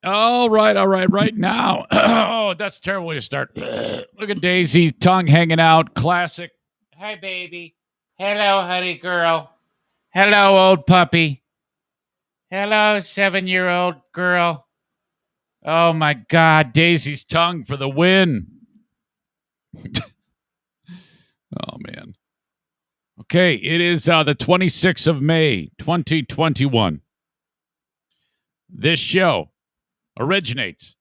All right. Right now. Oh, that's a terrible way to start. Look at Daisy, tongue hanging out. Classic. Hi, baby. Hello, honey girl. Hello, old puppy. Hello, 7-year-old girl. Oh, my God. Daisy's tongue for the win. Oh, man. Okay, it is the 26th of May, 2021. This show originates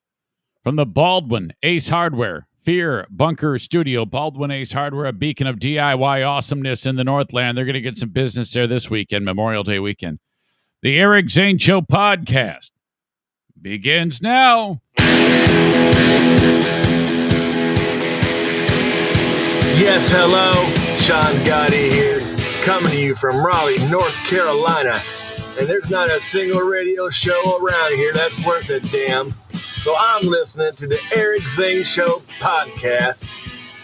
from the Baldwin Ace Hardware Fear Bunker Studio. Baldwin Ace Hardware, a beacon of DIY awesomeness in the Northland. They're going to get some business there this weekend, Memorial Day weekend. The Eric Zane Show podcast begins now. Yes, hello. Sean Gotti here, coming to you from Raleigh, North Carolina. And there's not a single radio show around here that's worth a damn. So I'm listening to the Eric Zane Show podcast,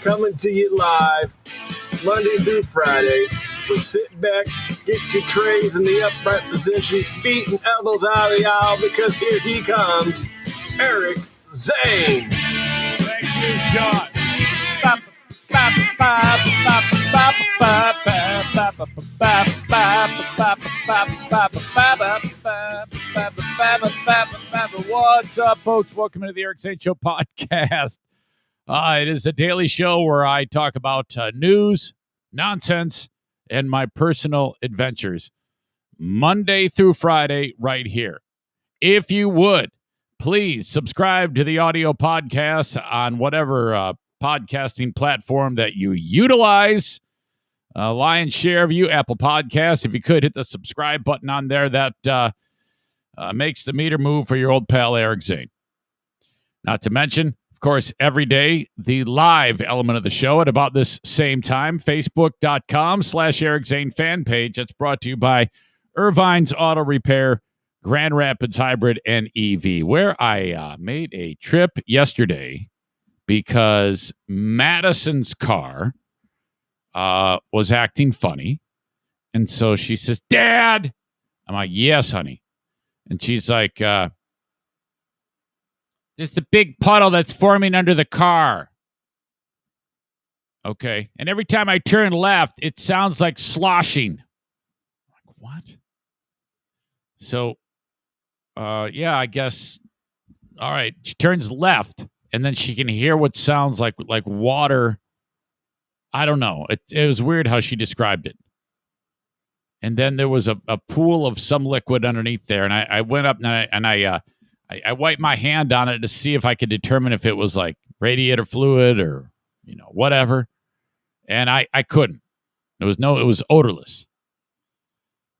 coming to you live Monday through Friday. So sit back, get your trays in the upright position, feet and elbows out of the aisle, because here he comes, Eric Zane. Thank you, Sean. What's up, folks? Welcome to the Eric Zane Show podcast. It is a daily show where I talk about news, nonsense, and my personal adventures. Monday through Friday, right here. If you would, please subscribe to the audio podcast on whatever podcasting platform that you utilize. Lion's share of you, Apple Podcasts. If you could hit the subscribe button on there, that makes the meter move for your old pal Eric Zane. Not to mention, of course, every day, the live element of the show at about this same time, Facebook.com/Eric Zane fan page. That's brought to you by Irvine's Auto Repair, Grand Rapids Hybrid, and EV, where I made a trip yesterday because Madison's car was acting funny. And so she says, Dad! I'm like, yes, honey. And she's like, there's the big puddle that's forming under the car. Okay. And every time I turn left, it sounds like sloshing. I'm like, what? So, yeah, I guess. All right. She turns left, and then she can hear what sounds like water. I don't know. It was weird how she described it. And then there was a pool of some liquid underneath there, and I went up and I wiped my hand on it to see if I could determine if it was like radiator fluid or whatever. And I couldn't. It was odorless.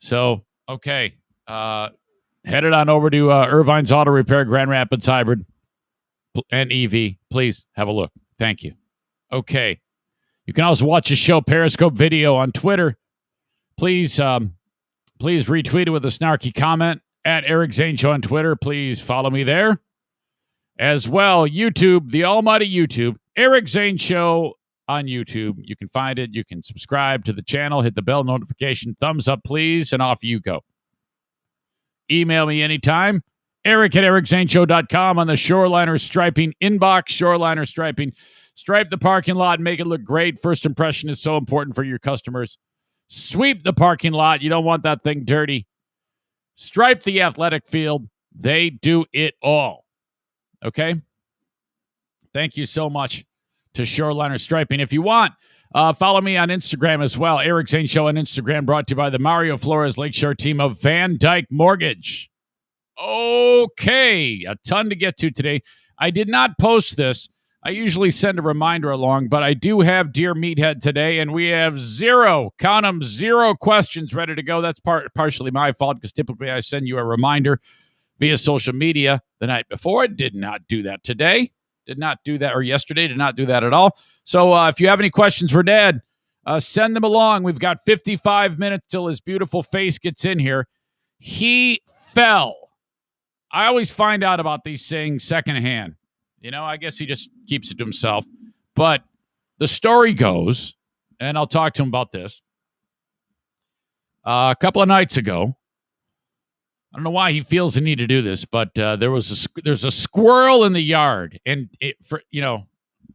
So okay, headed on over to Irvine's Auto Repair, Grand Rapids Hybrid, and EV. Please have a look. Thank you. Okay. You can also watch the show Periscope video on Twitter. Please retweet it with a snarky comment at Eric Zane Show on Twitter. Please follow me there. As well, YouTube, the almighty YouTube, Eric Zane Show on YouTube. You can find it. You can subscribe to the channel. Hit the bell notification. Thumbs up, please, and off you go. Email me anytime. Eric at ericzaneshow.com on the Shoreliner Striping inbox. Shoreliner Striping. Stripe the parking lot and make it look great. First impression is so important for your customers. Sweep the parking lot. You don't want that thing dirty. Stripe the athletic field. They do it all. Okay? Thank you so much to Shoreliner Striping. If you want, follow me on Instagram as well. Eric Zane Show on Instagram, brought to you by the Mario Flores Lakeshore team of Van Dyke Mortgage. Okay, a ton to get to today. I did not post this. I usually send a reminder along, but I do have Dear Meathead today, and we have zero questions ready to go. That's partially my fault, because typically I send you a reminder via social media the night before. I did not do that today. Did not do that, or yesterday. Did not do that at all. So if you have any questions for Dad, send them along. We've got 55 minutes till his beautiful face gets in here. He fell. I always find out about these things secondhand. I guess he just keeps it to himself. But the story goes, and I'll talk to him about this. A couple of nights ago, I don't know why he feels the need to do this, but there's a squirrel in the yard, and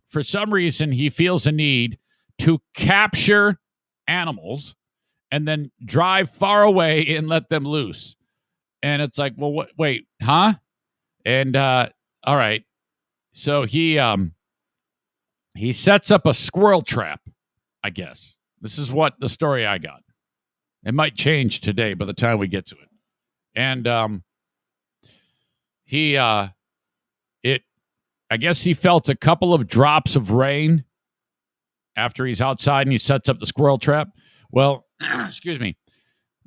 for some reason he feels a need to capture animals and then drive far away and let them loose. And it's like, well, wait, huh? And all right, so he sets up a squirrel trap. I guess this is what the story I got. It might change today by the time we get to it. And I guess he felt a couple of drops of rain after he's outside and he sets up the squirrel trap. Well, excuse me,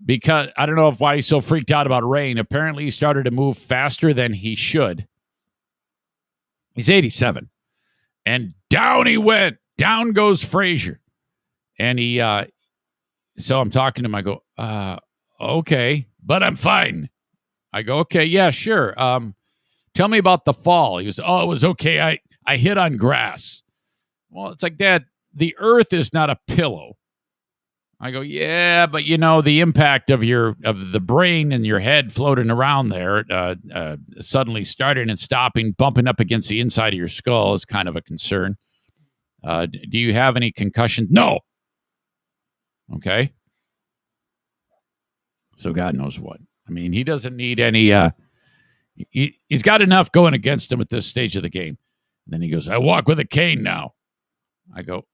because I don't know why he's so freaked out about rain. Apparently, he started to move faster than he should. He's 87, and down he went. Down goes Frazier, and so I'm talking to him. I go, okay, but I'm fine. I go, okay, yeah, sure. Tell me about the fall. He goes, oh, it was okay. I hit on grass. Well, it's like, Dad, the earth is not a pillow. I go, yeah, but the impact of the brain and your head floating around there, suddenly starting and stopping, bumping up against the inside of your skull is kind of a concern. Do you have any concussions? No. Okay. So God knows what. I mean, he doesn't need any. He's got enough going against him at this stage of the game. And then he goes, I walk with a cane now. I go,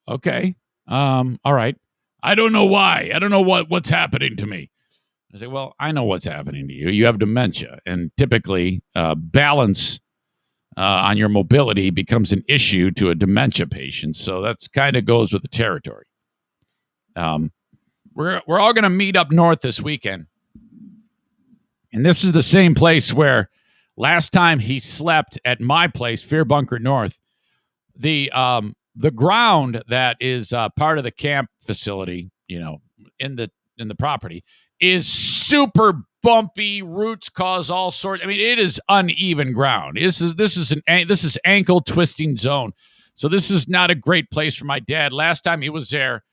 okay. All right. I don't know why. I don't know what's happening to me. I say, well, I know what's happening to you. You have dementia. And typically, balance on your mobility becomes an issue to a dementia patient. So that's kind of goes with the territory. We're all going to meet up north this weekend. And this is the same place where last time he slept at my place, Fear Bunker North, the ground that is part of the camp facility, in the property, is super bumpy. Roots cause all sorts. I mean, it is uneven ground. This is ankle twisting zone. So this is not a great place for my dad. Last time he was there,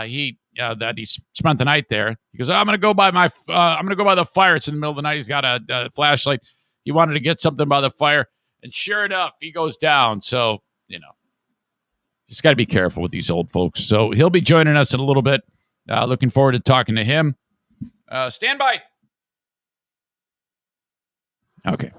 he spent the night there. He goes, I'm gonna go by the fire. It's in the middle of the night. He's got a flashlight. He wanted to get something by the fire, and sure enough, he goes down. So just got to be careful with these old folks. So he'll be joining us in a little bit. Looking forward to talking to him. Stand by. Okay.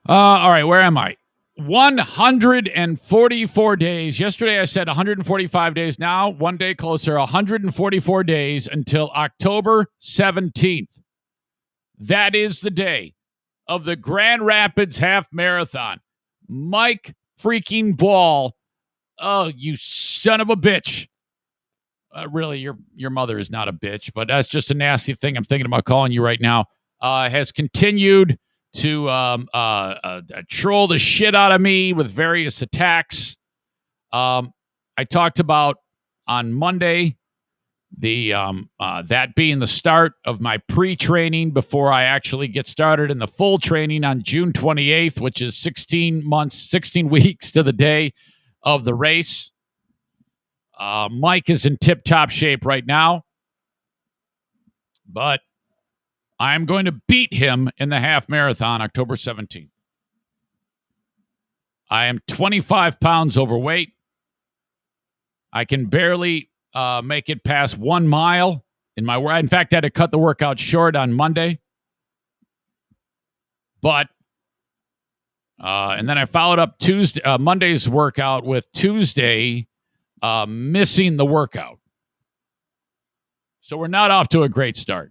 All right. Where am I? 144 days. Yesterday I said 145 days. Now, one day closer, 144 days until October 17th. That is the day of the Grand Rapids Half Marathon. Mike freaking Ball. Oh, you son of a bitch. Really, your mother is not a bitch, but that's just a nasty thing I'm thinking about calling you right now. Has continued to troll the shit out of me with various attacks. I talked about on Monday that being the start of my pre-training before I actually get started in the full training on June 28th, which is 16 weeks to the day of the race. Mike is in tip-top shape right now, but I'm going to beat him in the half marathon October 17th. I am 25 pounds overweight. I can barely make it past 1 mile in my work. In fact, I had to cut the workout short on Monday. But, and then I followed up Monday's workout with Tuesday missing the workout. So we're not off to a great start.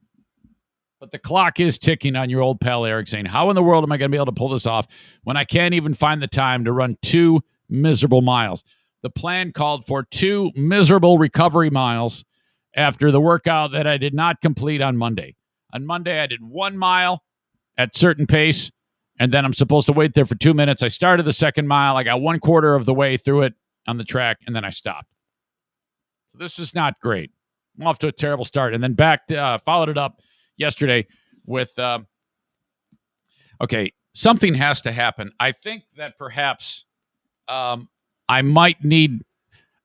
But the clock is ticking on your old pal Eric saying, how in the world am I going to be able to pull this off when I can't even find the time to run 2 miserable miles? The plan called for 2 miserable recovery miles after the workout that I did not complete on Monday. On Monday, I did 1 mile at certain pace, and then I'm supposed to wait there for 2 minutes. I started the second mile. I got 1/4 of the way through it on the track, and then I stopped. So this is not great. I'm off to a terrible start. And then followed it up yesterday with, something has to happen. I think that perhaps I might need,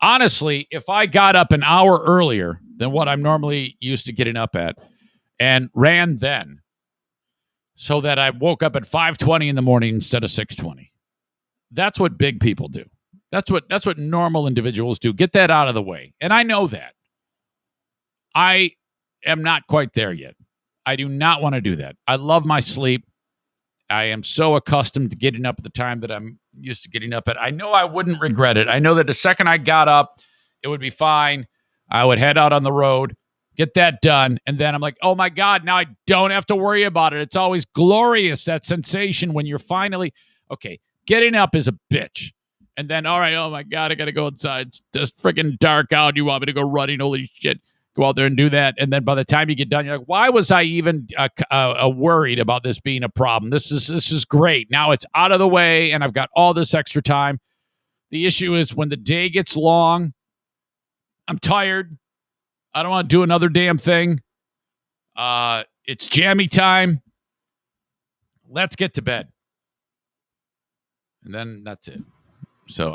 honestly, if I got up an hour earlier than what I'm normally used to getting up at, and ran then so that I woke up at 5:20 in the morning instead of 6:20. That's what big people do. That's what normal individuals do. Get that out of the way. And I know that. I am not quite there yet. I do not want to do that. I love my sleep. I am so accustomed to getting up at the time that I'm used to getting up at. I know I wouldn't regret it. I know that the second I got up, it would be fine. I would head out on the road, get that done, and then I'm like, oh my God, now I don't have to worry about it. It's always glorious, that sensation when you're finally, okay, getting up is a bitch. And then, all right, oh my God, I got to go outside. It's just freaking dark out. You want me to go running? Holy shit. Go out there and do that. And then by the time you get done, you're like, why was I even worried about this being a problem? This is great. Now it's out of the way, and I've got all this extra time. The issue is when the day gets long, I'm tired. I don't want to do another damn thing. It's jammy time. Let's get to bed. And then that's it. So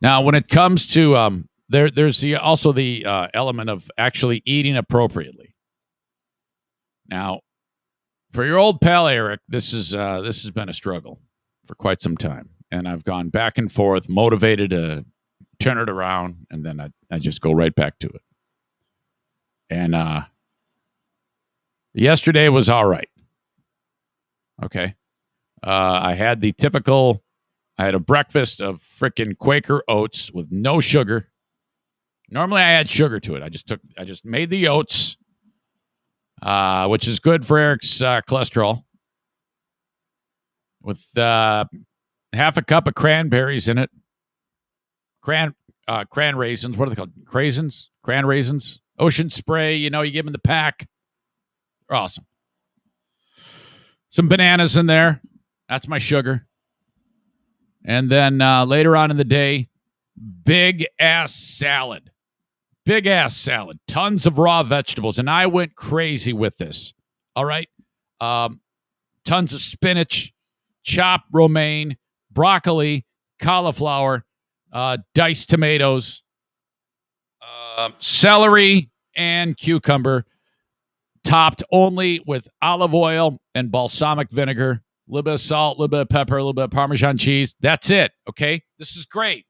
now when it comes to there's also the element of actually eating appropriately. Now, for your old pal Eric, this has been a struggle for quite some time, and I've gone back and forth, motivated to turn it around, and then I just go right back to it. And yesterday was all right. Okay, I had the typical. I had a breakfast of frickin' Quaker oats with no sugar. Normally I add sugar to it. I just made the oats, which is good for Eric's cholesterol, with half a cup of cranberries in it. Cran raisins. What are they called? Craisins? Cran raisins? Ocean Spray. You give them the pack. They're awesome. Some bananas in there. That's my sugar. And then later on in the day, big ass salad. Big ass salad. Tons of raw vegetables. And I went crazy with this. All right. Tons of spinach, chopped romaine, broccoli, cauliflower, diced tomatoes, celery, and cucumber, topped only with olive oil and balsamic vinegar. A little bit of salt, a little bit of pepper, a little bit of Parmesan cheese. That's it, okay? This is great.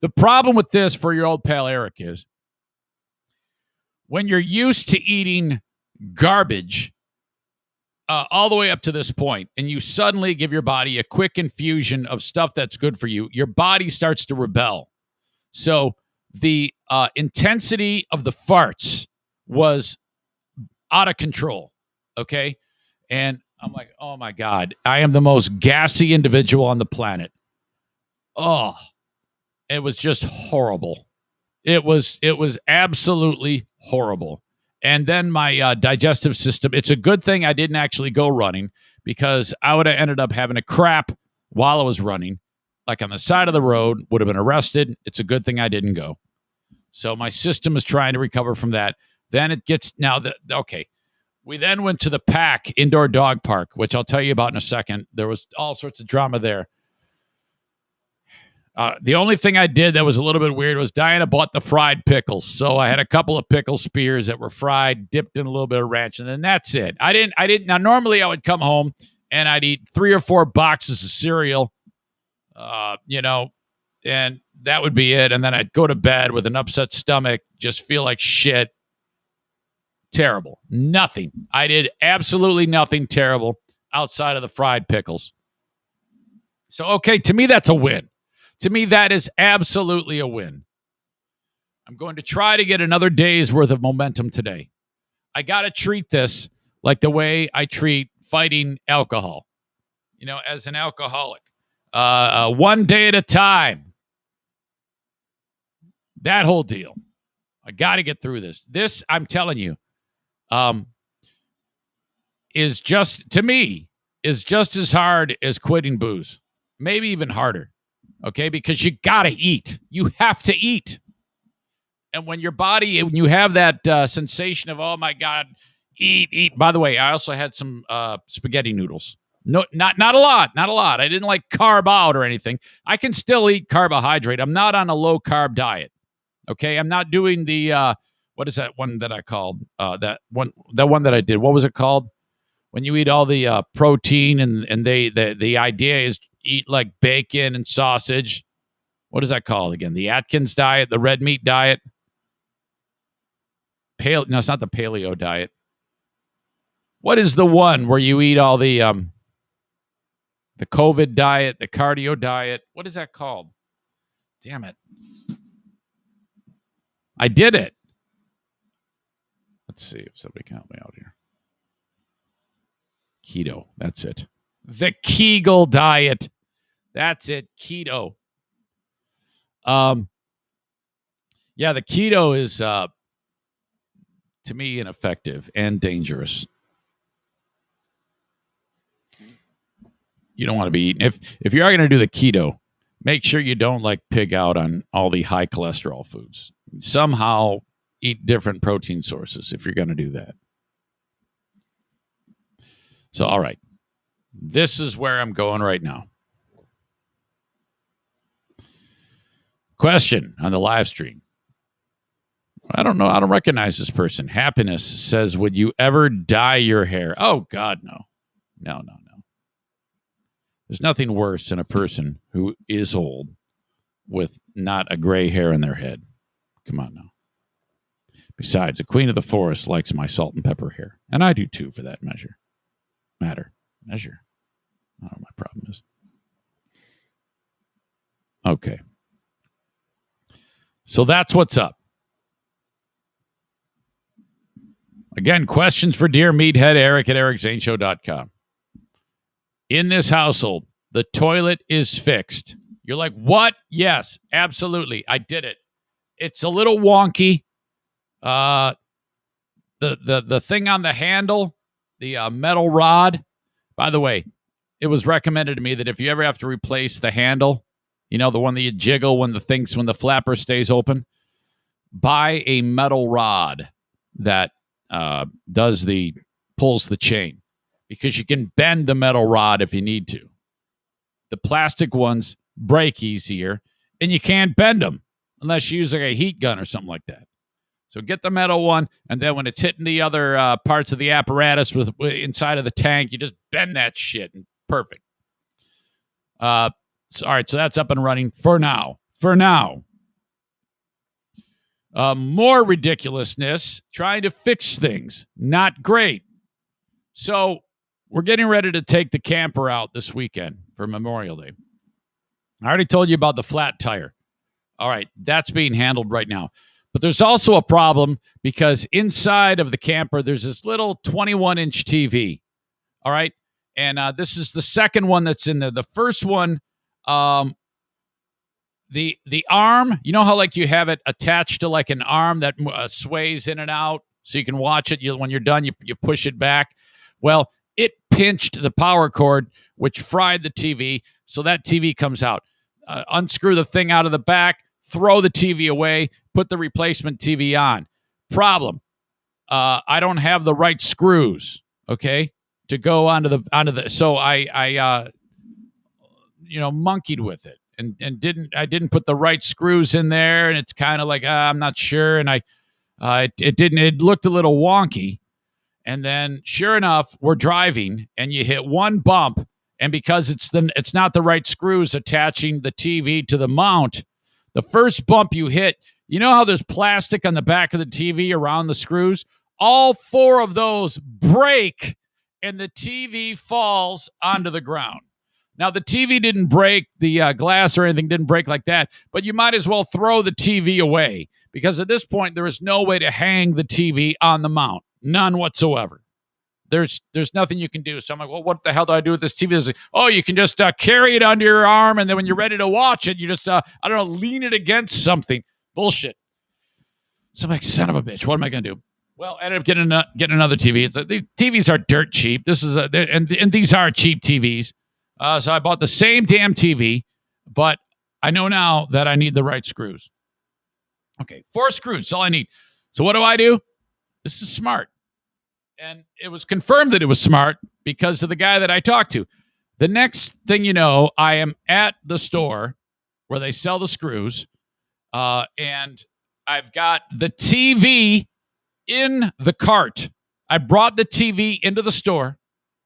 The problem with this for your old pal Eric is when you're used to eating garbage all the way up to this point, and you suddenly give your body a quick infusion of stuff that's good for you, your body starts to rebel. So the intensity of the farts was out of control, okay? And I'm like, oh my God, I am the most gassy individual on the planet. Oh, it was just horrible. It was absolutely horrible. And then my digestive system, it's a good thing I didn't actually go running, because I would have ended up having a crap while I was running, like on the side of the road, would have been arrested. It's a good thing I didn't go. So my system is trying to recover from that. Then it gets, okay. We then went to the PAC Indoor Dog Park, which I'll tell you about in a second. There was all sorts of drama there. The only thing I did that was a little bit weird was Diana bought the fried pickles. So I had a couple of pickle spears that were fried, dipped in a little bit of ranch, and then that's it. I didn't. Now, normally I would come home and I'd eat 3 or 4 boxes of cereal, and that would be it. And then I'd go to bed with an upset stomach, just feel like shit. Terrible. Nothing. I did absolutely nothing terrible outside of the fried pickles. So, okay, to me, that's a win. To me, that is absolutely a win. I'm going to try to get another day's worth of momentum today. I got to treat this like the way I treat fighting alcohol, as an alcoholic. One day at a time. That whole deal. I got to get through this. This, I'm telling you, is just, to me, is just as hard as quitting booze. Maybe even harder. Okay, because you got to eat. You have to eat. And when your body, when you have that sensation of, oh my God, eat. By the way, I also had some spaghetti noodles. No, not a lot. I didn't like carb out or anything. I can still eat carbohydrate. I'm not on a low carb diet. Okay, I'm not doing the what is that one that I called? That one that I did. What was it called? When you eat all the protein and the idea is eat like bacon and sausage. What is that called again? The Atkins diet, the red meat diet. No, it's not the paleo diet. What is the one where you eat all the COVID diet, the cardio diet? What is that called? Damn it. I did it. Let's see if somebody can help me out here. Keto. That's it. The Kegel diet. That's it. Keto. Yeah, the keto is to me ineffective and dangerous. You don't want to be eating. If you are going to do the keto, make sure you don't like pig out on all the high cholesterol foods. Somehow eat different protein sources if you're going to do that. So, all right. This is where I'm going right now. Question on the live stream. I don't know. I don't recognize this person. Happiness says, would you ever dye your hair? Oh, God, no. No. There's nothing worse than a person who is old with not a gray hair in their head. Come on now. Besides, the queen of the forest likes my salt and pepper hair. And I do too, for that measure. Measure. I don't know what my problem is. Okay. So that's what's up. Again, questions for Dear Meathead, Eric at ericzaneshow.com. In this household, the toilet is fixed. You're like, what? Yes, absolutely. I did it. It's a little wonky. The thing on the handle, the metal rod. By the way, it was recommended to me that if you ever have to replace the handle, you know, the one that you jiggle when the flapper stays open, buy a metal rod that pulls the chain, because you can bend the metal rod if you need to. The plastic ones break easier, and you can't bend them unless you use like a heat gun or something like that. So get the metal one, and then when it's hitting the other parts of the apparatus with inside of the tank, you just bend that shit. Perfect. All right, so that's up and running for now. More ridiculousness, trying to fix things. Not great. So we're getting ready to take the camper out this weekend for Memorial Day. I already told you about the flat tire. All right, that's being handled right now. But there's also a problem because inside of the camper, there's this little 21-inch TV. All right, and this is the second one that's in there. The first one, the arm, you know how like you have it attached to like an arm that sways in and out so you can watch it. When you're done, you push it back. Well, it pinched the power cord, which fried the TV, so that TV comes out. Unscrew the thing out of the back, throw the TV away, put the replacement TV on. Problem, I don't have the right screws, okay, to go onto the. So I monkeyed with it and didn't put the right screws in there, and it's kind of like I'm not sure, and it looked a little wonky. And then, sure enough, we're driving, and you hit one bump, and because it's not the right screws attaching the TV to the mount, the first bump you hit, you know how there's plastic on the back of the TV around the screws? All four of those break, and the TV falls onto the ground. Now, the TV didn't break, the glass or anything didn't break like that, but you might as well throw the TV away, because at this point, there is no way to hang the TV on the mount. None whatsoever. There's nothing you can do. So I'm like, well, what the hell do I do with this TV? Like, oh, you can just carry it under your arm, and then when you're ready to watch it, you just, lean it against something. Bullshit. So I'm like, son of a bitch, what am I going to do? Well, I ended up getting another TV. It's these TVs are dirt cheap. This is and these are cheap TVs. So I bought the same damn TV, but I know now that I need the right screws. Okay, 4 screws, that's all I need. So what do? This is smart. And it was confirmed that it was smart because of the guy that I talked to. The next thing you know, I am at the store where they sell the screws, and I've got the TV in the cart. I brought the TV into the store.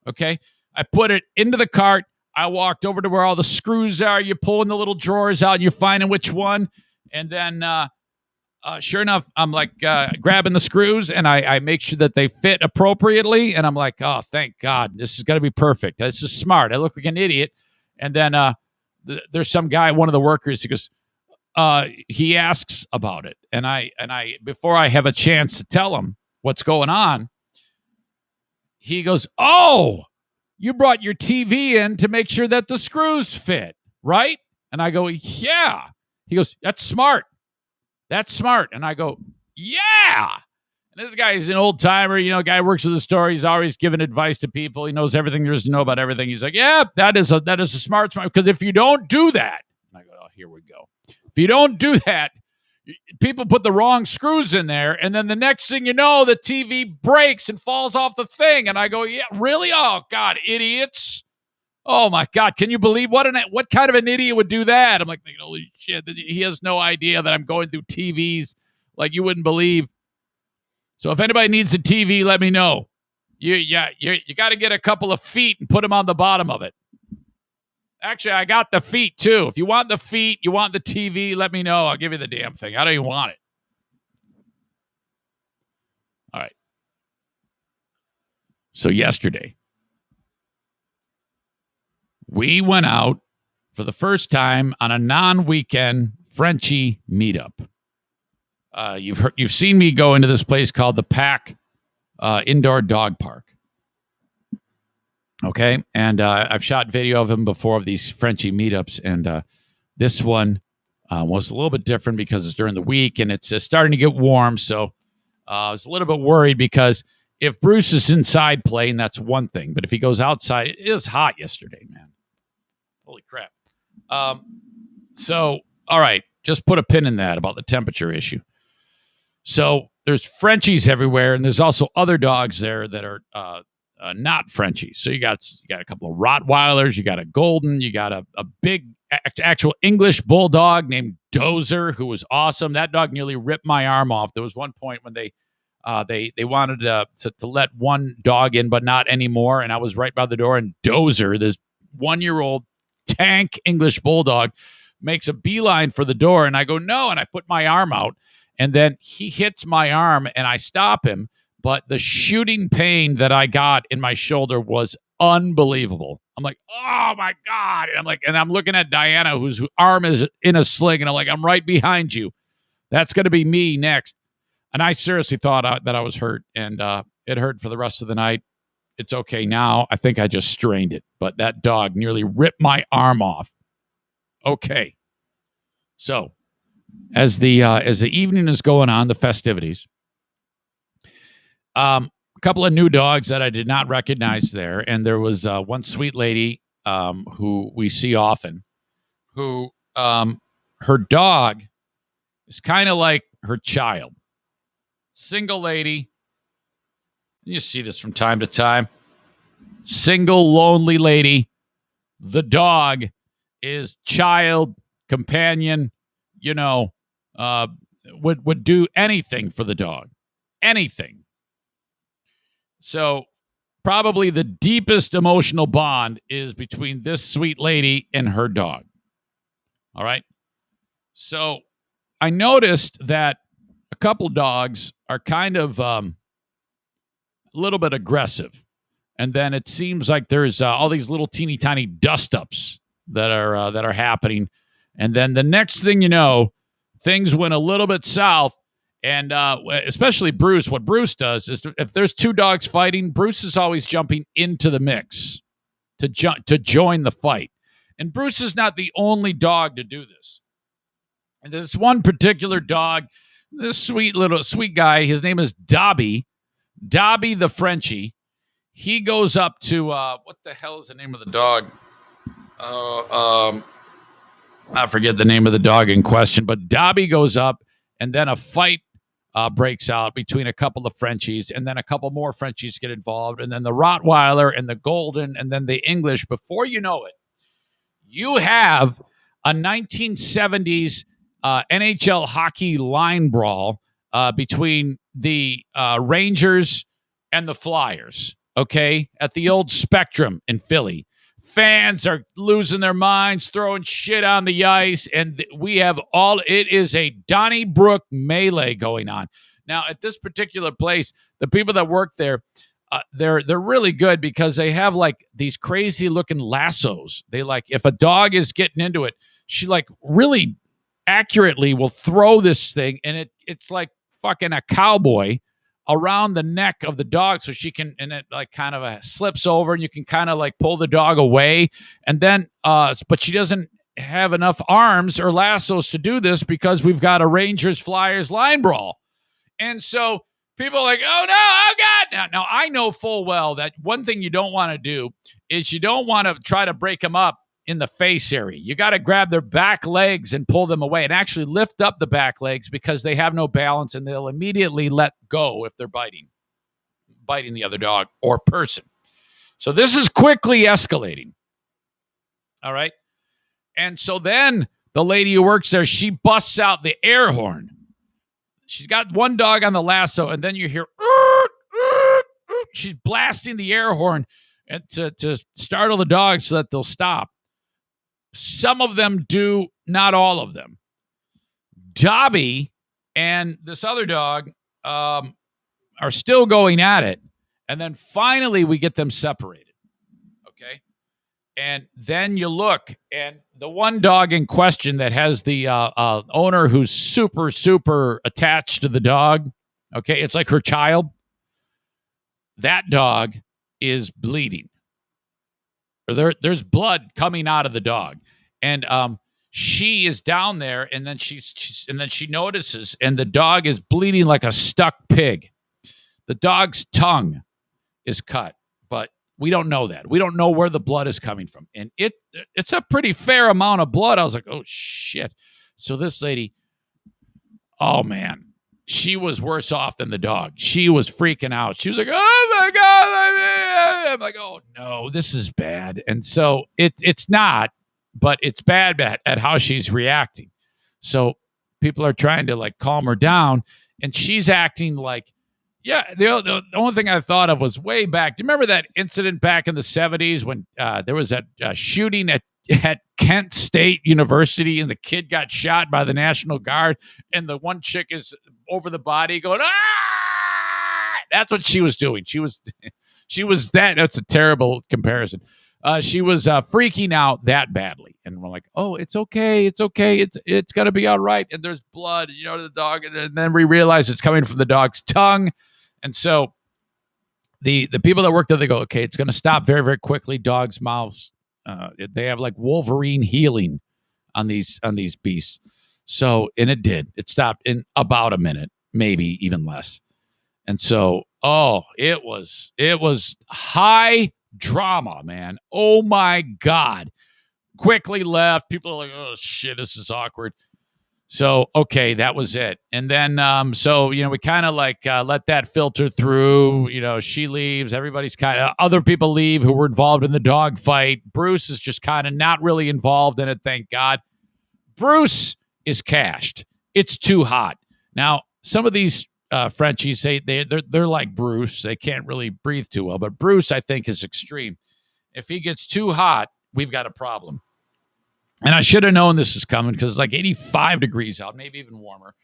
Okay. I put it into the cart. I walked over to where all the screws are. You're pulling the little drawers out and you're finding which one. And then, sure enough, I'm like grabbing the screws and I make sure that they fit appropriately. And I'm like, oh, thank God. This is going to be perfect. This is smart. I look like an idiot. And then there's some guy, one of the workers, he goes, he asks about it. And I, before I have a chance to tell him what's going on, he goes, oh, you brought your TV in to make sure that the screws fit, right? And I go, yeah. He goes, that's smart. That's smart. And I go, yeah. And this guy is an old timer, guy works at the store. He's always giving advice to people. He knows everything there is to know about everything. He's like, yeah, that is a smart. Because if you don't do that, and I go, oh, here we go. If you don't do that, people put the wrong screws in there, and then the next thing you know, the TV breaks and falls off the thing. And I go, yeah, really? Oh, God, idiots. Oh, my God. Can you believe what kind of an idiot would do that? I'm like, holy shit. He has no idea that I'm going through TVs like you wouldn't believe. So if anybody needs a TV, let me know. You got to get a couple of feet and put them on the bottom of it. Actually, I got the feet, too. If you want the feet, you want the TV, let me know. I'll give you the damn thing. I don't even want it. All right. So yesterday, we went out for the first time on a non-weekend Frenchie meetup. You've seen me go into this place called the Pack Indoor Dog Park. Okay, and I've shot video of him before of these Frenchie meetups, and this one was a little bit different because it's during the week and it's starting to get warm. So I was a little bit worried because if Bruce is inside playing, that's one thing, but if he goes outside, it was hot yesterday, man. Holy crap! So all right, just put a pin in that about the temperature issue. So there's Frenchies everywhere, and there's also other dogs there that are not Frenchies. So you got a couple of Rottweilers, you got a Golden, you got a big actual English bulldog named Dozer, who was awesome. That dog nearly ripped my arm off. There was one point when they wanted to let one dog in, but not anymore, and I was right by the door, and Dozer, this 1-year-old tank English bulldog, makes a beeline for the door, and I go, no, and I put my arm out, and then he hits my arm, and I stop him. But the shooting pain that I got in my shoulder was unbelievable. I'm like, oh my God. And I'm looking at Diana, whose arm is in a sling. And I'm like, I'm right behind you. That's going to be me next. And I seriously thought that I was hurt. And it hurt for the rest of the night. It's okay now. I think I just strained it. But that dog nearly ripped my arm off. Okay. So as the evening is going on, the festivities, a couple of new dogs that I did not recognize there. And there was one sweet lady who we see often, who her dog is kind of like her child. Single lady. You see this from time to time. Single, lonely lady. The dog is child, companion, would do anything for the dog. Anything. So probably the deepest emotional bond is between this sweet lady and her dog. All right. So I noticed that a couple dogs are kind of a little bit aggressive. And then it seems like there's all these little teeny tiny dust ups that are happening. And then the next thing you know, things went a little bit south. And especially Bruce, what Bruce does is if there's two dogs fighting, Bruce is always jumping into the mix to join the fight. And Bruce is not the only dog to do this. And there's one particular dog, this sweet guy, his name is Dobby the Frenchie. He goes up to, what the hell is the name of the dog? I forget the name of the dog in question, but Dobby goes up, and then a fight breaks out between a couple of Frenchies, and then a couple more Frenchies get involved, and then the Rottweiler and the Golden, and then the English. Before you know it, you have a 1970s NHL hockey line brawl between the Rangers and the Flyers, okay, at the old Spectrum in Philly. Fans are losing their minds, throwing shit on the ice, and it is a Donnybrook melee going on. Now, at this particular place, the people that work there, they're really good because they have like these crazy looking lassos. They like, if a dog is getting into it, she like really accurately will throw this thing, and it's like fucking a cowboy around the neck of the dog, so she can, and it like kind of slips over, and you can kind of like pull the dog away, and then but she doesn't have enough arms or lassos to do this because we've got a Rangers Flyers line brawl. And so people are like, oh no, oh God. Now I know full well that one thing you don't want to do is you don't want to try to break them up in the face area. You got to grab their back legs and pull them away, and actually lift up the back legs because they have no balance and they'll immediately let go if they're biting the other dog or person. So this is quickly escalating. All right. And so then the lady who works there, she busts out the air horn. She's got one dog on the lasso, and then you hear, she's blasting the air horn to startle the dogs so that they'll stop. Some of them do, not all of them. Dobby and this other dog are still going at it. And then finally we get them separated. Okay. And then you look, and the one dog in question that has the owner who's super, super attached to the dog. Okay. It's like her child. That dog is bleeding. There's blood coming out of the dog, and she is down there, and then she notices, and the dog is bleeding like a stuck pig. The dog's tongue is cut, but we don't know that. We don't know where the blood is coming from, and it's a pretty fair amount of blood. I was like, oh shit! So this lady, oh man, she was worse off than the dog. She was freaking out. She was like, oh my God. I'm like, oh no, this is bad. And so it's not, but it's bad at how she's reacting. So people are trying to like calm her down, and she's acting like, yeah, the only thing I thought of was way back. Do you remember that incident back in the 70s when there was a shooting at Kent State University, and the kid got shot by the National Guard, and the one chick is over the body going, ah! That's what she was doing. She was that's a terrible comparison. She was freaking out that badly, and we're like, oh, it's okay, it's gonna be all right. And there's blood, the dog, and then we realize it's coming from the dog's tongue, and so the people that work there, they go, okay, it's gonna stop very, very quickly. Dogs' mouths. They have like Wolverine healing on these beasts. So, and it did. It stopped in about a minute, maybe even less. And so, it was high drama, man. Oh my God. Quickly left. People are like, oh shit, this is awkward. So, okay, that was it. And then, so, we kind of like let that filter through. She leaves. Everybody's kind of, other people leave who were involved in the dog fight. Bruce is just kind of not really involved in it, thank God. Bruce is cashed. It's too hot. Now, some of these Frenchies say they're like Bruce. They can't really breathe too well. But Bruce, I think, is extreme. If he gets too hot, we've got a problem. And I should have known this is coming because it's like 85 degrees out, maybe even warmer.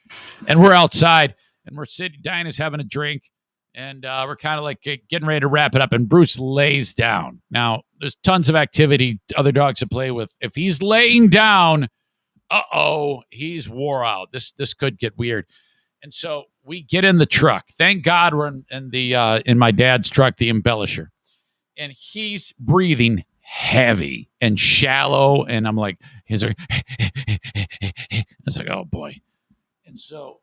And we're outside, and we're sitting, Dinah's having a drink, and we're kind of like getting ready to wrap it up. And Bruce lays down. Now, there's tons of activity other dogs to play with. If he's laying down, he's wore out. This could get weird. And so we get in the truck. Thank God we're in my dad's truck, the Embellisher. And he's breathing heavy and shallow, and I'm like, he's like, it's like, oh boy. And so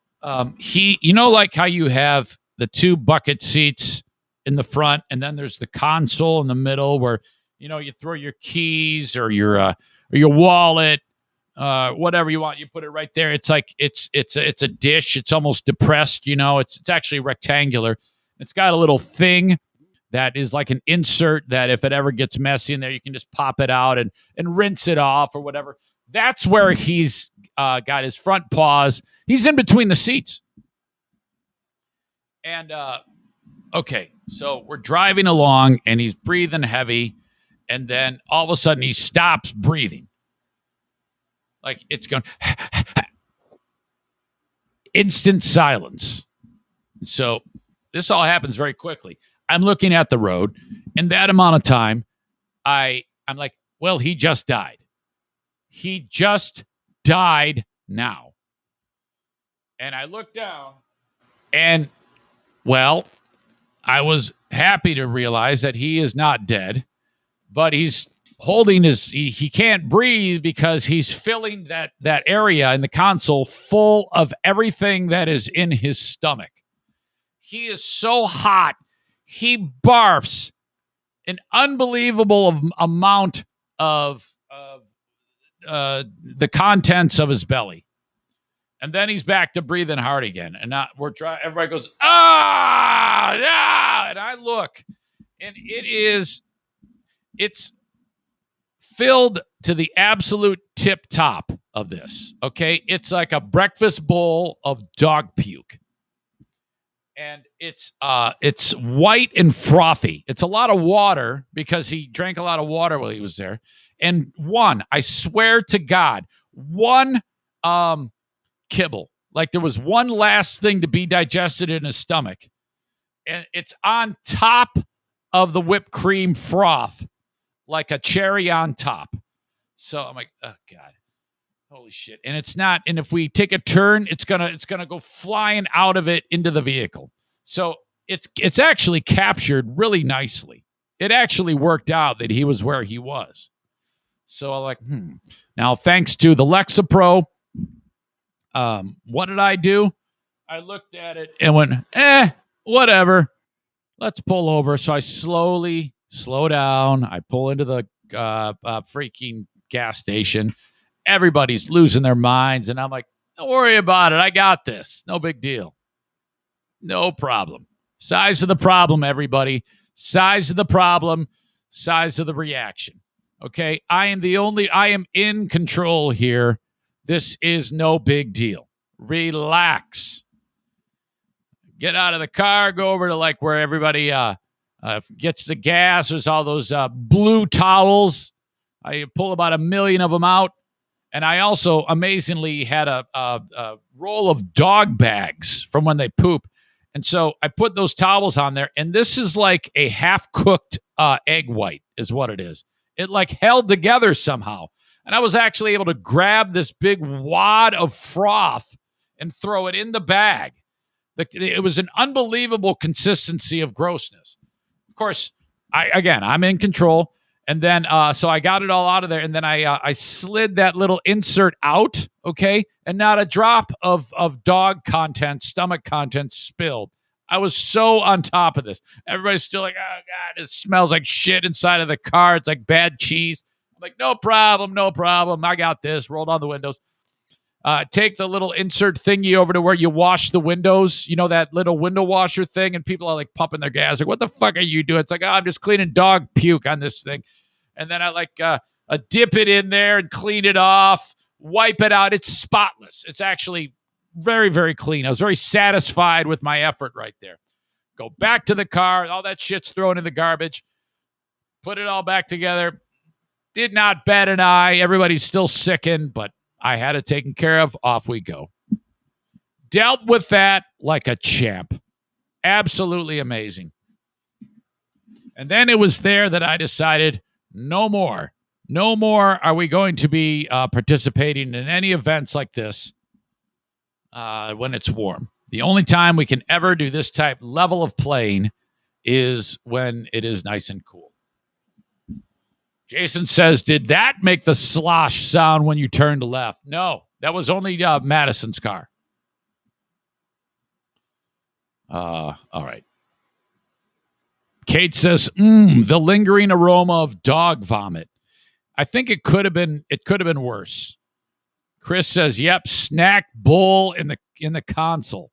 he, like how you have the two bucket seats in the front, and then there's the console in the middle where you throw your keys or your wallet, whatever you want, you put it right there. It's like it's a dish. It's almost depressed, it's actually rectangular. It's got a little thing that is like an insert that if it ever gets messy in there, you can just pop it out and rinse it off or whatever. That's where he's got his front paws. He's in between the seats. And, okay, so we're driving along, and he's breathing heavy, and then all of a sudden he stops breathing. Like it's going instant silence. So this all happens very quickly. I'm looking at the road, and that amount of time, I'm like, well, he just died. He just died now. And I looked down, and, well, I was happy to realize that he is not dead, but he's holding he can't breathe because he's filling that area in the console full of everything that is in his stomach. He is so hot, he barfs an unbelievable amount of the contents of his belly. And then he's back to breathing hard again. And now everybody goes, ah, no! And I look, and it's filled to the absolute tip top of this. Okay. It's like a breakfast bowl of dog puke. And it's white and frothy. It's a lot of water because he drank a lot of water while he was there. And I swear to God, one kibble. Like there was one last thing to be digested in his stomach. And it's on top of the whipped cream froth, like a cherry on top. So I'm like, oh God, holy shit. And it's not, and if we take a turn, it's gonna go flying out of it into the vehicle. So it's actually captured really nicely. It actually worked out that he was where he was. So I'm like, Now, thanks to the Lexapro, what did I do? I looked at it and went, whatever. Let's pull over. So I slowly slow down. I pull into the freaking gas station. Everybody's losing their minds. And I'm like, don't worry about it. I got this. No big deal. No problem. Size of the problem, everybody. Size of the problem. Size of the reaction. Okay. I am in control here. This is no big deal. Relax. Get out of the car, go over to like where everybody gets the gas. There's all those blue towels. I pull about 1 million of them out. And I also amazingly had a roll of dog bags from when they poop. And so I put those towels on there. And this is like a half-cooked egg white is what it is. It like held together somehow. And I was actually able to grab this big wad of froth and throw it in the bag. It was an unbelievable consistency of grossness. Of course, I'm in control. And then, so I got it all out of there. And then I slid that little insert out, okay? And not a drop of dog content, stomach content spilled. I was so on top of this. Everybody's still like, oh, God, it smells like shit inside of the car. It's like bad cheese. I'm like, no problem. I got this. Roll down the windows. Take the little insert thingy over to where you wash the windows, you know, that little window washer thing, and people are like pumping their gas. Like, what the fuck are you doing? It's like, I'm just cleaning dog puke on this thing. And then I dip it in there and clean it off, wipe it out. It's spotless. It's actually very, very clean. I was very satisfied with my effort right there. Go back to the car. All that shit's thrown in the garbage. Put it all back together. Did not bat an eye. Everybody's still sickened, but I had it taken care of. Off we go. Dealt with that like a champ. Absolutely amazing. And then it was there that I decided no more. No more are we going to be participating in any events like this when it's warm. The only time we can ever do this type level of playing is when it is nice and cool. Jason says, did that make the slosh sound when you turned left? No, that was only Madison's car. All right. Kate says, the lingering aroma of dog vomit. I think it could have been worse. Chris says, yep, snack bowl in the console.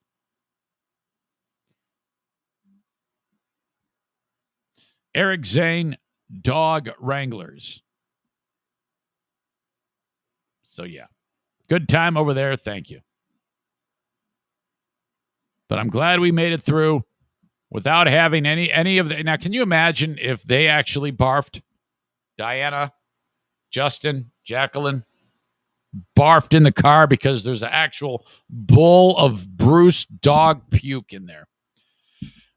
Eric Zane, dog wranglers. So, yeah. Good time over there. Thank you. But I'm glad we made it through without having any of the... Now, can you imagine if they actually barfed? Diana, Justin, Jacqueline barfed in the car because there's an actual bowl of Bruce dog puke in there.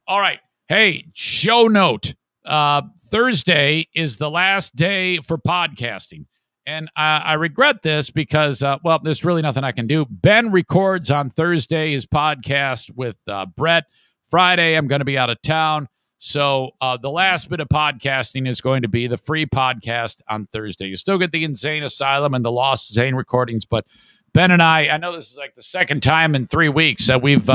All right. Hey, show note. Thursday is the last day for podcasting. And I regret this because, there's really nothing I can do. Ben records on Thursday his podcast with Brett. Friday, I'm going to be out of town. So the last bit of podcasting is going to be the free podcast on Thursday. You still get the Insane Asylum and the Lost Zane recordings, but Ben and I know this is like the second time in 3 weeks that we've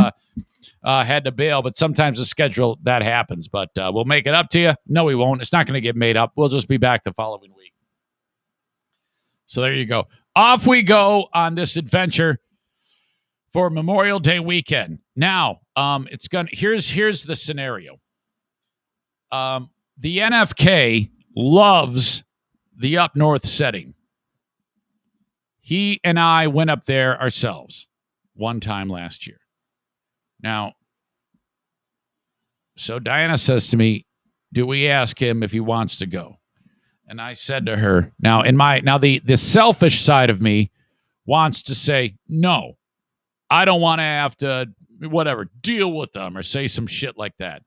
had to bail, but sometimes the schedule, that happens. But we'll make it up to you. No, we won't. It's not going to get made up. We'll just be back the following week. So there you go. Off we go on this adventure for Memorial Day weekend. Now, here's the scenario. The NFK loves the up north setting. He and I went up there ourselves one time last year. Now, so Diana says to me, do we ask him if he wants to go? And I said to her, the selfish side of me wants to say, no, I don't want to have to, deal with them or say some shit like that.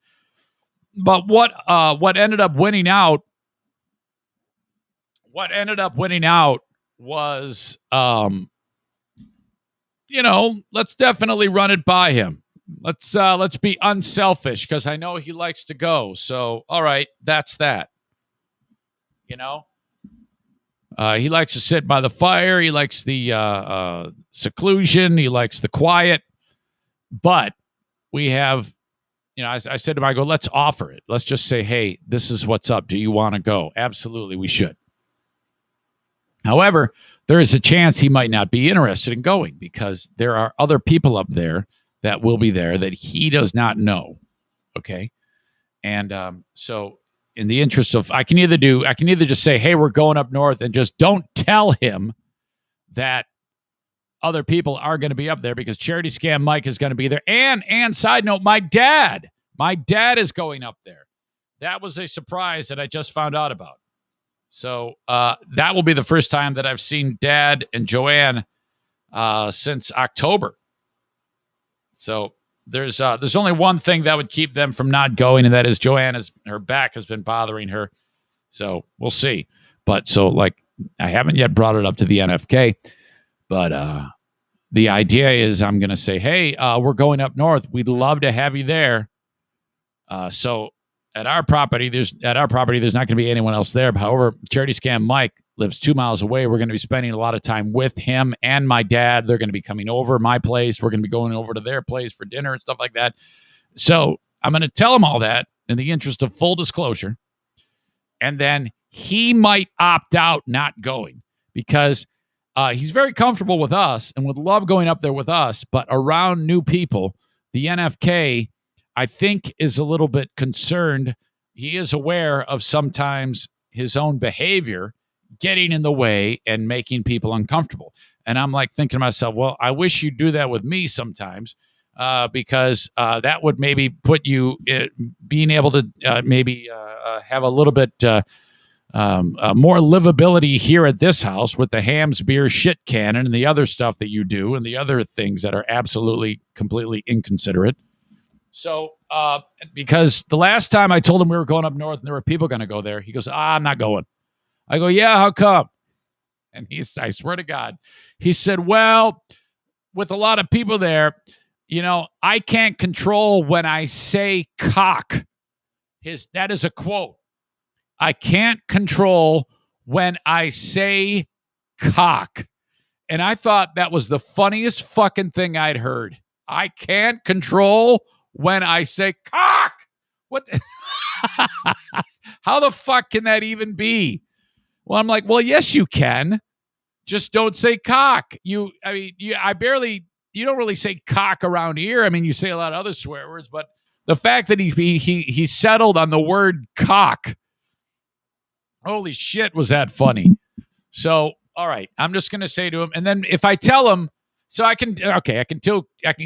But what ended up winning out was, let's definitely run it by him. Let's be unselfish because I know he likes to go. So, all right, that's that. He likes to sit by the fire. He likes the seclusion. He likes the quiet. But we have, I said to him, I go, let's offer it. Let's just say, hey, this is what's up. Do you want to go? Absolutely, we should. However, there is a chance he might not be interested in going because there are other people up there that will be there that he does not know. Okay. And so in the interest of, I can either just say, hey, we're going up north and just don't tell him that other people are going to be up there because Charity Scam Mike is going to be there. And side note, my dad is going up there. That was a surprise that I just found out about. So that will be the first time that I've seen Dad and Joanne since October. So there's only one thing that would keep them from not going, and that is her back has been bothering her. So we'll see. But I haven't yet brought it up to the NFK, but the idea is I'm going to say, hey, we're going up north. We'd love to have you there. So at our property, there's not going to be anyone else there. But however, Charity Scam Mike lives 2 miles away. We're going to be spending a lot of time with him and my dad. They're going to be coming over my place. We're going to be going over to their place for dinner and stuff like that. So I'm going to tell him all that in the interest of full disclosure. And then he might opt out not going because he's very comfortable with us and would love going up there with us. But around new people, the NFK, I think, is a little bit concerned. He is aware of sometimes his own behavior getting in the way and making people uncomfortable. And I'm thinking to myself, well, I wish you'd do that with me sometimes because that would maybe put you being able to have a little bit more livability here at this house with the hams, beer, shit cannon and the other stuff that you do and the other things that are absolutely, completely inconsiderate. So, because the last time I told him we were going up north and there were people going to go there, he goes, I'm not going. I go, yeah, how come? And I swear to God, he said, well, with a lot of people there, I can't control when I say cock. That is a quote. I can't control when I say cock. And I thought that was the funniest fucking thing I'd heard. I can't control when I say cock. What? How the fuck can that even be? Well, I'm well, yes, you can. Just don't say cock. You don't really say cock around here. I mean, you say a lot of other swear words, but the fact that he settled on the word cock, holy shit, was that funny. So all right, I'm just going to say to him, and then if I tell him, so I can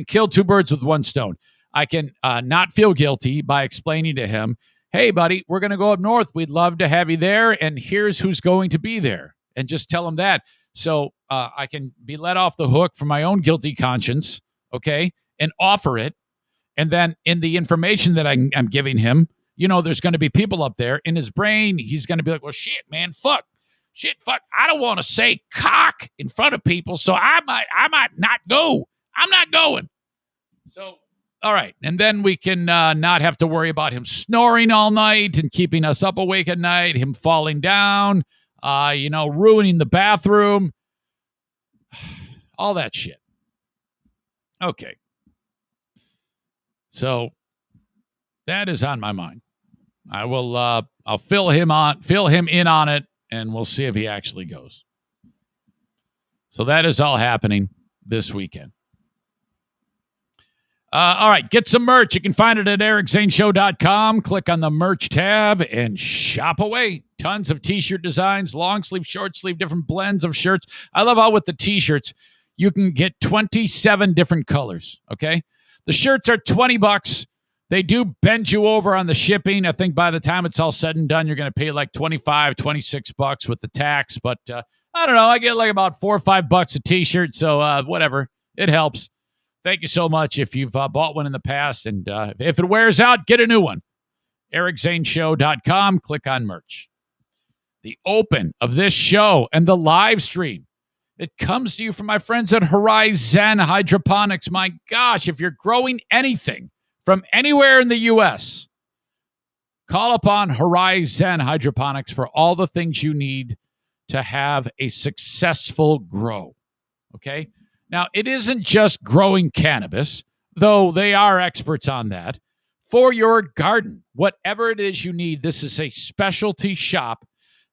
kill two birds with one stone. I can not feel guilty by explaining to him, hey, buddy, we're going to go up north. We'd love to have you there, and here's who's going to be there, and just tell him that. So I can be let off the hook from my own guilty conscience, okay, and offer it. And then in the information that I'm giving him, there's going to be people up there. In his brain, he's going to be like, well, shit, man, fuck. I don't want to say cock in front of people, so I might not go. I'm not going. So, all right. And then we can not have to worry about him snoring all night and keeping us up awake at night, him falling down, ruining the bathroom, all that shit. Okay. So that is on my mind. I will I'll fill him in on it, and we'll see if he actually goes. So that is all happening this weekend. All right, get some merch. You can find it at ericzaneshow.com. Click on the merch tab and shop away. Tons of t-shirt designs, long sleeve, short sleeve, different blends of shirts. I love how with the t-shirts, you can get 27 different colors, okay? The shirts are $20. They do bend you over on the shipping. I think by the time it's all said and done, you're going to pay like $25, $26 with the tax. But I don't know. I get like about $4 or $5 a t-shirt. So whatever. It helps. Thank you so much if you've bought one in the past. And if it wears out, get a new one. ericzaneshow.com. Click on merch. The open of this show and the live stream, it comes to you from my friends at Horizon Hydroponics. My gosh, if you're growing anything from anywhere in the U.S., call upon Horizon Hydroponics for all the things you need to have a successful grow. Okay? Now, it isn't just growing cannabis, though they are experts on that. For your garden, whatever it is you need, this is a specialty shop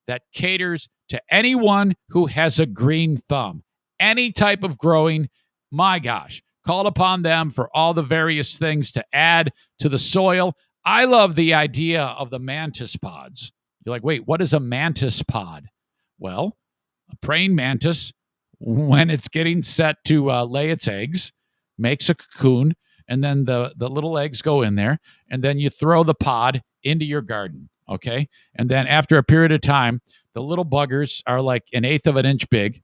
that caters to anyone who has a green thumb. Any type of growing, my gosh, call upon them for all the various things to add to the soil. I love the idea of the mantis pods. You're like, wait, what is a mantis pod? Well, a praying mantis, when it's getting set to lay its eggs, makes a cocoon, and then the little eggs go in there, and then you throw the pod into your garden, okay? And then after a period of time, the little buggers are like 1/8 of an inch big.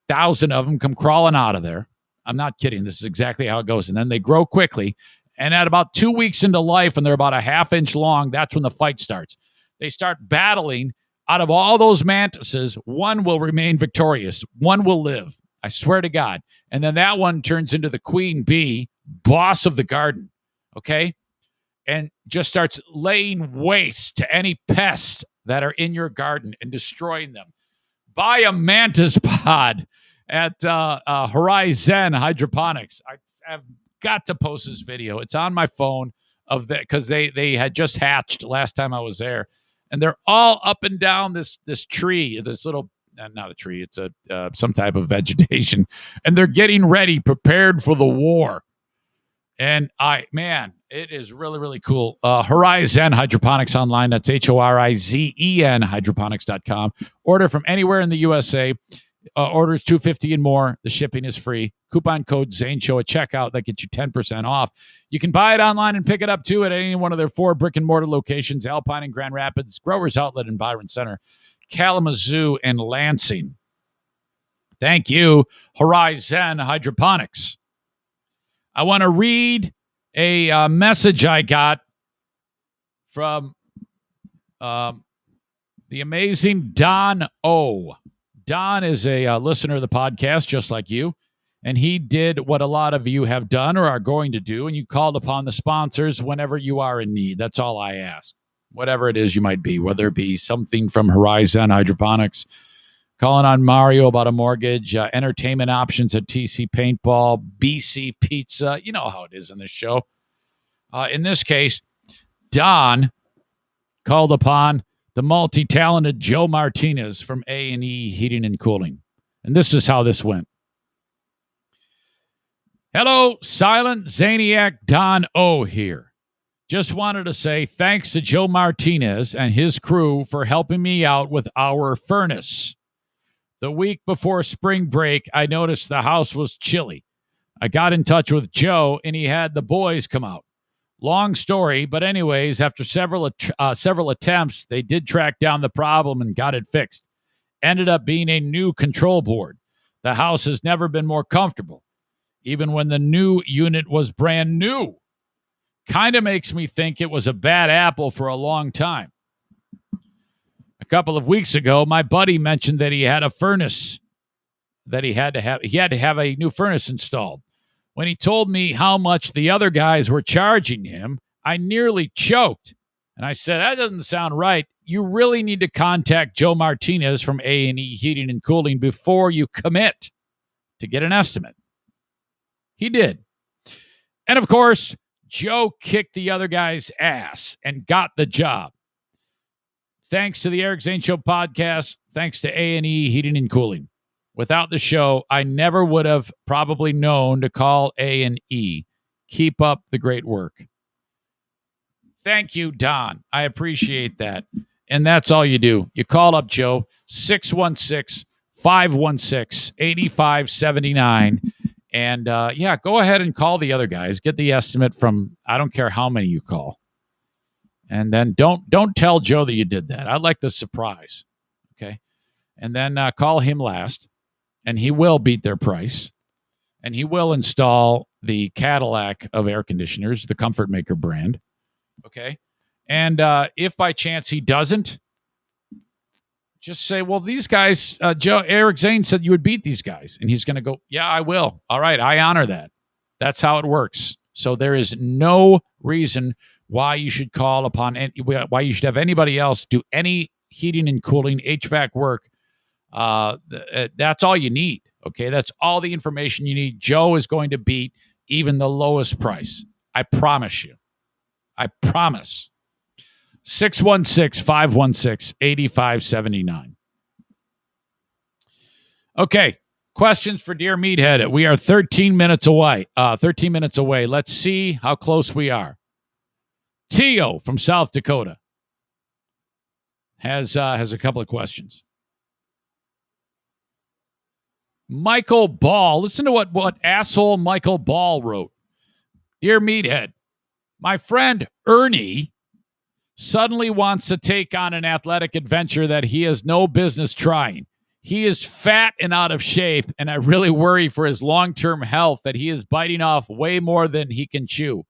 1,000 of them come crawling out of there. I'm not kidding. This is exactly how it goes. And then they grow quickly. And at about 2 weeks into life, and they're about 1/2 inch long, that's when the fight starts. They start battling. Out of all those mantises, one will remain victorious. One will live. I swear to God. And then that one turns into the queen bee, boss of the garden. Okay? And just starts laying waste to any pests that are in your garden and destroying them. Buy a mantis pod at Horizon Hydroponics. I have got to post this video. It's on my phone of that because they had just hatched last time I was there. And they're all up and down this tree, this little, not a tree, it's some type of vegetation. And they're getting ready, prepared for the war. And it is really, really cool. Horizon Hydroponics online. That's HORIZEN hydroponics.com. Order from anywhere in the USA. Orders $250 and more. The shipping is free. Coupon code ZaneShow at checkout. That gets you 10% off. You can buy it online and pick it up, too, at any one of their 4 brick-and-mortar locations, Alpine and Grand Rapids, Growers Outlet in Byron Center, Kalamazoo, and Lansing. Thank you, Horizon Hydroponics. I want to read a message I got from the amazing Don O. Don is a listener of the podcast, just like you, and he did what a lot of you have done or are going to do, and you called upon the sponsors whenever you are in need. That's all I ask. Whatever it is you might be, whether it be something from Horizon Hydroponics, calling on Mario about a mortgage, entertainment options at TC Paintball, BC Pizza. You know how it is in this show. In this case, Don called upon the multi-talented Joe Martinez from A&E Heating and Cooling. And this is how this went. Hello, Silent Zaniac Don O here. Just wanted to say thanks to Joe Martinez and his crew for helping me out with our furnace. The week before spring break, I noticed the house was chilly. I got in touch with Joe, and he had the boys come out. Long story, but anyways, after several attempts, they did track down the problem and got it fixed. Ended up being a new control board. The house has never been more comfortable, even when the new unit was brand new. Kind of makes me think it was a bad apple for a long time. A couple of weeks ago, my buddy mentioned that he had a furnace that he had to have a new furnace installed. When he told me how much the other guys were charging him, I nearly choked. And I said, that doesn't sound right. You really need to contact Joe Martinez from A&E Heating and Cooling before you commit to get an estimate. He did. And of course, Joe kicked the other guy's ass and got the job. Thanks to the Eric Zane Show podcast. Thanks to A&E Heating and Cooling. Without the show, I never would have probably known to call A&E. Keep up the great work. Thank you, Don. I appreciate that. And that's all you do. You call up Joe, 616-516-8579. And, go ahead and call the other guys. Get the estimate from, I don't care how many you call. And then don't tell Joe that you did that. I'd like the surprise. Okay? And then call him last. And he will beat their price. And he will install the Cadillac of air conditioners, the Comfort Maker brand. Okay? And if by chance he doesn't, just say, well, these guys, Eric Zane said you would beat these guys. And he's going to go, yeah, I will. All right, I honor that. That's how it works. So there is no reason why you should call upon, why you should have anybody else do any heating and cooling, HVAC work. That's all you need. Okay, that's all the information you need. Joe is going to beat even the lowest price. I promise you. I promise. 616-516-8579. Okay, questions for Dear Meathead. We are 13 minutes away. Let's see how close we are. Tio from South Dakota has a couple of questions. Michael Ball. Listen to what asshole Michael Ball wrote. Dear Meathead, my friend Ernie suddenly wants to take on an athletic adventure that he has no business trying. He is fat and out of shape, and I really worry for his long-term health that he is biting off way more than he can chew.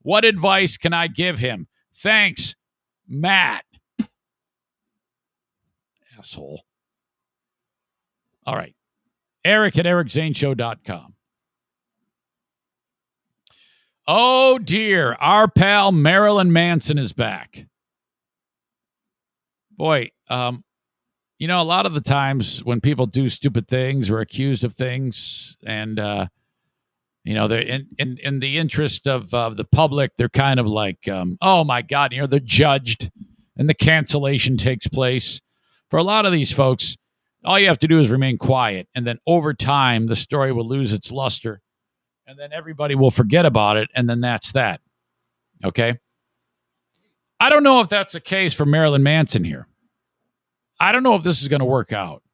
What advice can I give him? Thanks, Matt. Asshole. All right. Eric at ericzaneshow.com. Oh, dear. Our pal Marilyn Manson is back. Boy, a lot of the times when people do stupid things or accused of things and, they're in the interest of the public, they're kind of like, oh, my God, they're judged and the cancellation takes place. For a lot of these folks, all you have to do is remain quiet, and then over time, the story will lose its luster, and then everybody will forget about it, and then that's that. Okay? I don't know if that's the case for Marilyn Manson here. I don't know if this is going to work out.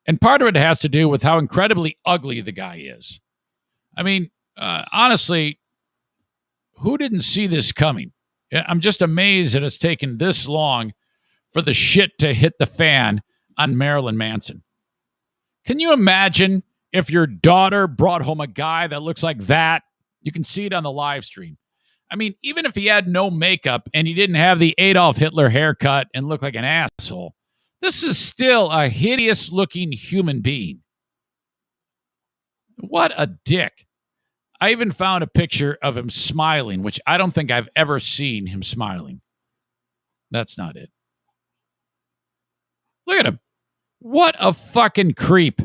And part of it has to do with how incredibly ugly the guy is. I mean, honestly, who didn't see this coming? I'm just amazed that it's taken this long for the shit to hit the fan on Marilyn Manson. Can you imagine if your daughter brought home a guy that looks like that? You can see it on the live stream. I mean, even if he had no makeup and he didn't have the Adolf Hitler haircut and looked like an asshole, this is still a hideous-looking human being. What a dick. I even found a picture of him smiling, which I don't think I've ever seen him smiling. That's not it. Look at him. What a fucking creep.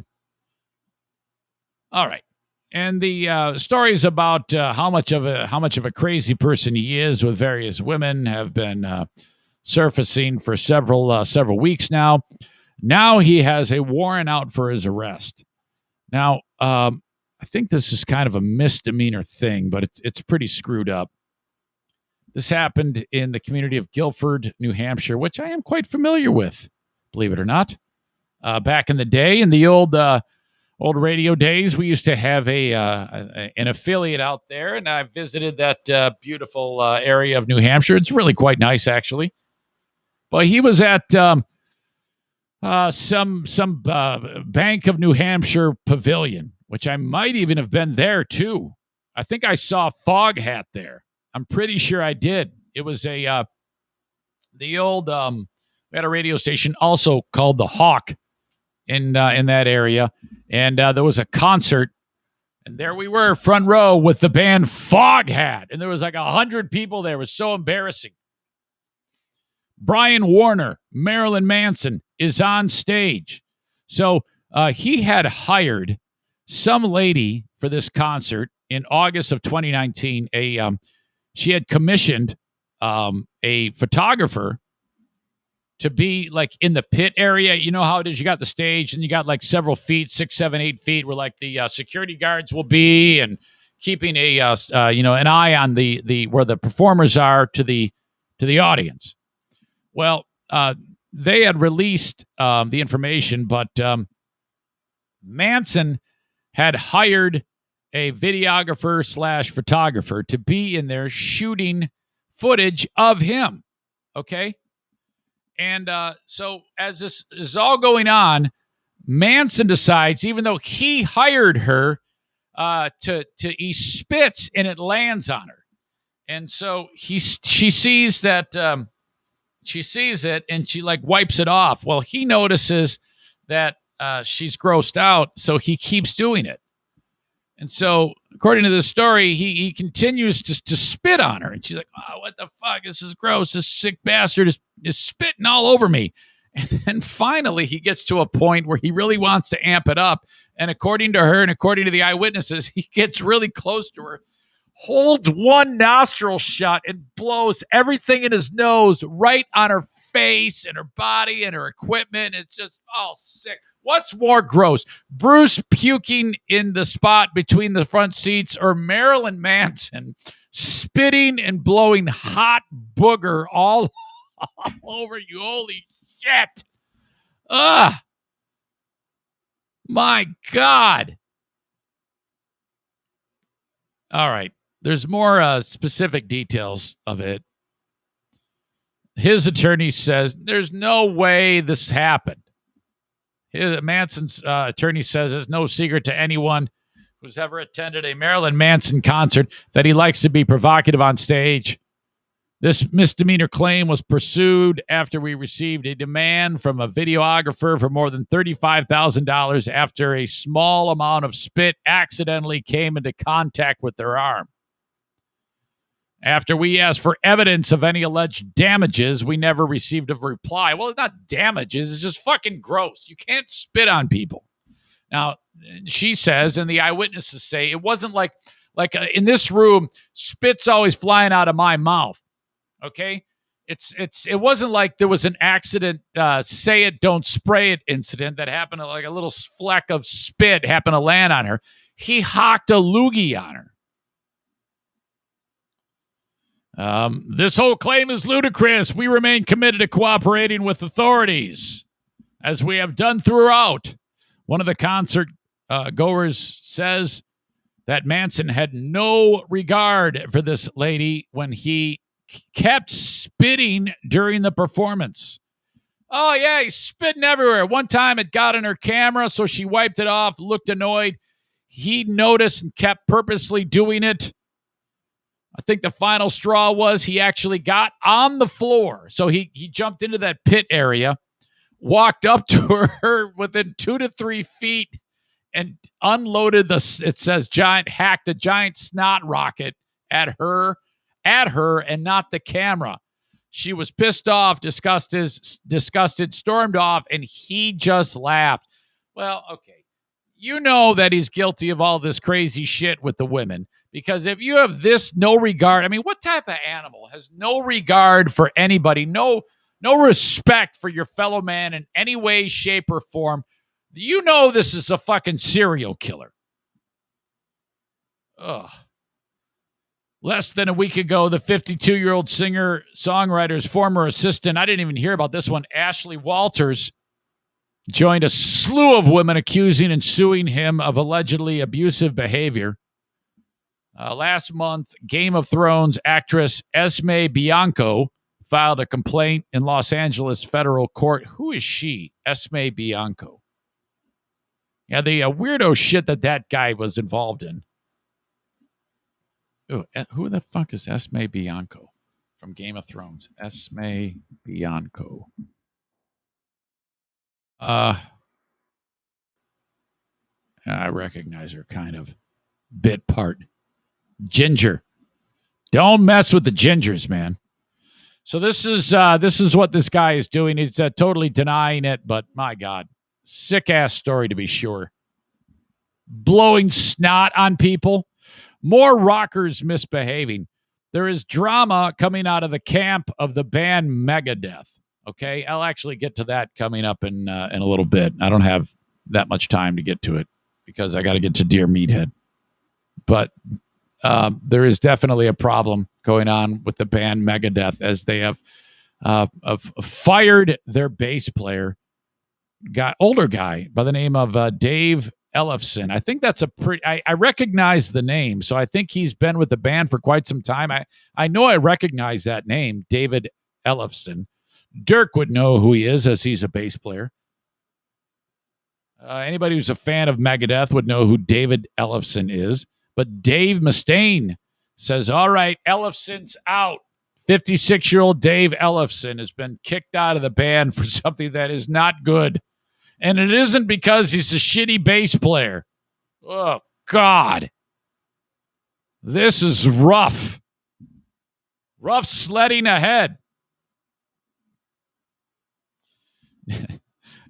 All right. And the stories about how much of a crazy person he is with various women have been surfacing for several weeks now. Now he has a warrant out for his arrest. Now, I think this is kind of a misdemeanor thing, but it's pretty screwed up. This happened in the community of Guilford, New Hampshire, which I am quite familiar with, believe it or not. back in the day, in the old radio days, we used to have an affiliate out there, and I visited that beautiful area of New Hampshire. It's really quite nice, actually. But he was at some Bank of New Hampshire pavilion, which I might even have been there too. I think I saw Foghat there. I'm pretty sure I did. It was the old we had a radio station also called the Hawk in that area, and there was a concert, and there we were, front row with the band Foghat, and there was like 100 people there. It was so embarrassing. Brian Warner, Marilyn Manson, is on stage. So he had hired some lady for this concert in August of 2019. She had commissioned a photographer to be like in the pit area. You know how it is. You got the stage and you got like several feet, 6, 7, 8 feet where like the security guards will be, and keeping an eye on the where the performers are to the audience. Well, they had released the information, but Manson had hired a videographer / photographer to be in there shooting footage of him. Okay. And so as this is all going on, Manson decides, even though he hired her, he spits and it lands on her. And so she sees that, she sees it and she like wipes it off. Well, he notices that she's grossed out, so he keeps doing it. And so, according to the story, he continues to spit on her. And she's like, oh, what the fuck? This is gross. This sick bastard is spitting all over me. And then finally, he gets to a point where he really wants to amp it up. And according to her and according to the eyewitnesses, he gets really close to her, holds one nostril shut, and blows everything in his nose right on her face and her body and her equipment. It's just all sick. What's more gross? Bruce puking in the spot between the front seats, or Marilyn Manson spitting and blowing hot booger all over you? Holy shit. Ugh. My God. All right. There's more specific details of it. His attorney says there's no way this happened. Manson's attorney says it's no secret to anyone who's ever attended a Marilyn Manson concert that he likes to be provocative on stage. This misdemeanor claim was pursued after we received a demand from a videographer for more than $35,000 after a small amount of spit accidentally came into contact with their arm. After we asked for evidence of any alleged damages, we never received a reply. Well, it's not damages. It's just fucking gross. You can't spit on people. Now, she says, and the eyewitnesses say, it wasn't like in this room, spit's always flying out of my mouth. Okay? It wasn't like there was an accident, say it, don't spray it incident that happened, like a little fleck of spit happened to land on her. He hocked a loogie on her. This whole claim is ludicrous. We remain committed to cooperating with authorities, as we have done throughout. One of the concert goers says that Manson had no regard for this lady when he kept spitting during the performance. Oh, yeah, he's spitting everywhere. One time it got on her camera, so she wiped it off, looked annoyed. He noticed and kept purposely doing it. I think the final straw was he actually got on the floor. So he jumped into that pit area, walked up to her within 2 to 3 feet, and unloaded hacked a giant snot rocket at her and not the camera. She was pissed off, disgusted, stormed off, and he just laughed. Well, okay. You know that he's guilty of all this crazy shit with the women. Because if you have this no regard, I mean, what type of animal has no regard for anybody, no respect for your fellow man in any way, shape, or form? You know this is a fucking serial killer. Ugh. Less than a week ago, the 52-year-old singer-songwriter's former assistant, I didn't even hear about this one, Ashley Walters, joined a slew of women accusing and suing him of allegedly abusive behavior. Last month, Game of Thrones actress Esme Bianco filed a complaint in Los Angeles federal court. Who is she? Esme Bianco. Yeah, the weirdo shit that guy was involved in. Ooh, who the fuck is Esme Bianco from Game of Thrones? Esme Bianco. I recognize her kind of. Bit part. Ginger. Don't mess with the gingers, man. So this is what this guy is doing. He's totally denying it, but my God, sick ass story to be sure. Blowing snot on people. More rockers misbehaving. There is drama coming out of the camp of the band Megadeth. Okay, I'll actually get to that coming up in a little bit. I don't have that much time to get to it because I got to get to Dear Meathead. But there is definitely a problem going on with the band Megadeth as they have fired their bass player, older guy by the name of Dave Ellefson. I think that's a pretty. I recognize the name, so I think he's been with the band for quite some time. I know I recognize that name, David Ellefson. Dirk would know who he is, as he's a bass player. Anybody who's a fan of Megadeth would know who David Ellefson is. But Dave Mustaine says, all right, Ellefson's out. 56-year-old Dave Ellefson has been kicked out of the band for something that is not good. And it isn't because he's a shitty bass player. Oh, God. This is rough. Rough sledding ahead.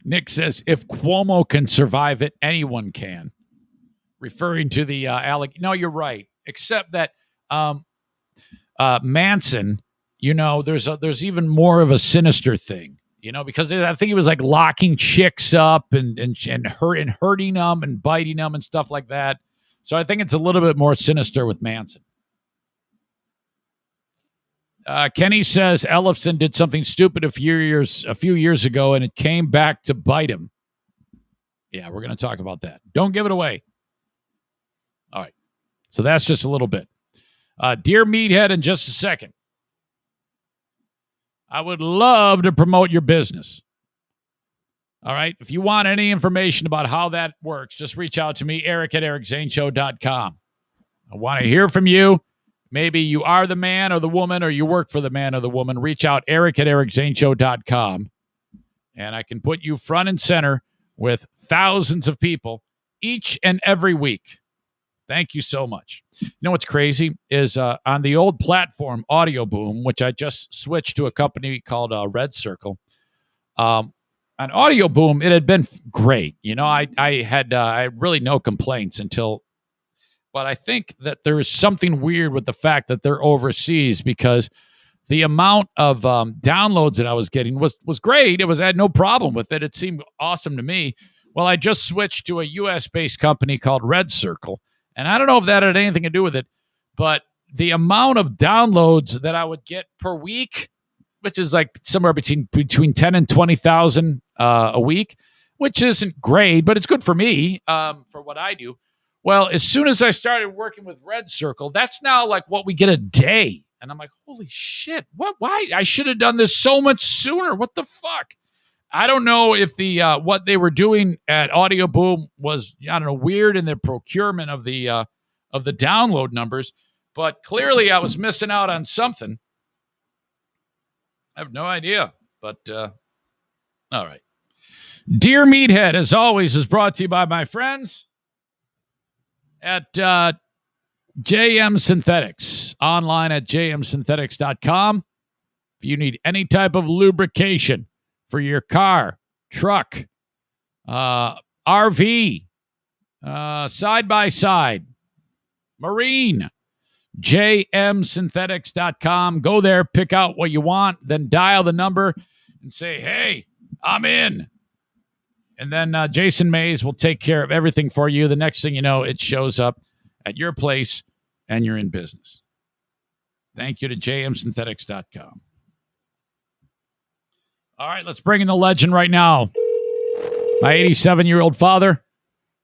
Nick says, if Cuomo can survive it, anyone can. Referring to the No, you're right. Except that Manson, there's even more of a sinister thing, because I think he was like locking chicks up and hurting them and biting them and stuff like that. So I think it's a little bit more sinister with Manson. Kenny says Ellefson did something stupid a few years ago, and it came back to bite him. Yeah, we're going to talk about that. Don't give it away. All right. So that's just a little bit. Dear Meathead, in just a second. I would love to promote your business. All right. If you want any information about how that works, just reach out to me, Eric@ericzaneshow.com. I want to hear from you. Maybe you are the man or the woman, or you work for the man or the woman. Reach out, Eric@ericzaneshow.com. And I can put you front and center with thousands of people each and every week. Thank you so much. You know what's crazy is on the old platform Audio Boom, which I just switched to a company called Red Circle. On Audio Boom, it had been great. I had really no complaints but I think that there is something weird with the fact that they're overseas, because the amount of downloads that I was getting was great. I had no problem with it. It seemed awesome to me. Well, I just switched to a U.S.-based company called Red Circle. And I don't know if that had anything to do with it, but the amount of downloads that I would get per week, which is like somewhere between 10 and 20,000 a week, which isn't great, but it's good for me for what I do. Well, as soon as I started working with Red Circle, that's now like what we get a day. And I'm like, holy shit, what? Why? I should have done this so much sooner. What the fuck? I don't know if the what they were doing at Audio Boom was, weird in the procurement of the download numbers, but clearly I was missing out on something. I have no idea, but all right. Dear Meathead, as always, is brought to you by my friends at JM Synthetics, online at jmsynthetics.com. If you need any type of lubrication for your car, truck, RV, side-by-side, marine, jmsynthetics.com. Go there, pick out what you want, then dial the number and say, hey, I'm in. And then Jason Mays will take care of everything for you. The next thing you know, it shows up at your place and you're in business. Thank you to jmsynthetics.com. All right, let's bring in the legend right now. my 87-year-old father,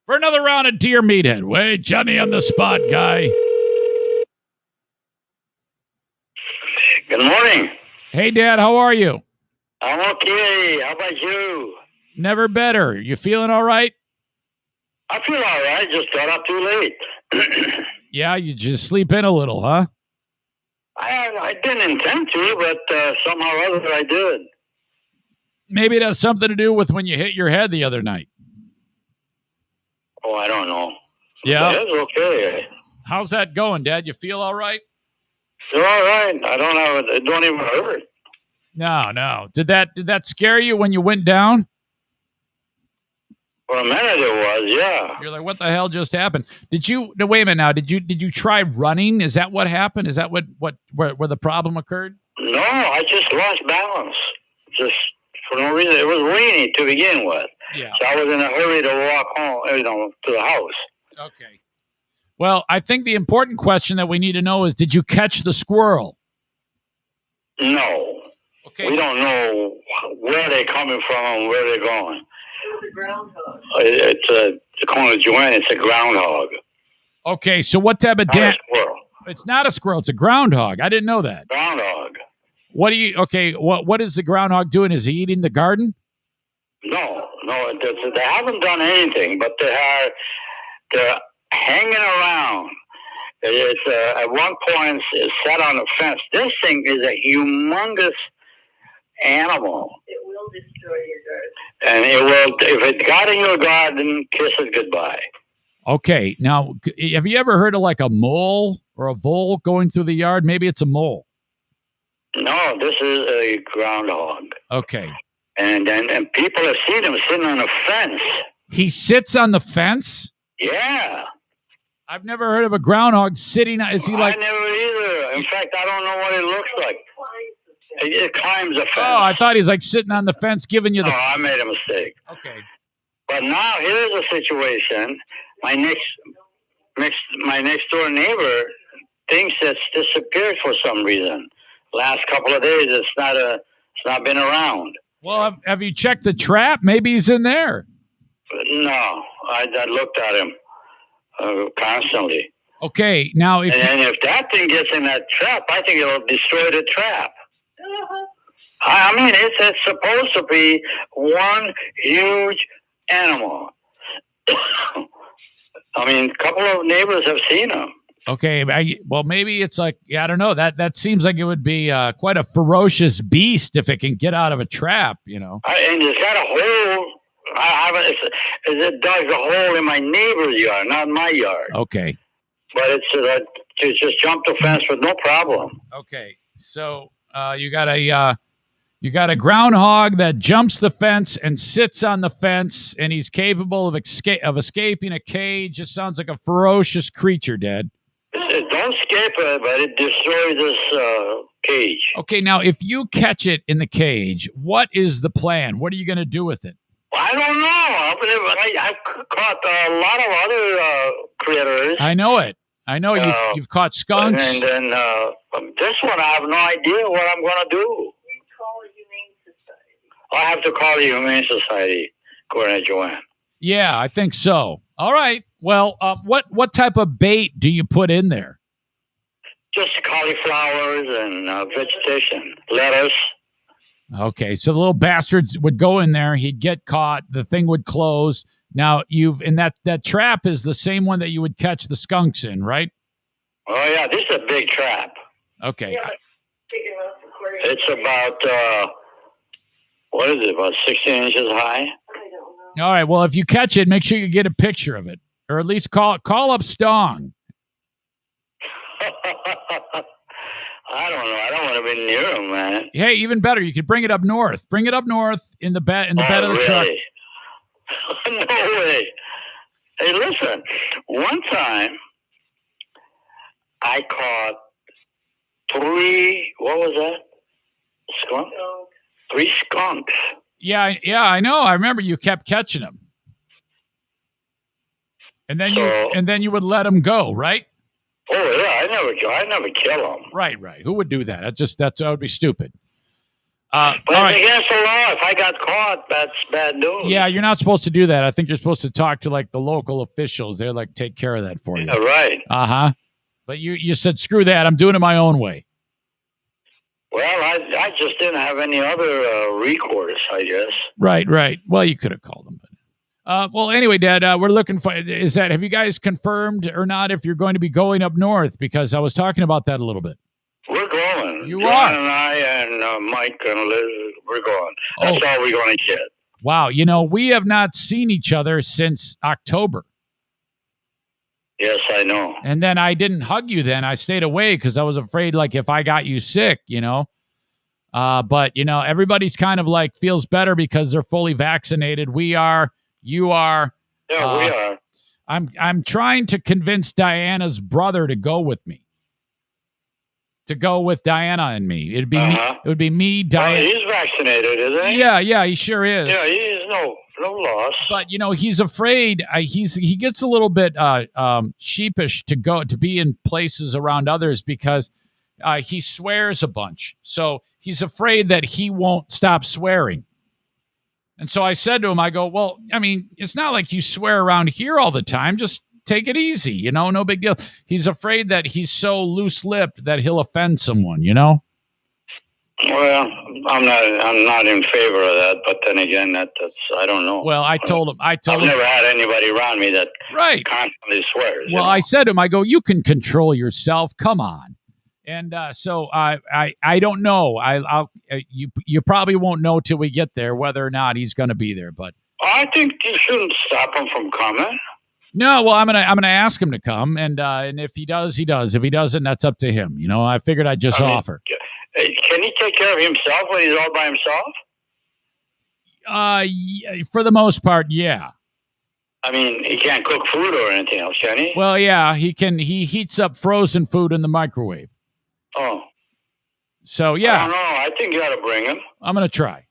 for another round of Deer Meathead. Wait, Johnny on the spot, guy. Good morning. Hey, Dad, how are you? I'm okay. How about you? Never better. You feeling all right? I feel all right. Just got up too late. Yeah, you just sleep in a little, huh? I didn't intend to, but somehow or other I did. Maybe it has something to do with when you hit your head the other night. Oh, I don't know. Yeah. But it's okay. How's that going, Dad? You feel all right? It's all right. I don't have it. It don't even hurt. No. Did that scare you when you went down? For a minute it was, yeah. You're like, what the hell just happened? Did you? No, wait a minute now. Did you try running? Is that what happened? Is that where the problem occurred? No, I just lost balance. Just for no reason. It was rainy to begin with. Yeah. So I was in a hurry to walk home, to the house. Okay. Well, I think the important question that we need to know is, did you catch the squirrel? No. Okay. We don't know where they're coming from and where they're going. It's a groundhog. It's according to Joanne, it's a groundhog. Okay, so what type of Not a damn? squirrel. It's not a squirrel. It's a groundhog. I didn't know that. Groundhog. What do you? Okay, what is the groundhog doing? Is he eating the garden? No, they haven't done anything, but they're hanging around. It's at one point it's set on a fence. This thing is a humongous animal. It will destroy your garden. And it will, if it got in your garden, kiss it goodbye. Okay, now have you ever heard of like a mole or a vole going through the yard? Maybe it's a mole. No, this is a groundhog. Okay. And people have seen him sitting on a fence. He sits on the fence? Yeah. I've never heard of a groundhog sitting on. Is he like? I never either. In fact, I don't know what it looks like. It climbs a fence. Oh, I thought he's like sitting on the fence giving you the. Oh, I made a mistake. Okay. But now here's a situation. My next door neighbor thinks it's disappeared for some reason. Last couple of days, it's not been around. Well, have you checked the trap? Maybe he's in there. No, I looked at him constantly. Okay, now And if that thing gets in that trap, I think it'll destroy the trap. I mean, it's supposed to be one huge animal. I mean, a couple of neighbors have seen him. Okay, well, maybe it's like, I don't know. That seems like it would be quite a ferocious beast if it can get out of a trap, you know. And it's got a hole. It dug a hole in my neighbor's yard, not my yard. Okay. But it's just jumped the fence with no problem. Okay, so you got a groundhog that jumps the fence and sits on the fence, and he's capable of escaping a cage. It sounds like a ferocious creature, Dad. It don't escape it, but it destroys this cage. Okay, now if you catch it in the cage, what is the plan? What are you going to do with it? I don't know. I've caught a lot of other critters. I know it. I know you've caught skunks. And then this one, I have no idea what I'm going to do. You call a humane society. I have to call the Humane Society, according to Joanne. Yeah, I think so. All right. Well, what type of bait do you put in there? Just cauliflowers and vegetation, lettuce. Okay, so the little bastards would go in there. He'd get caught. The thing would close. Now that trap is the same one that you would catch the skunks in, right? Oh yeah, this is a big trap. Okay. Yeah, big enough aquarium. It's about what is it? About 16 inches high. I don't know. All right. Well, if you catch it, make sure you get a picture of it, or at least call up Stong. I don't know. I don't want to be near him, man. Hey, even better, you could bring it up north. Bring it up north in the bed of the truck. Really? No way. Hey, listen. One time, I caught 3. What was that? Skunk? So, 3 skunks. Yeah, I know. I remember you kept catching them, and then you would let them go, right? Oh yeah, I never kill them. Right. Who would do that? That would be stupid. But all it's right. against the law. If I got caught, that's bad news. Yeah, you're not supposed to do that. I think you're supposed to talk to like the local officials. They're like take care of that for you. Yeah, right. Uh-huh. But you said screw that. I'm doing it my own way. Well, I just didn't have any other recourse, I guess. Right. Well, you could have called them. But, well, anyway, Dad, we're looking for. Have you guys confirmed or not if you're going to be going up north? Because I was talking about that a little bit. We're going. You John are. and I and Mike and Liz, we're going. That's all we're going to get. Wow. We have not seen each other since October. Yes, I know. And then I didn't hug you then. I stayed away because I was afraid, like, if I got you sick, But, everybody's kind of like feels better because they're fully vaccinated. We are. You are. Yeah, we are. I'm trying to convince Diana's brother to go with me. To go with Diana and me. It'd be me. It would be me, Diana. Well, he's vaccinated, isn't he? Yeah, he sure is. Yeah, he's no loss. But he's afraid. He gets a little bit sheepish to be in places around others because he swears a bunch. So he's afraid that he won't stop swearing. And so I said to him, I go, well, I mean, it's not like you swear around here all the time. Just take it easy, no big deal. He's afraid that he's so loose-lipped that he'll offend someone, Well, I'm not in favor of that, but then again, that's I don't know. Well, I told him. I've never had anybody around me that constantly swears. Well, I said to him, I go, you can control yourself. Come on. And so I don't know. You probably won't know till we get there whether or not he's going to be there. But I think you shouldn't stop him from coming. No, well, I'm gonna ask him to come, and if he does, he does. If he doesn't, that's up to him. I figured I'd just offer. Can he take care of himself when he's all by himself? Yeah, for the most part, yeah. I mean, he can't cook food or anything else, can he? Well, yeah, he can. He heats up frozen food in the microwave. Oh. So, yeah. I don't know. I think you ought to bring him. I'm going to try.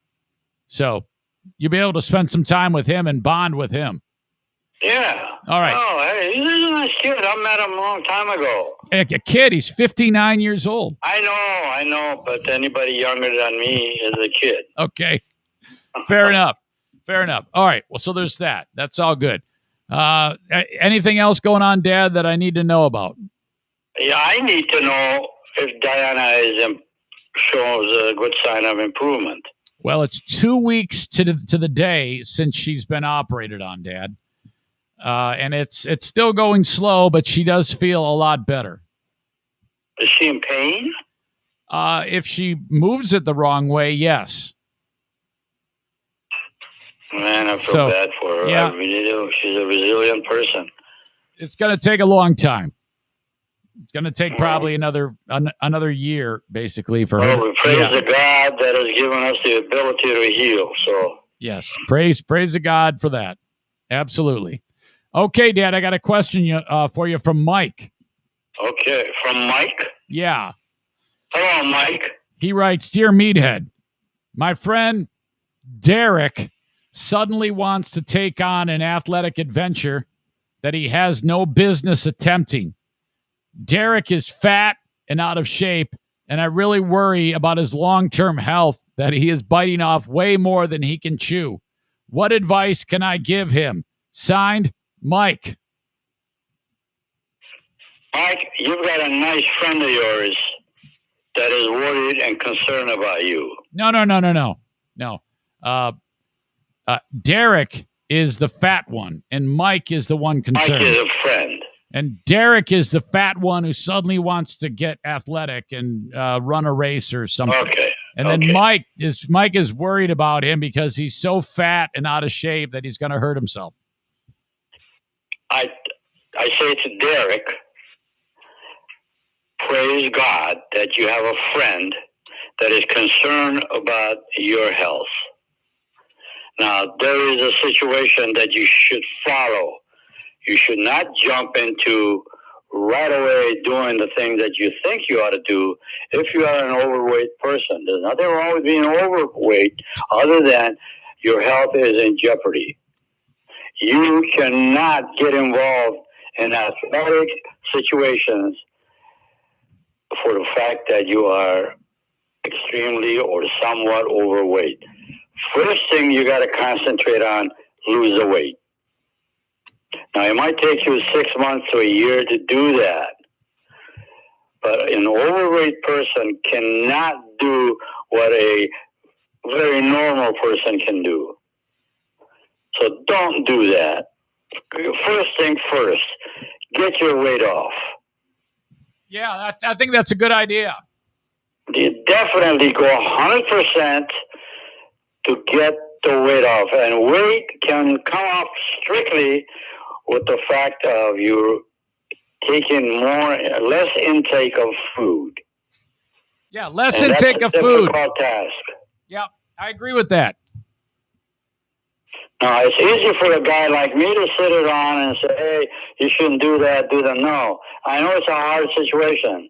So, you'll be able to spend some time with him and bond with him. Yeah. All right. Oh, hey, he's a nice kid. I met him a long time ago. A kid? He's 59 years old. I know, but anybody younger than me is a kid. Okay. Fair enough. All right. Well, so there's that. That's all good. Anything else going on, Dad, that I need to know about? Yeah, I need to know if Diana shows a good sign of improvement. Well, it's 2 weeks to the day since she's been operated on, Dad. And it's still going slow, but she does feel a lot better. Is she in pain? If she moves it the wrong way, yes. Man, I feel bad for her. Yeah. I really do. She's a resilient person. It's going to take a long time. It's going to take probably another year, basically, for her. Well, we praise the God that has given us the ability to heal. So yes, praise the God for that. Absolutely. Okay, Dad, I got a question for you from Mike. Okay, from Mike? Yeah. Hello, Mike. He writes, Dear Meathead, my friend Derek suddenly wants to take on an athletic adventure that he has no business attempting. Derek is fat and out of shape, and I really worry about his long-term health, that he is biting off way more than he can chew. What advice can I give him? Signed, Mike. Mike, you've got a nice friend of yours that is worried and concerned about you. No. Derek is the fat one, and Mike is the one concerned. Mike is a friend. And Derek is the fat one who suddenly wants to get athletic and run a race or something. Okay. And then Mike is worried about him because he's so fat and out of shape that he's going to hurt himself. I say to Derek, praise God that you have a friend that is concerned about your health. Now, there is a situation that you should follow. You should not jump into right away doing the thing that you think you ought to do if you are an overweight person. There's nothing wrong with being overweight other than your health is in jeopardy. You cannot get involved in athletic situations for the fact that you are extremely or somewhat overweight. First thing you got to concentrate on, lose the weight. Now, it might take you 6 months to a year to do that, but an overweight person cannot do what a very normal person can do. So don't do that. First thing first, get your weight off. Yeah, I think that's a good idea. You definitely go 100% to get the weight off. And weight can come off strictly with the fact of you taking less intake of food. Yeah, less And intake that's of a food. difficult task. Yeah, I agree with that. Now, it's easy for a guy like me to sit it on and say, hey, you shouldn't do that, do that. No, I know it's a hard situation,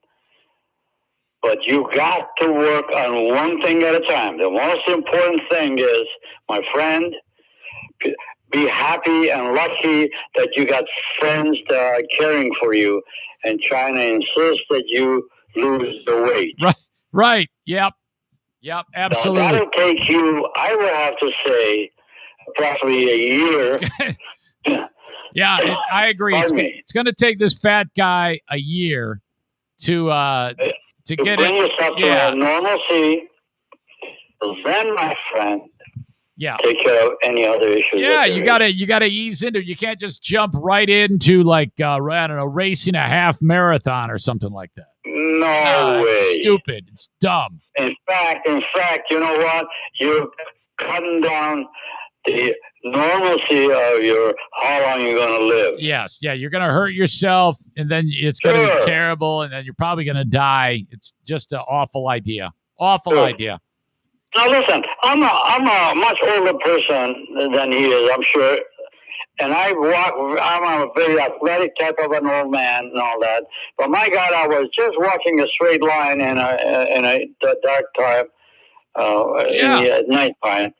but you got to work on one thing at a time. The most important thing is, my friend, be happy and lucky that you got friends that are caring for you and trying to insist that you lose the weight. Right. Yep, absolutely. Now, that'll take you, I would have to say, approximately a year. Yeah, I agree. It's going to take this fat guy a year to get bring it. yourself to normalcy. Then, my friend, take care of any other issues. Yeah, you gotta ease into it. You can't just jump right into like I don't know, racing a half marathon or something like that. No way. It's stupid. It's dumb. In fact, you know what? You're cutting down the normalcy of how long you're going to live. Yes, yeah, you're going to hurt yourself, and then it's going to be terrible, and then you're probably going to die. It's just an awful idea. Idea. Now listen, I'm a much older person than he is, I'm sure, and I'm a very athletic type of an old man and all that. But my God, I was just walking a straight line in a dark time, in the night time.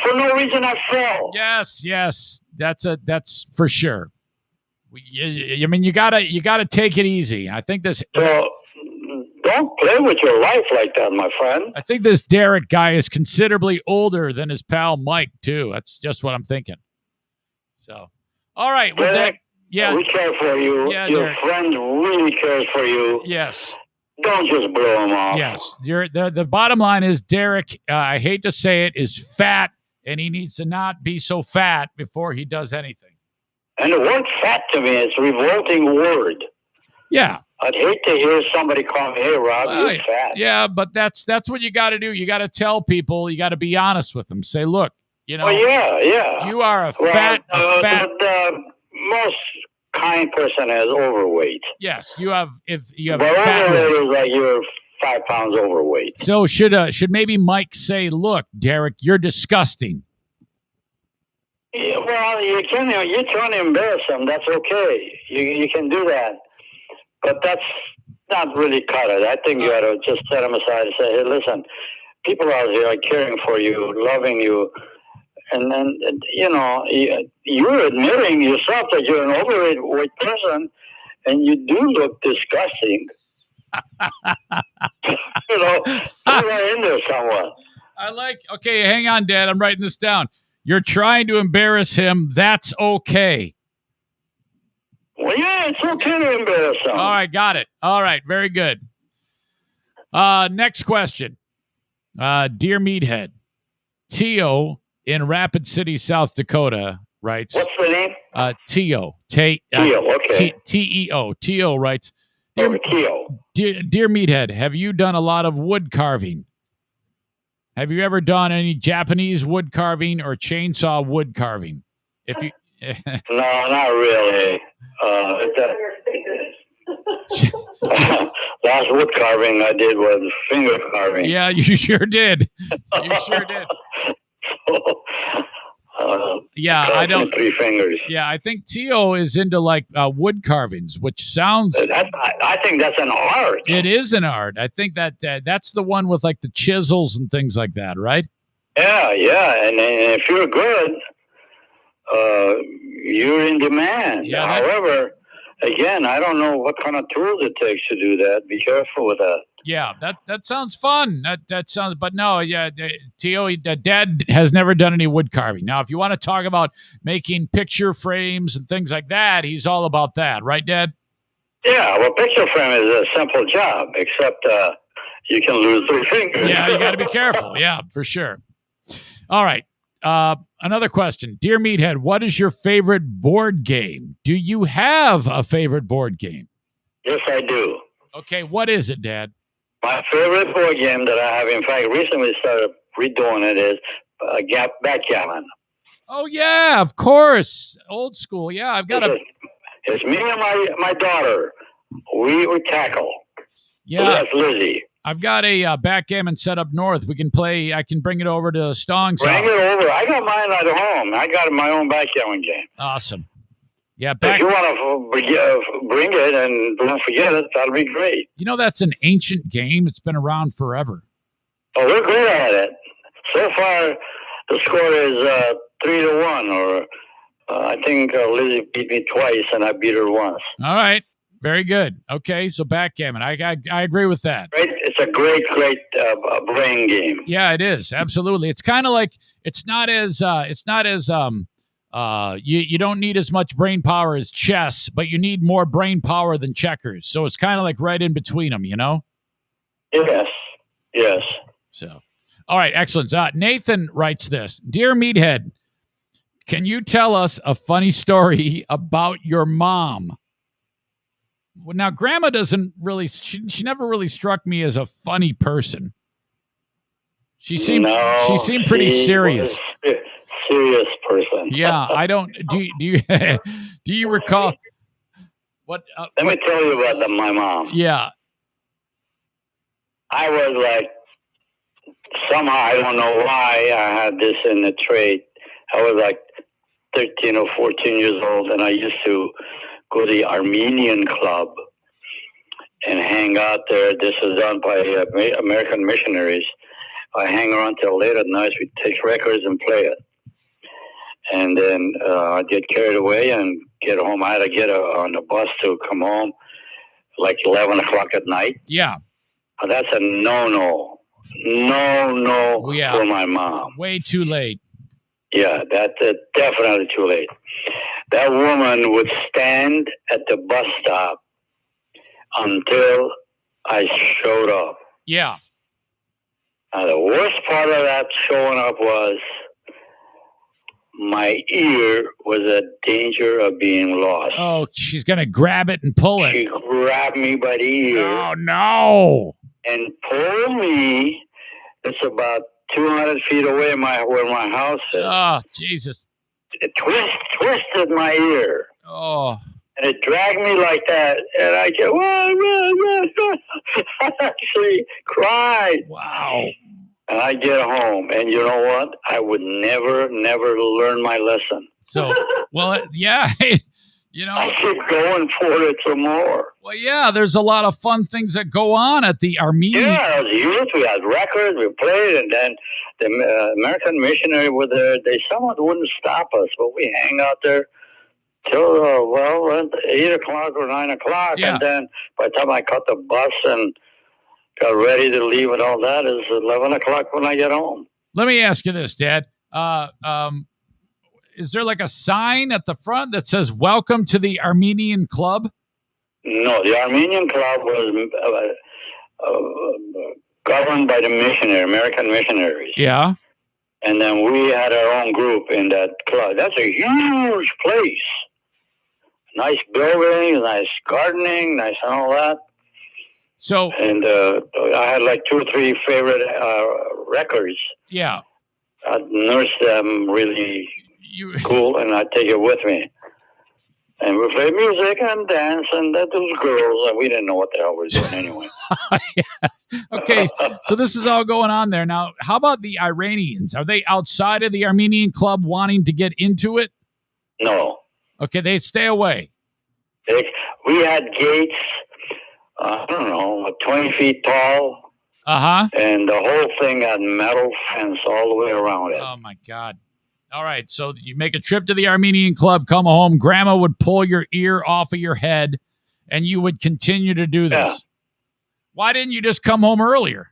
For no reason, I fell. Yes, that's for sure. I mean, you gotta take it easy. I think this. So, don't play with your life like that, my friend. I think this Derek guy is considerably older than his pal Mike too. That's just what I'm thinking. So, all right, Derek, we care for you. Yeah, your Derek. friend really cares for you. Yes. Don't just blow him off. Yes. The bottom line is Derek, I hate to say it, is fat, and he needs to not be so fat before he does anything. And the word fat to me is a revolting word. Yeah. I'd hate to hear somebody call me, hey, Rob, you're fat. Yeah, but that's what you got to do. You got to tell people, you got to be honest with them. Say, look, you know. Oh, yeah. You are a fat. The most kind person is overweight. Yes, you have. If you have but fat, overweight is like you're 5 pounds overweight. So should maybe Mike say, "Look, Derek, you're disgusting." Yeah, well, you're trying to embarrass him. That's okay. You can do that, but that's not really cut it. I think you ought to just set him aside and say, "Hey, listen, people out here are caring for you, loving you." And then, you're admitting yourself that you're an overweight person, and you do look disgusting. Put that in there somewhat. Okay, hang on, Dad. I'm writing this down. You're trying to embarrass him. That's okay. Well, yeah, it's okay to embarrass him. All right, got it. All right, very good. Next question. Dear Meathead, Tio in Rapid City, South Dakota writes. What's the name? Tio. Tio, okay. T-E-O. Tio writes. Tio. Dear Meathead, have you done a lot of wood carving? Have you ever done any Japanese wood carving or chainsaw wood carving? No, not really. Last wood carving I did was finger carving. Yeah, you sure did. You sure did. I don't. 3 fingers. Yeah, I think Tio is into like wood carvings, which sounds. I think that's an art. It is an art. I think that's the one with like the chisels and things like that, right? Yeah, and if you're good, you're in demand. Yeah, however, again, I don't know what kind of tools it takes to do that. Be careful with that. Yeah, that sounds fun. That sounds, but no, yeah, T.O., Dad has never done any wood carving. Now, if you want to talk about making picture frames and things like that, he's all about that, right, Dad? Yeah, well, picture frame is a simple job, except you can lose 3 fingers. Yeah, you got to be careful. Yeah, for sure. All right. Another question. Dear Meathead, what is your favorite board game? Do you have a favorite board game? Yes, I do. Okay, what is it, Dad? My favorite board game that I have, in fact, recently started redoing it is backgammon. Oh, yeah, of course. Old school. Yeah, I've got It's me and my daughter. We tackle. Yeah. That's Lizzie. I've got a backgammon set up north. We can play. I can bring it over to Stong's house. Bring it over. I got mine at home. I got my own backgammon game. Awesome. Yeah. If you want to bring it and don't forget it, that'll be great. You know, that's an ancient game. It's been around forever. Oh, we're great at it. So far, the score is 3-1, or I think Lizzie beat me twice and I beat her once. All right. Very good. Okay, so backgammon. I agree with that. Right? It's a great brain game. Yeah, it is. Absolutely. It's kind of like it's not as you don't need as much brain power as chess, but you need more brain power than checkers. So it's kind of like right in between them, you know? Yes. Yes. So, all right, excellent. Nathan writes this. Dear Meathead, can you tell us a funny story about your mom? Well, now, Grandma doesn't really, she never really struck me as a funny person. She seemed pretty serious. Serious person. Yeah, I don't, do you recall what? Let me tell you about my mom. Yeah. I was like, somehow, I don't know why I had this in the trait. I was like 13 or 14 years old, and I used to go to the Armenian Club and hang out there. This was done by American missionaries. I hang around till late at night. We take records and play it. And then I'd get carried away and get home. I had to get on the bus to come home like 11 o'clock at night. Yeah. That's a no-no. No for my mom. Way too late. Yeah, that's definitely too late. That woman would stand at the bus stop until I showed up. Yeah. Now, the worst part of that showing up was my ear was in danger of being lost. Oh, she's going to grab it and pull it. She grabbed me by the ear. Oh, no. And pulled me. It's about 200 feet away where my house is. Oh, Jesus. It twisted my ear. Oh. And it dragged me like that. And I just, I actually cried. Wow. And I get home. And you know what? I would never learn my lesson. So, well, yeah. You know, I keep going for it some more. Well, yeah, there's a lot of fun things that go on at the Armenian. Yeah, as youth, we had records, we played, and then the American missionary were there. They somewhat wouldn't stop us, but we hang out there till 8 o'clock or 9 o'clock, yeah. And then by the time I caught the bus and got ready to leave and all that, is 11 o'clock when I get home. Let me ask you this, Dad. Is there like a sign at the front that says "Welcome to the Armenian Club"? No, the Armenian Club was governed by the American missionaries. Yeah. And then we had our own group in that club. That's a huge place. Nice buildings, nice gardening, nice and all that. So. And I had like 2 or 3 favorite records. Yeah. I'd nurse them really cool, and I'd take it with me. And we play music and dance, and those girls, and we didn't know what the hell we were doing anyway. Yeah. Okay, so this is all going on there. Now, how about the Iranians? Are they outside of the Armenian Club wanting to get into it? No. Okay, they stay away. We had gates, I don't know, 20 feet tall. Uh-huh. And the whole thing had metal fence all the way around it. Oh, my God. All right. So you make a trip to the Armenian club, come home. Grandma would pull your ear off of your head, and you would continue to do this. Yeah. Why didn't you just come home earlier?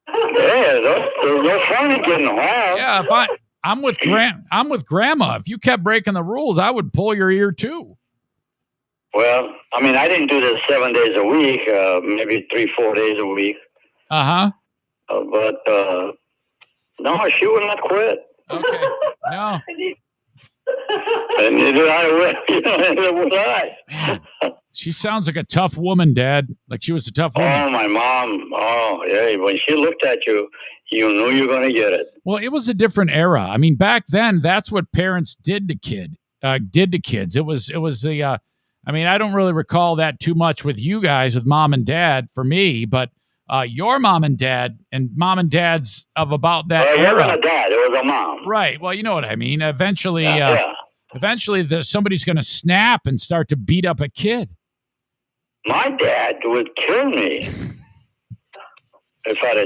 Yeah, there's no fun in getting home. Yeah, I'm with Grandma. If you kept breaking the rules, I would pull your ear too. Well, I mean, I didn't do this 7 days a week, maybe 3-4 days a week. Uh-huh. But no, she would not quit. Okay. No. And neither would I. Man, she sounds like a tough woman, Dad. Like she was a tough woman. Oh, my mom. Oh, yeah. When she looked at you, you knew you were going to get it. Well, it was a different era. I mean, back then, that's what parents did to kids. It was the. I mean, I don't really recall that too much with you guys, with mom and dad, for me, but your mom and dad and mom and dads of about that well, it era. wasn't a dad; it was a mom. Right. Well, you know what I mean. Eventually, Yeah. somebody's going to snap and start to beat up a kid. My dad would kill me if he had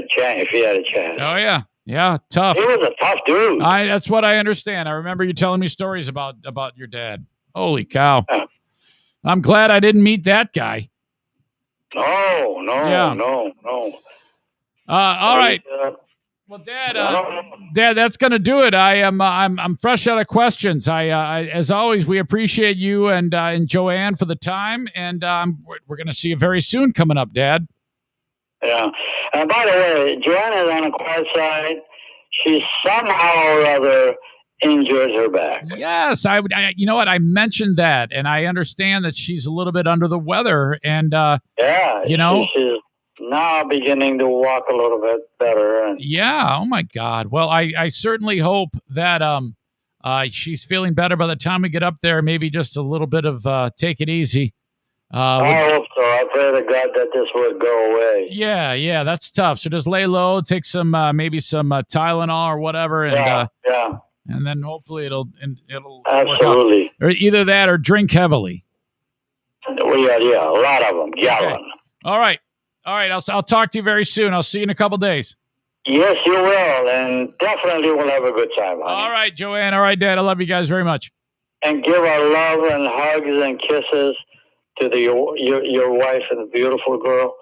a chance. Oh yeah, yeah, tough. He was a tough dude. That's what I understand. I remember you telling me stories about your dad. Holy cow! Yeah. I'm glad I didn't meet that guy. No. All right. Well, Dad, that's gonna do it. I'm fresh out of questions. I as always, we appreciate you and Joanne for the time, and we're gonna see you very soon coming up, Dad. Yeah. And by the way, Joanna is on the quiet side. She somehow or other injured her back. Yes, I you know what? I mentioned that, and I understand that she's a little bit under the weather, and yeah, she's now beginning to walk a little bit better. And yeah, oh my God. Well, I certainly hope that she's feeling better by the time we get up there. Maybe just a little bit of take it easy. I hope so. I pray to God that this would go away. Yeah, that's tough. So just lay low, take some maybe some Tylenol or whatever, and yeah. And then hopefully it'll absolutely. Or either that or drink heavily. Yeah, a lot of them, gallon. Okay. All right. I'll talk to you very soon. I'll see you in a couple days. Yes, you will, and definitely we'll have a good time, honey. All right, Joanne. All right, Dad. I love you guys very much. And give our love and hugs and kisses to your wife and the beautiful girl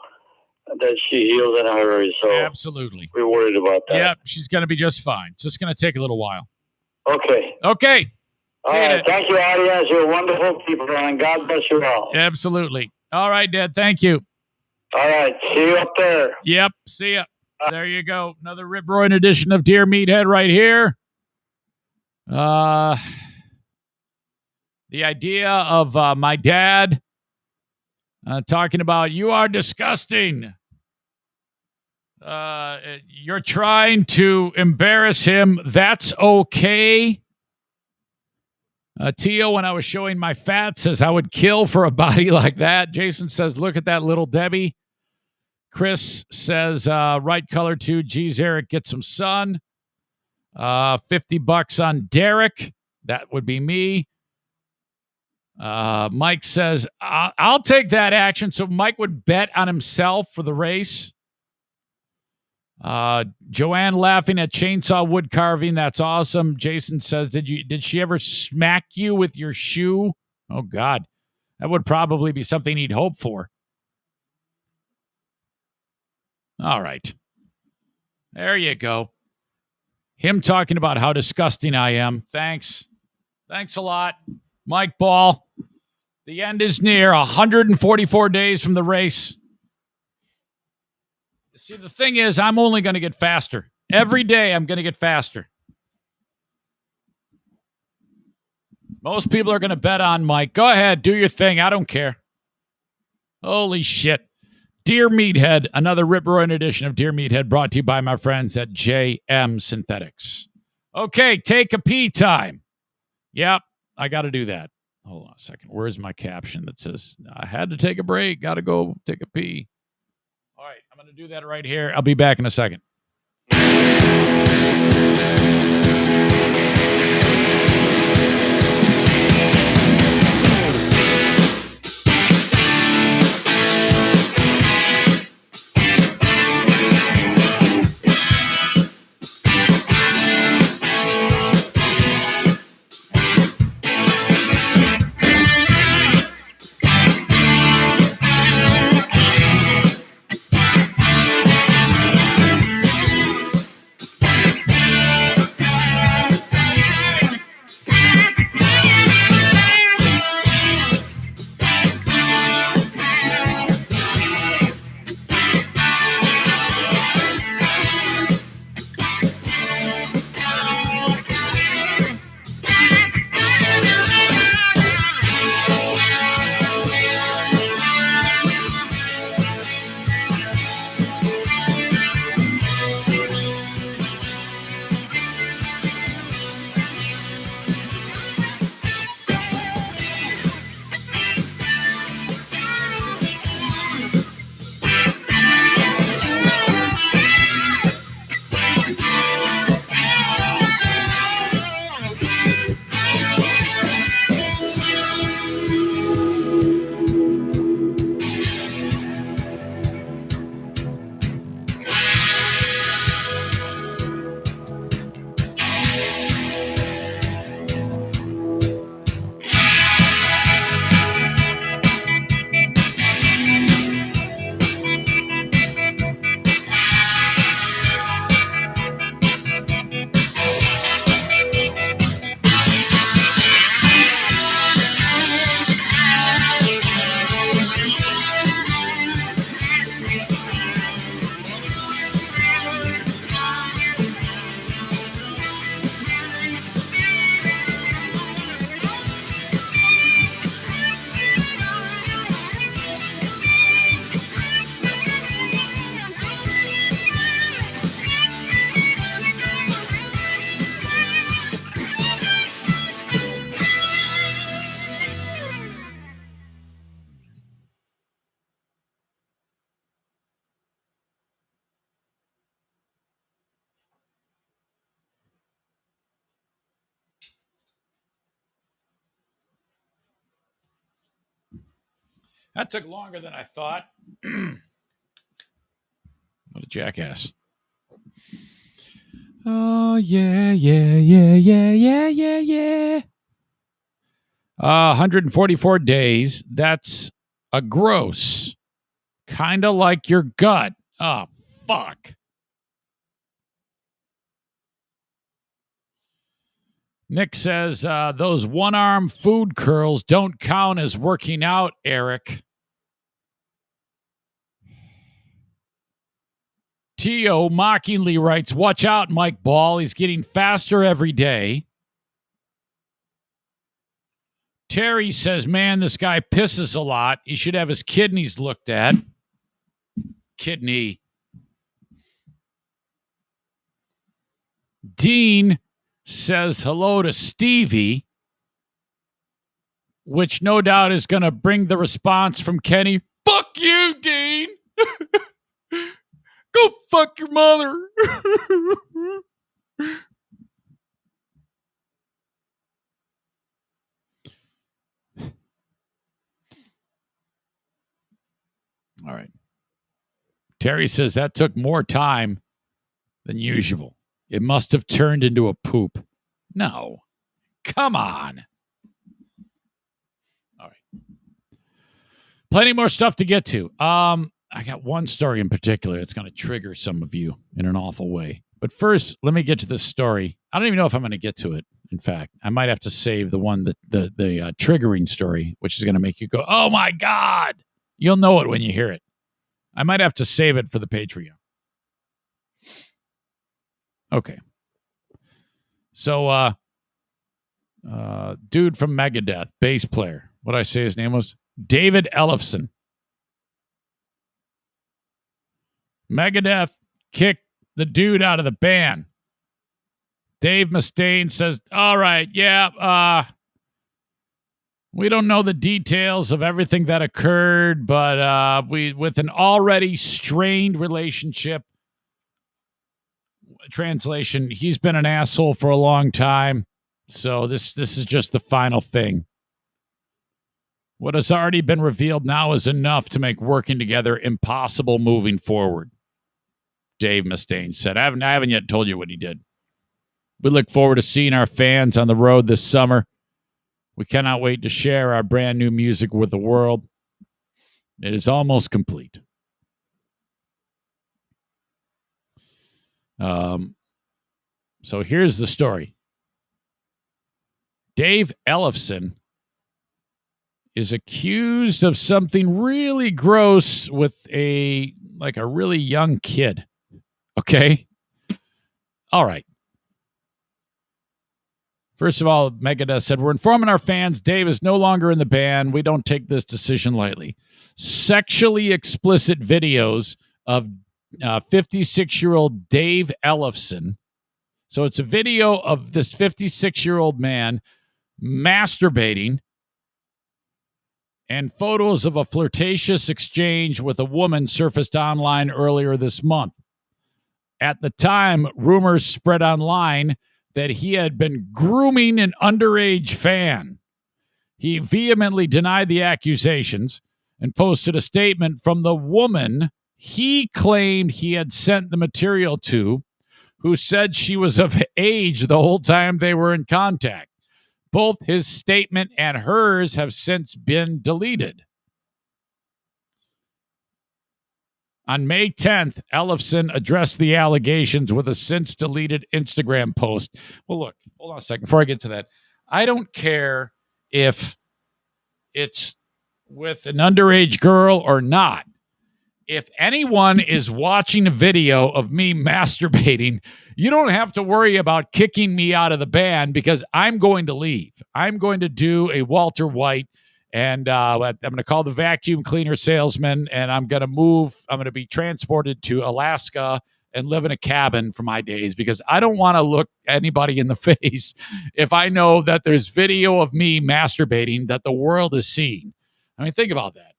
that she heals in a hurry. So absolutely, we're worried about that. Yeah, she's going to be just fine. It's just going to take a little while. Okay. All right. Thank you, audience. You're wonderful people, and God bless you all. Absolutely. All right, Dad. Thank you. All right. See you up there. Yep. See ya. There you go. Another Rip Roaring edition of Dear Meathead right here. The idea of my dad talking about, you are disgusting. You're trying to embarrass him. That's okay. Tio, when I was showing my fat, says I would kill for a body like that. Jason says, look at that little Debbie. Chris says, right color too. Geez, Eric, get some sun. $50 on Derek. That would be me. Mike says, I'll take that action. So Mike would bet on himself for the race. Joanne laughing at chainsaw wood carving. That's awesome. Jason says, did she ever smack you with your shoe? Oh God, that would probably be something he'd hope for. All right. There you go. Him talking about how disgusting I am. Thanks a lot. Mike Ball. The end is near. 144 days from the race. See, the thing is, I'm only going to get faster. Every day, I'm going to get faster. Most people are going to bet on Mike. Go ahead, do your thing. I don't care. Holy shit. Dear Meathead, another Rip Roaring edition of Dear Meathead brought to you by my friends at JM Synthetics. Okay, take a pee time. Yep, I got to do that. Hold on a second. Where's my caption that says, I had to take a break, got to go take a pee? All right, I'm going to do that right here. I'll be back in a second. That took longer than I thought. What a jackass. Oh, yeah. 144 days. That's a gross. Kind of like your gut. Oh, fuck. Nick says those one-arm food curls don't count as working out, Eric. Tio mockingly writes, watch out, Mike Ball. He's getting faster every day. Terry says, man, this guy pisses a lot. He should have his kidneys looked at. Kidney. Dean says hello to Stevie, which no doubt is going to bring the response from Kenny. Fuck you, Dean. Go fuck your mother. All right. Terry says that took more time than usual. It must have turned into a poop. No. Come on. All right. Plenty more stuff to get to. I got one story in particular that's going to trigger some of you in an awful way. But first, let me get to this story. I don't even know if I'm going to get to it. In fact, I might have to save the one that the triggering story, which is going to make you go, oh my God. You'll know it when you hear it. I might have to save it for the Patreon. Okay. So, dude from Megadeth, bass player. What did I say his name was? David Ellefson. Megadeth kicked the dude out of the band. Dave Mustaine says, all right, yeah, we don't know the details of everything that occurred, but with an already strained relationship, translation, he's been an asshole for a long time, so this is just the final thing. What has already been revealed now is enough to make working together impossible moving forward, Dave Mustaine said. I haven't yet told you what he did. We look forward to seeing our fans on the road this summer. We cannot wait to share our brand new music with the world. It is almost complete. So here's the story. Dave Ellefson is accused of something really gross with a really young kid. Okay? All right. First of all, Megadeth said, we're informing our fans Dave is no longer in the band. We don't take this decision lightly. Sexually explicit videos of 56-year-old Dave Ellefson. So it's a video of this 56-year-old man masturbating and photos of a flirtatious exchange with a woman surfaced online earlier this month. At the time, rumors spread online that he had been grooming an underage fan. He vehemently denied the accusations and posted a statement from the woman he claimed he had sent the material to, who said she was of age the whole time they were in contact. Both his statement and hers have since been deleted. On May 10th, Ellefson addressed the allegations with a since-deleted Instagram post. Well, look, hold on a second. Before I get to that, I don't care if it's with an underage girl or not. If anyone is watching a video of me masturbating, you don't have to worry about kicking me out of the band because I'm going to leave. I'm going to do a Walter White, and I'm going to call the vacuum cleaner salesman, and I'm going to move. I'm going to be transported to Alaska and live in a cabin for my days because I don't want to look anybody in the face if I know that there's video of me masturbating that the world is seeing. I mean, think about that.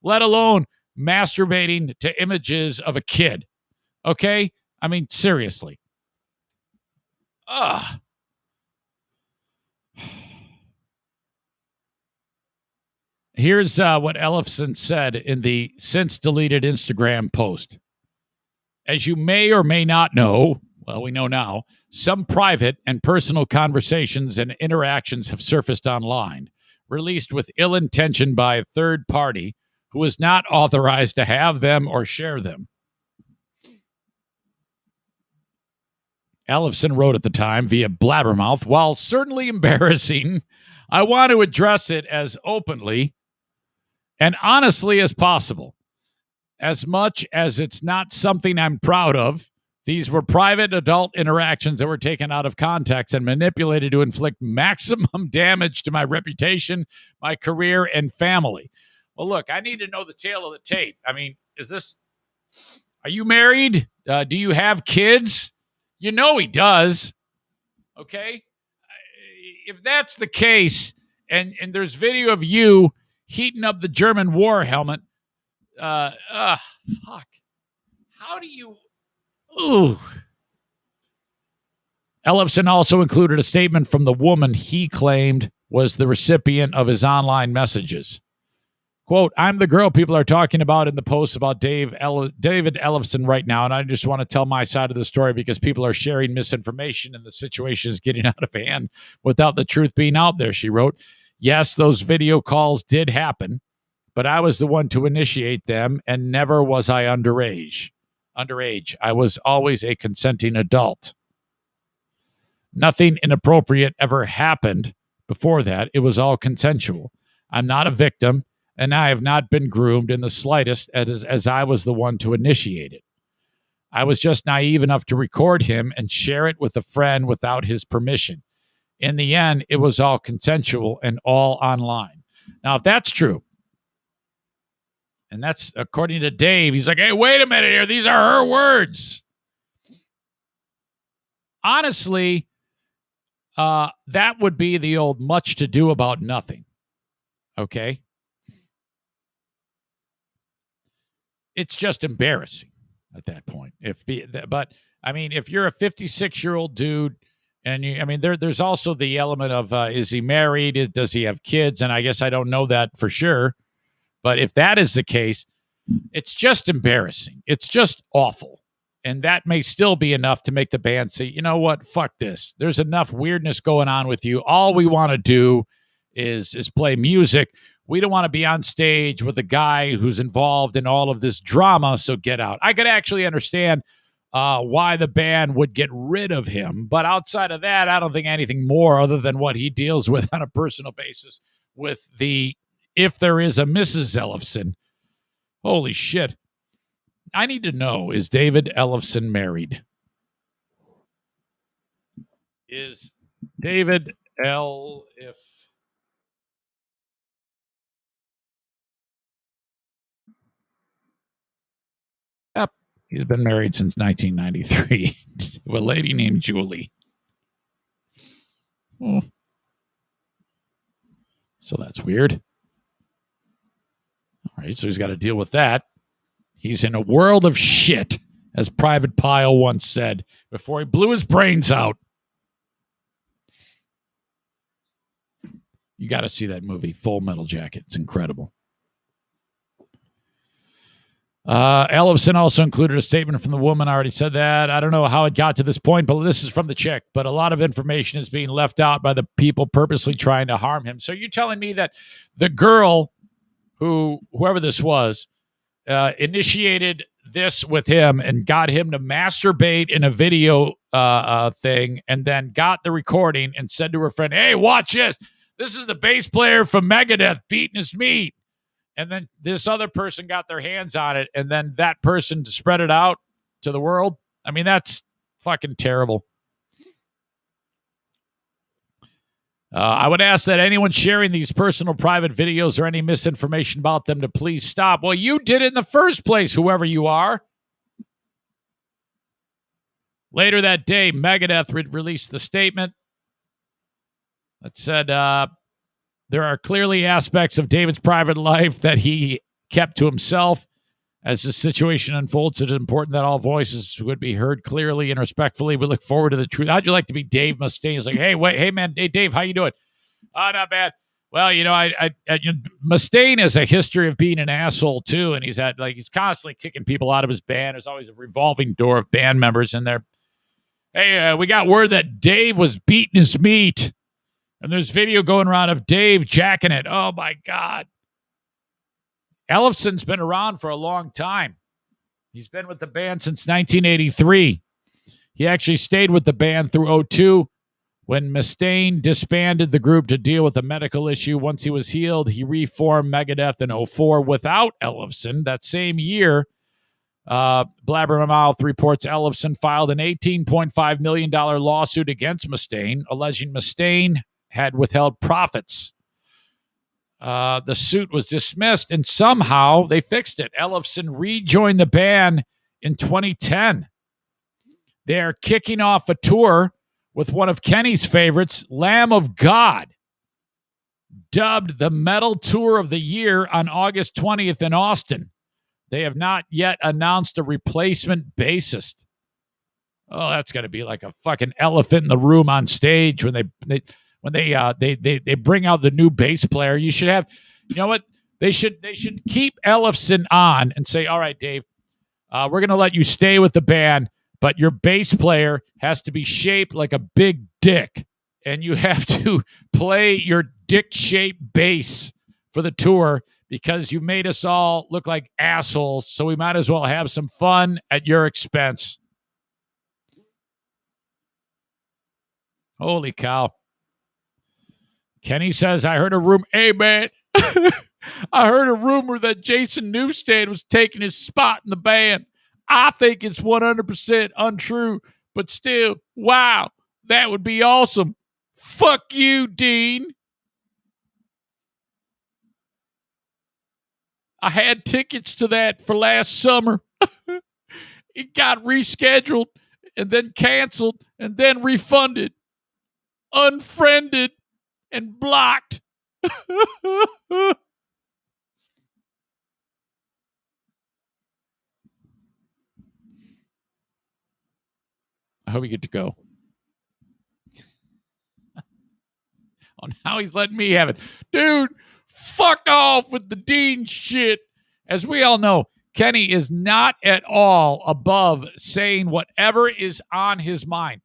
Let alone masturbating to images of a kid. Okay? I mean, seriously. Ugh. Here's what Ellefson said in the since deleted Instagram post. As you may or may not know, well, we know now, some private and personal conversations and interactions have surfaced online, released with ill intention by a third party who is not authorized to have them or share them. Ellefson wrote at the time via Blabbermouth, while certainly embarrassing, I want to address it as openly and honestly as possible. As much as it's not something I'm proud of, these were private adult interactions that were taken out of context and manipulated to inflict maximum damage to my reputation, my career, and family. Well, look, I need to know the tale of the tape. I mean, are you married? Do you have kids? You know he does. Okay? If that's the case, and there's video of you heating up the German war helmet, fuck. How do you... Ooh. Ellefson also included a statement from the woman he claimed was the recipient of his online messages. Quote, I'm the girl people are talking about in the post about David Ellefson right now, and I just want to tell my side of the story because people are sharing misinformation and the situation is getting out of hand without the truth being out there, she wrote. Yes, those video calls did happen, but I was the one to initiate them, and never was I underage. I was always a consenting adult. Nothing inappropriate ever happened before that. It was all consensual. I'm not a victim, and I have not been groomed in the slightest as I was the one to initiate it. I was just naive enough to record him and share it with a friend without his permission. In the end, it was all consensual and all online. Now, if that's true, and that's according to Dave, he's like, hey, wait a minute here. These are her words. Honestly, that would be the old much to do about nothing. Okay? It's just embarrassing at that point. But I mean, if you're a 56-year-old dude, and there's also the element of is he married? Does he have kids? And I guess I don't know that for sure. But if that is the case, it's just embarrassing. It's just awful. And that may still be enough to make the band say, you know what? Fuck this. There's enough weirdness going on with you. All we want to do is play music. We don't want to be on stage with a guy who's involved in all of this drama, so get out. I could actually understand why the band would get rid of him. But outside of that, I don't think anything more other than what he deals with on a personal basis with if there is a Mrs. Ellefson. Holy shit. I need to know, is David Ellefson married? Is David Yep, he's been married since 1993 to a lady named Julie. Oh. So that's weird. All right, so he's got to deal with that. He's in a world of shit, as Private Pile once said, before he blew his brains out. You got to see that movie, Full Metal Jacket. It's incredible. Ellefson also included a statement from the woman. I already said that. I don't know how it got to this point, but this is from the chick. But a lot of information is being left out by the people purposely trying to harm him. So you're telling me that the girl, whoever this was, initiated this with him and got him to masturbate in a video thing, and then got the recording and said to her friend, hey, watch this. This is the bass player from Megadeth beating his meat. And then this other person got their hands on it, and then that person spread it out to the world. I mean, that's fucking terrible. I would ask that anyone sharing these personal private videos or any misinformation about them to please stop. Well, you did it in the first place, whoever you are. Later that day, Megadeth released the statement that said, there are clearly aspects of David's private life that he kept to himself. As the situation unfolds, it is important that all voices would be heard clearly and respectfully. We look forward to the truth. How'd you like to be Dave Mustaine? He's like, hey, man, hey, Dave, how you doing? Oh, not bad. Well, Mustaine has a history of being an asshole too, and he's constantly kicking people out of his band. There's always a revolving door of band members in there. Hey, we got word that Dave was beating his meat, and there's video going around of Dave jacking it. Oh my God! Ellefson's been around for a long time. He's been with the band since 1983. He actually stayed with the band through 2002. When Mustaine disbanded the group to deal with a medical issue, once he was healed, he reformed Megadeth in 2004 without Ellefson. That same year, Blabbermouth reports Ellefson filed an $18.5 million lawsuit against Mustaine, alleging Mustaine had withheld profits. The suit was dismissed, and somehow they fixed it. Ellefson rejoined the band in 2010. They're kicking off a tour with one of Kenny's favorites, Lamb of God, dubbed the Metal Tour of the Year on August 20th in Austin. They have not yet announced a replacement bassist. Oh, that's going to be like a fucking elephant in the room on stage when they bring out the new bass player. You should have, you know what? They should keep Ellefson on and say, all right, Dave, we're going to let you stay with the band, but your bass player has to be shaped like a big dick, and you have to play your dick-shaped bass for the tour because you made us all look like assholes, so we might as well have some fun at your expense. Holy cow. Kenny says, I heard a rumor. Hey, man, I heard a rumor that Jason Newsted was taking his spot in the band. I think it's 100% untrue, but still, wow, that would be awesome. Fuck you, Dean. I had tickets to that for last summer. It got rescheduled and then canceled and then refunded, unfriended, and blocked. I hope you get to go. On how he's letting me have it. Dude, fuck off with the Dean shit. As we all know, Kenny is not at all above saying whatever is on his mind.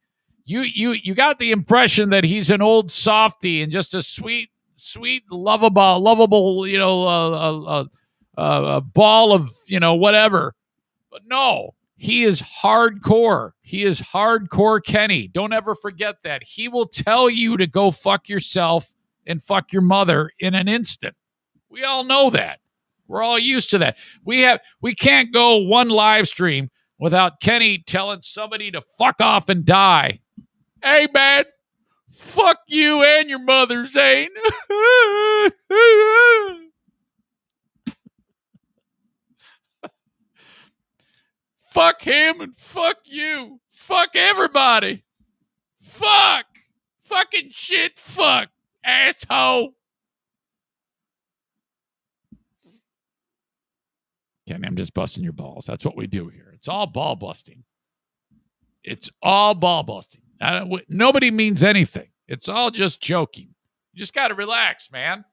You got the impression that he's an old softy and just a sweet, lovable, a ball of, whatever. But no. He is hardcore. He is hardcore Kenny. Don't ever forget that. He will tell you to go fuck yourself and fuck your mother in an instant. We all know that. We're all used to that. We can't go one live stream without Kenny telling somebody to fuck off and die. Hey, man, fuck you and your mother, Zane. Fuck him and fuck you. Fuck everybody. Fuck. Fucking shit. Fuck. Asshole. Kenny, I'm just busting your balls. That's what we do here. It's all ball busting. It's all ball busting. Nobody means anything. It's all just joking. You just got to relax, man.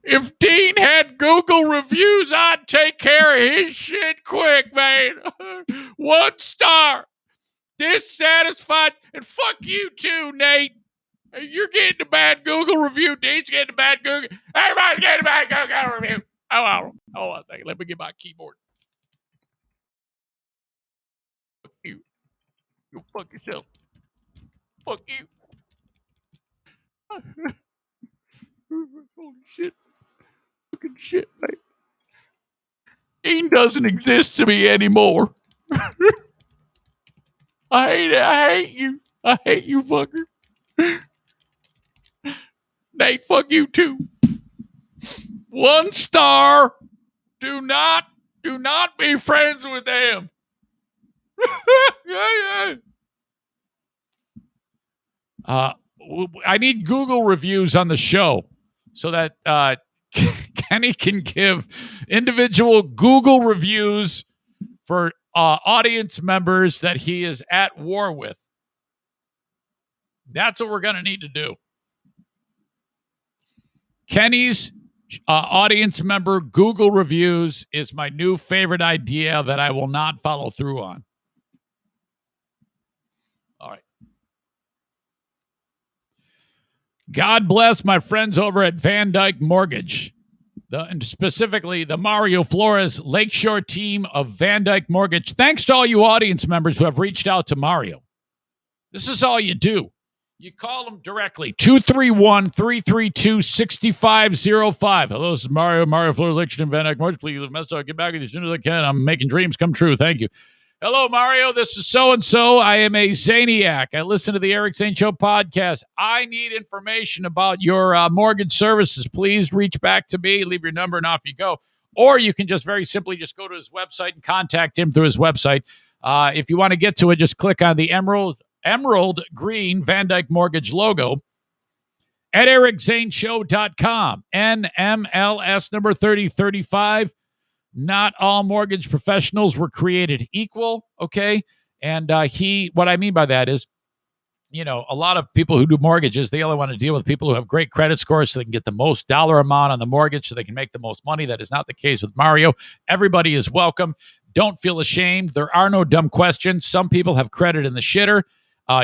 If Dean had Google reviews, I'd take care of his shit quick, man. 1 star. Dissatisfied. And fuck you too, Nate. You're getting a bad Google review. Dean's getting a bad Google. Everybody's getting a bad Google review. Hold on a second. Let me get my keyboard. Fuck you. You fuck yourself. Fuck you. Holy shit. Fucking shit, man. Dean doesn't exist to me anymore. I hate it. I hate you. I hate you, fucker. Nate, fuck you too. 1 star. Do not be friends with them. I need Google reviews on the show so that Kenny can give individual Google reviews for audience members that he is at war with. That's what we're going to need to do. Kenny's audience member Google reviews is my new favorite idea that I will not follow through on. All right. God bless my friends over at Van Dyke Mortgage, and specifically the Mario Flores Lakeshore team of Van Dyke Mortgage. Thanks to all you audience members who have reached out to Mario. This is all you do. You call them directly, 231-332-6505. Hello, this is Mario Flores Lakeshore and Van Dyke Mortgage. Please leave a message. I'll get back with you as soon as I can. I'm making dreams come true. Thank you. Hello, Mario. This is so-and-so. I am a Zaniac. I listen to the Eric Zane Show podcast. I need information about your mortgage services. Please reach back to me. Leave your number and off you go. Or you can just very simply just go to his website and contact him through his website. If you want to get to it, just click on the emerald green Van Dyke Mortgage logo at ericzaneshow.com. NMLS number 3035. Not all mortgage professionals were created equal, okay? And what I mean by that is, a lot of people who do mortgages, they only want to deal with people who have great credit scores so they can get the most dollar amount on the mortgage so they can make the most money. That is not the case with Mario. Everybody is welcome. Don't feel ashamed. There are no dumb questions. Some people have credit in the shitter.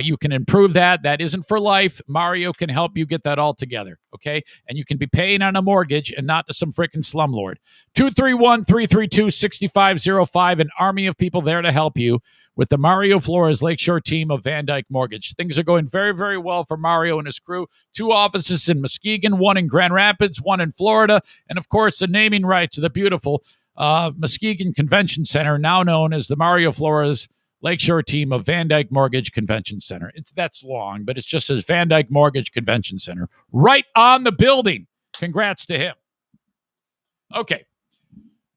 You can improve that. That isn't for life. Mario can help you get that all together, okay? And you can be paying on a mortgage and not to some freaking slumlord. 231-332-6505, an army of people there to help you with the Mario Flores Lakeshore team of Van Dyke Mortgage. Things are going very, very well for Mario and his crew. 2 offices in Muskegon, 1 in Grand Rapids, 1 in Florida, and, of course, the naming rights of the beautiful Muskegon Convention Center, now known as the Mario Flores Lakeshore team of Van Dyke Mortgage Convention Center. That's long, but it's just says Van Dyke Mortgage Convention Center right on the building. Congrats to him. Okay.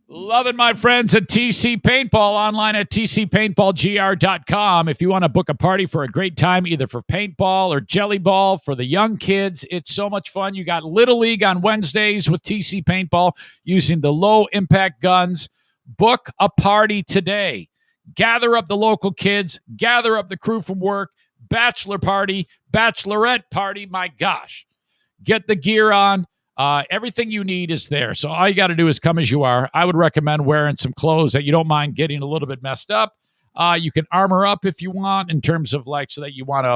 Loving my friends at TC Paintball, online at tcpaintballgr.com. If you want to book a party for a great time, either for paintball or jelly ball for the young kids, it's so much fun. You got Little League on Wednesdays with TC Paintball using the low-impact guns. Book a party today. Gather up the local kids, gather up the crew from work, bachelor party, bachelorette party, my gosh. Get the gear on. Everything you need is there. So all you got to do is come as you are. I would recommend wearing some clothes that you don't mind getting a little bit messed up. You can armor up if you want in terms of so that you want to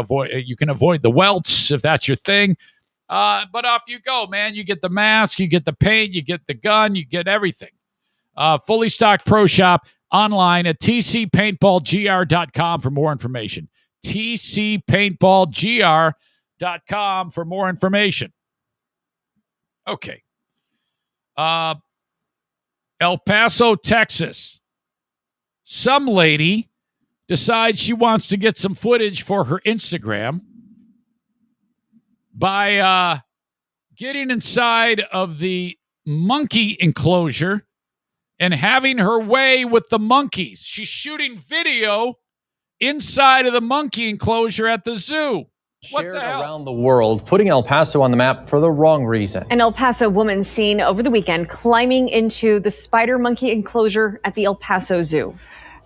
avoid the welts if that's your thing. But off you go, man. You get the mask, you get the paint, you get the gun, you get everything. Fully stocked pro shop. Online at tcpaintballgr.com for more information. tcpaintballgr.com for more information. Okay. El Paso, Texas. Some lady decides she wants to get some footage for her Instagram by getting inside of the monkey enclosure and having her way with the monkeys. She's shooting video inside of the monkey enclosure at the zoo. Shared around the world, putting El Paso on the map for the wrong reason. An El Paso woman seen over the weekend climbing into the spider monkey enclosure at the El Paso Zoo.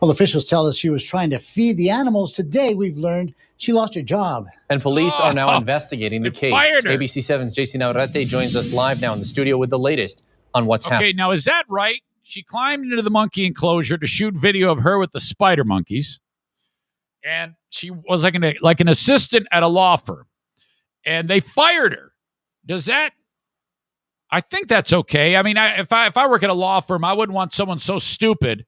Well, officials tell us she was trying to feed the animals. Today, we've learned she lost her job. And police are now investigating the case. ABC 7's JC Navarrete joins us live now in the studio with the latest on what's happening. Okay, now is that right? She climbed into the monkey enclosure to shoot video of her with the spider monkeys. And she was like an assistant at a law firm. And they fired her. I think that's okay. I mean, if I work at a law firm, I wouldn't want someone so stupid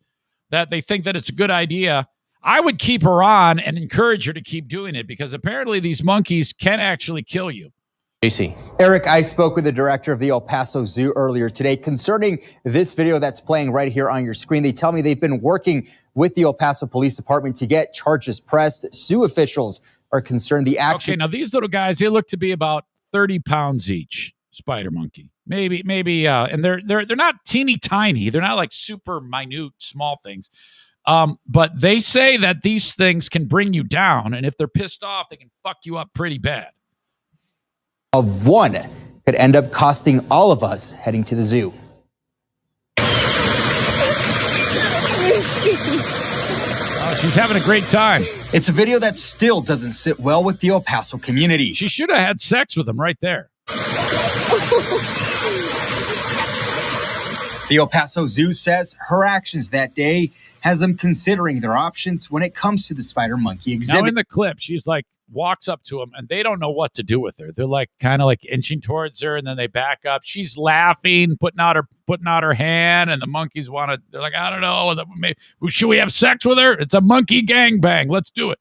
that they think that it's a good idea. I would keep her on and encourage her to keep doing it because apparently these monkeys can actually kill you. JC. Eric, I spoke with the director of the El Paso Zoo earlier today concerning this video that's playing right here on your screen. They tell me they've been working with the El Paso Police Department to get charges pressed. Zoo officials are concerned the action. Okay, now these little guys, they look to be about 30 pounds each, spider monkey. Maybe, and they're not teeny tiny. They're not like super minute, small things. But they say that these things can bring you down, and if they're pissed off, they can fuck you up pretty bad. Of one could end up costing all of us heading to the zoo. She's having a great time. It's a video that still doesn't sit well with the El Paso community. She should have had sex with him right there. The El Paso Zoo says her actions that day has them considering their options when it comes to the spider monkey exhibit. Now in the clip, she's like walks up to him and they don't know what to do with her. They're like kind of like inching towards her and then they back up. She's laughing, putting out her hand, and the monkeys want to. They're like, I don't know. Should we have sex with her? It's a monkey gangbang. Let's do it.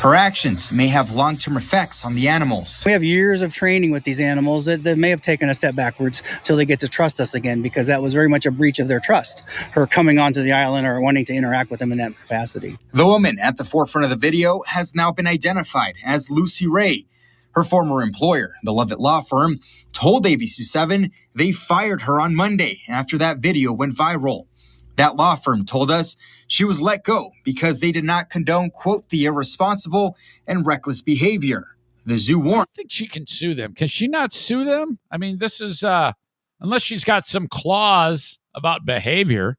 Her actions may have long-term effects on the animals. We have years of training with these animals that may have taken a step backwards till they get to trust us again, because that was very much a breach of their trust, her coming onto the island or wanting to interact with them in that capacity. The woman at the forefront of the video has now been identified as Lucy Ray. Her former employer, the Lovett Law Firm, told ABC7 they fired her on Monday after that video went viral. That law firm told us she was let go because they did not condone, quote, the irresponsible and reckless behavior. The zoo warned. I think she can sue them. Can she not sue them? I mean, this is, unless she's got some clause about behavior.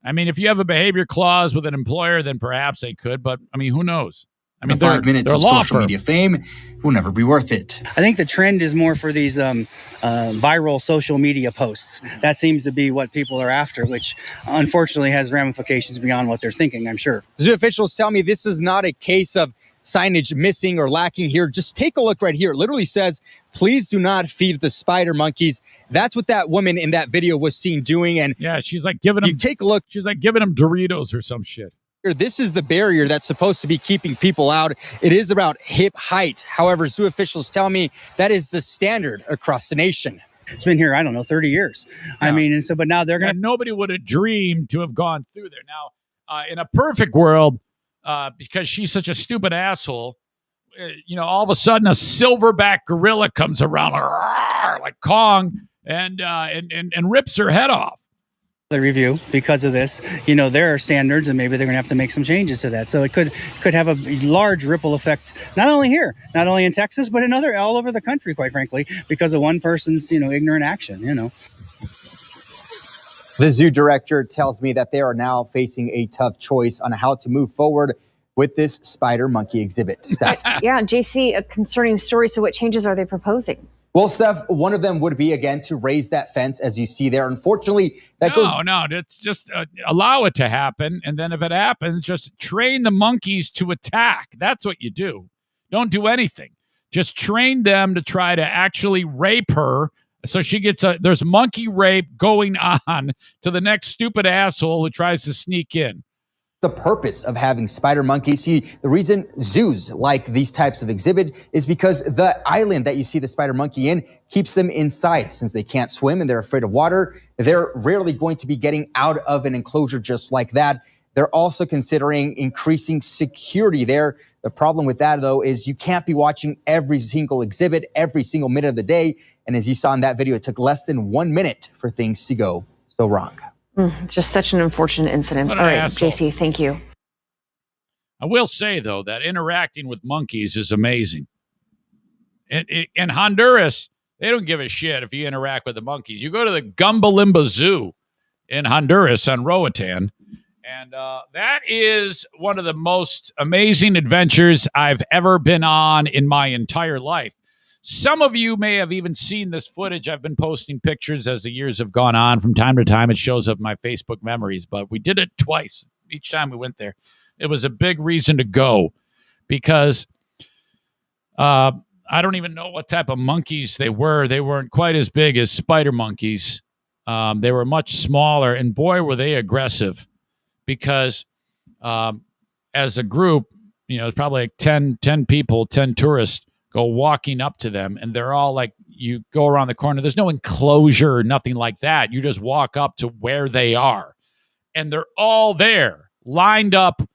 I mean, if you have a behavior clause with an employer, then perhaps they could, but I mean, who knows? I mean, the 5 minutes of social media fame will never be worth it. I think the trend is more for these viral social media posts. That seems to be what people are after, which unfortunately has ramifications beyond what they're thinking, I'm sure. Zoo officials tell me this is not a case of signage missing or lacking here. Just take a look right here. It literally says, please do not feed the spider monkeys. That's what that woman in that video was seen doing. And yeah, she's like giving them, you take a look. She's like giving them Doritos or some shit. This is the barrier that's supposed to be keeping people out. It is about hip height. However, zoo officials tell me that is the standard across the nation. It's been here, I don't know, 30 years. Yeah. I mean, and so, but now they're going to. Nobody would have dreamed to have gone through there. Now, in a perfect world, because she's such a stupid asshole, all of a sudden a silverback gorilla comes around like Kong and rips her head off. The review because of this, there are standards, and maybe they're going to have to make some changes to that. So it could have a large ripple effect, not only here, not only in Texas, but in all over the country, quite frankly, because of one person's, ignorant action, The zoo director tells me that they are now facing a tough choice on how to move forward with this spider monkey exhibit. Steph. Yeah, JC, a concerning story. So what changes are they proposing? Well, Steph, one of them would be, again, to raise that fence, as you see there. Unfortunately, No, it's just allow it to happen. And then if it happens, just train the monkeys to attack. That's what you do. Don't do anything. Just train them to try to actually rape her. So she gets there's monkey rape going on to the next stupid asshole who tries to sneak in. The purpose of having spider monkeys. See, the reason zoos like these types of exhibit is because the island that you see the spider monkey in keeps them inside. Since they can't swim and they're afraid of water, they're rarely going to be getting out of an enclosure just like that. They're also considering increasing security there. The problem with that, though, is you can't be watching every single exhibit every single minute of the day. And as you saw in that video, it took less than 1 minute for things to go so wrong. Just such an unfortunate incident. All right, asshole. JC, thank you. I will say, though, that interacting with monkeys is amazing. In Honduras, they don't give a shit if you interact with the monkeys. You go to the Gumbalimba Zoo in Honduras on Roatan, and that is one of the most amazing adventures I've ever been on in my entire life. Some of you may have even seen this footage. I've been posting pictures as the years have gone on. From time to time, it shows up in my Facebook memories, but we did it twice. Each time we went there, it was a big reason to go because I don't even know what type of monkeys they were. They weren't quite as big as spider monkeys. They were much smaller, and boy, were they aggressive because as a group, it's probably like 10 people, 10 tourists, go walking up to them, and they're all like, you go around the corner. There's no enclosure or nothing like that. You just walk up to where they are, and they're all there, lined up,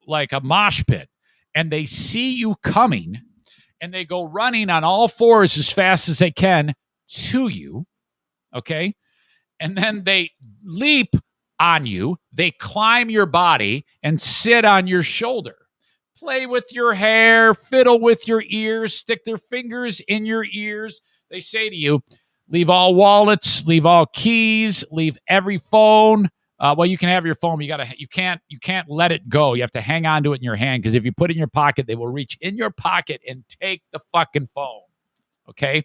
like a mosh pit, and they see you coming, and they go running on all fours as fast as they can to you, okay? And then they leap on you. They climb your body and sit on your shoulder. Play with your hair, fiddle with your ears, stick their fingers in your ears. They say to you, leave all wallets, leave all keys, leave every phone. Well, you can have your phone. You can't let it go. You have to hang on to it in your hand, because if you put it in your pocket, they will reach in your pocket and take the fucking phone. Okay.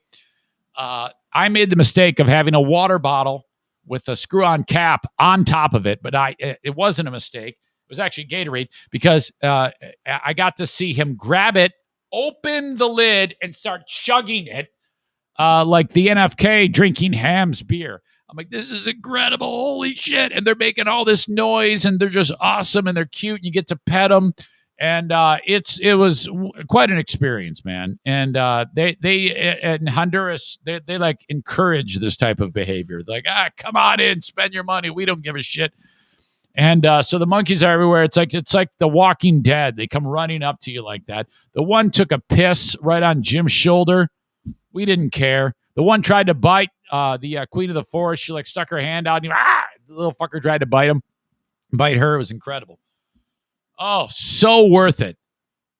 I made the mistake of having a water bottle with a screw-on cap on top of it, but it wasn't a mistake. It was actually Gatorade because I got to see him grab it, open the lid, and start chugging it like the NFK drinking Ham's beer. I'm like, this is incredible. Holy shit. And they're making all this noise, and they're just awesome, and they're cute, and you get to pet them. And it was quite an experience, man. And they in Honduras, they like encourage this type of behavior. Like, come on in, spend your money. We don't give a shit. And so the monkeys are everywhere. It's like The Walking Dead. They come running up to you like that. The one took a piss right on Jim's shoulder. We didn't care. The one tried to bite the Queen of the Forest. She like stuck her hand out. And the little fucker tried to bite her. It was incredible. Oh, so worth it.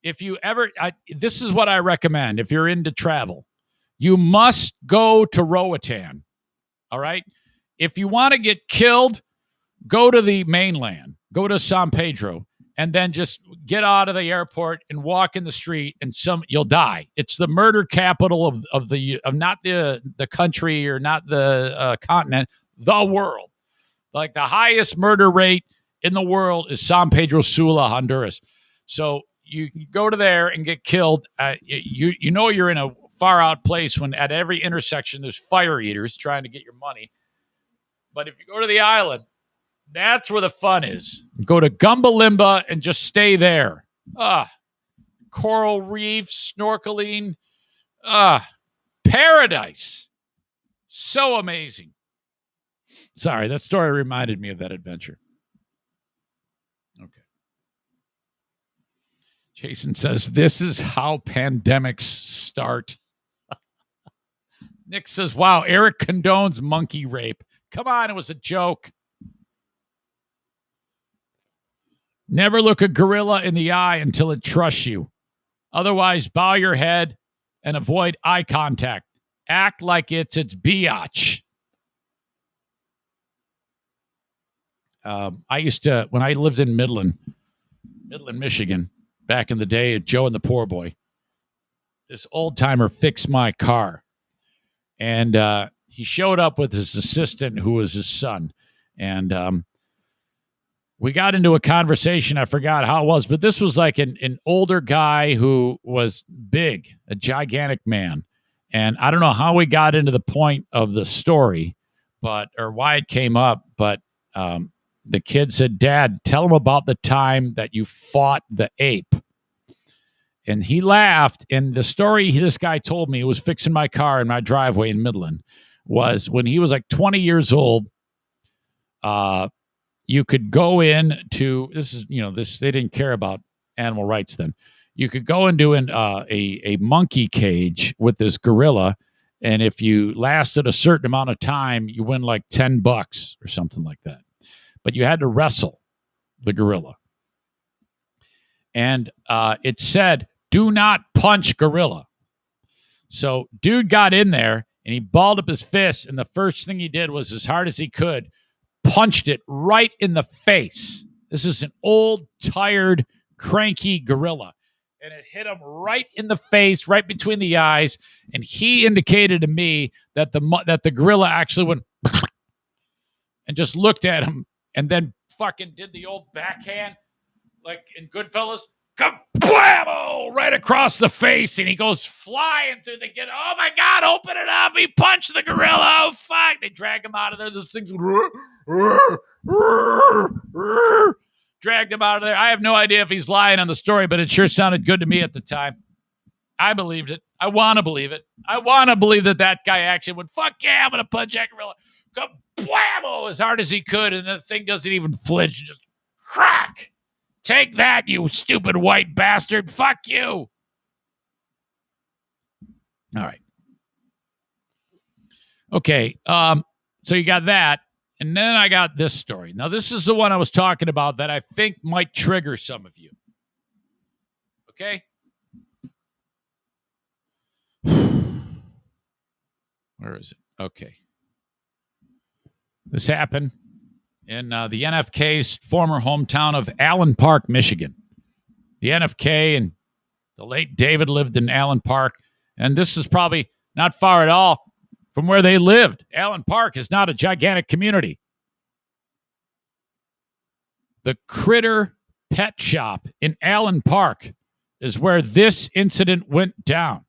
If you ever, this is what I recommend if you're into travel. You must go to Roatan. All right? If you want to get killed, go to the mainland. Go to San Pedro. And then just get out of the airport and walk in the street, and you'll die. It's the murder capital of not the country or not the continent, the world. Like the highest murder rate in the world is San Pedro Sula, Honduras. So you go to there and get killed. You know you're in a far out place when at every intersection there's fire eaters trying to get your money. But if you go to the island, that's where the fun is. Go to Gumbalimba and just stay there. Coral reef, snorkeling. Paradise. So amazing. Sorry, that story reminded me of that adventure. Okay. Jason says, this is how pandemics start. Nick says, wow, Eric condones monkey rape. Come on, it was a joke. Never look a gorilla in the eye until it trusts you. Otherwise, bow your head and avoid eye contact. Act like it's biatch. I used to, when I lived in Midland, Michigan, back in the day, Joe and the Poor Boy, this old timer fixed my car. And he showed up with his assistant, who was his son. And we got into a conversation. I forgot how it was, but this was like an older guy who was big, a gigantic man. And I don't know how we got into the point of the story, or why it came up, but the kid said, Dad, tell him about the time that you fought the ape. And he laughed. And the story this guy told me, was fixing my car in my driveway in Midland, was when he was like 20 years old, you could go in to, they didn't care about animal rights then. You could go into a monkey cage with this gorilla, and if you lasted a certain amount of time, you win like $10 or something like that. But you had to wrestle the gorilla. And it said, do not punch gorilla. So dude got in there, and he balled up his fist, and the first thing he did was, as hard as he could, punched it right in the face. This is an old, tired, cranky gorilla. And it hit him right in the face, right between the eyes. And he indicated to me that the gorilla actually went and just looked at him and then fucking did the old backhand, like in Goodfellas. Kablammo! Right across the face. And he goes flying through the gate. Oh, my God, open it up. He punched the gorilla. Oh, fuck. They drag him out of there. This thing's dragged him out of there. I have no idea if he's lying on the story, but it sure sounded good to me at the time. I believed it. I want to believe it. I want to believe that guy actually went, fuck yeah, I'm going to punch that gorilla. Kablammo! As hard as he could, and the thing doesn't even flinch. Just crack. Take that, you stupid white bastard. Fuck you. All right. Okay. So you got that. And then I got this story. Now, this is the one I was talking about that I think might trigger some of you. Okay? Where is it? Okay. This happened in the NFK's former hometown of Allen Park, Michigan. The NFK and the late David lived in Allen Park. And this is probably not far at all from where they lived. Allen Park is not a gigantic community. The Critter Pet Shop in Allen Park is where this incident went down.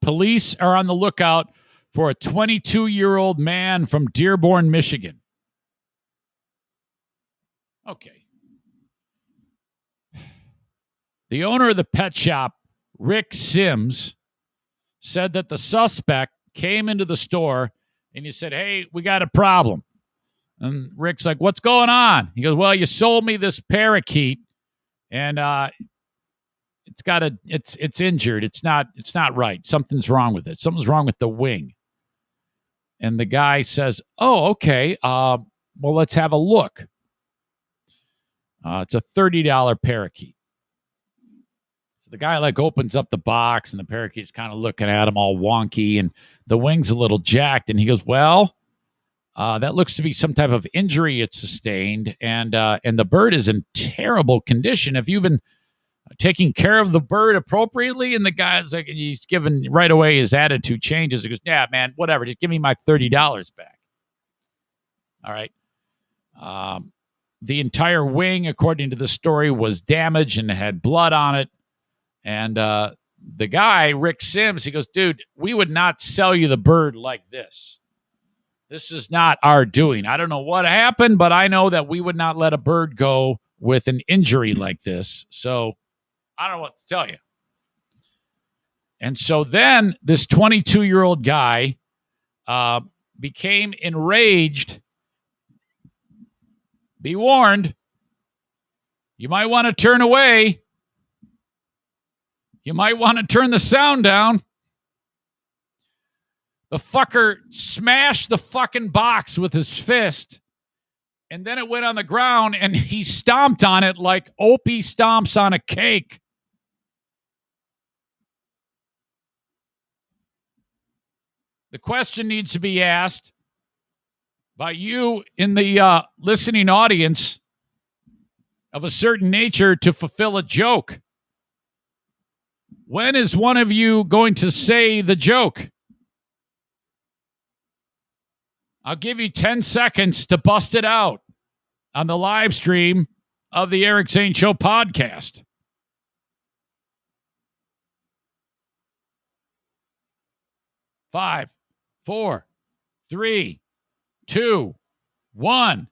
Police are on the lookout for a 22-year-old man from Dearborn, Michigan. Okay. The owner of the pet shop, Rick Sims, said that the suspect came into the store and he said, "Hey, we got a problem." And Rick's like, "What's going on?" He goes, "Well, you sold me this parakeet and it's injured. It's not right. Something's wrong with it. Something's wrong with the wing." And the guy says, "Oh, okay. Well, let's have a look." It's a $30 parakeet. So the guy opens up the box and the parakeet's kind of looking at him all wonky and the wing's a little jacked. And he goes, "Well, that looks to be some type of injury it sustained. And the bird is in terrible condition. Have you been taking care of the bird appropriately?" And the guy's like, he's given right away, his attitude changes. He goes, "Yeah, man, whatever. Just give me my $30 back." All right. The entire wing, according to the story, was damaged and had blood on it. And the guy, Rick Sims, he goes, "Dude, we would not sell you the bird like this. This is not our doing. I don't know what happened, but I know that we would not let a bird go with an injury like this. So I don't know what to tell you." And so then this 22-year-old guy became enraged. Be warned, you might want to turn away. You might want to turn the sound down. The fucker smashed the fucking box with his fist, and then it went on the ground, and he stomped on it like Opie stomps on a cake. The question needs to be asked by you in the listening audience of a certain nature to fulfill a joke. When is one of you going to say the joke? I'll give you 10 seconds to bust it out on the live stream of the Eric Zane Show podcast. 5, 4, 3, 2, 1.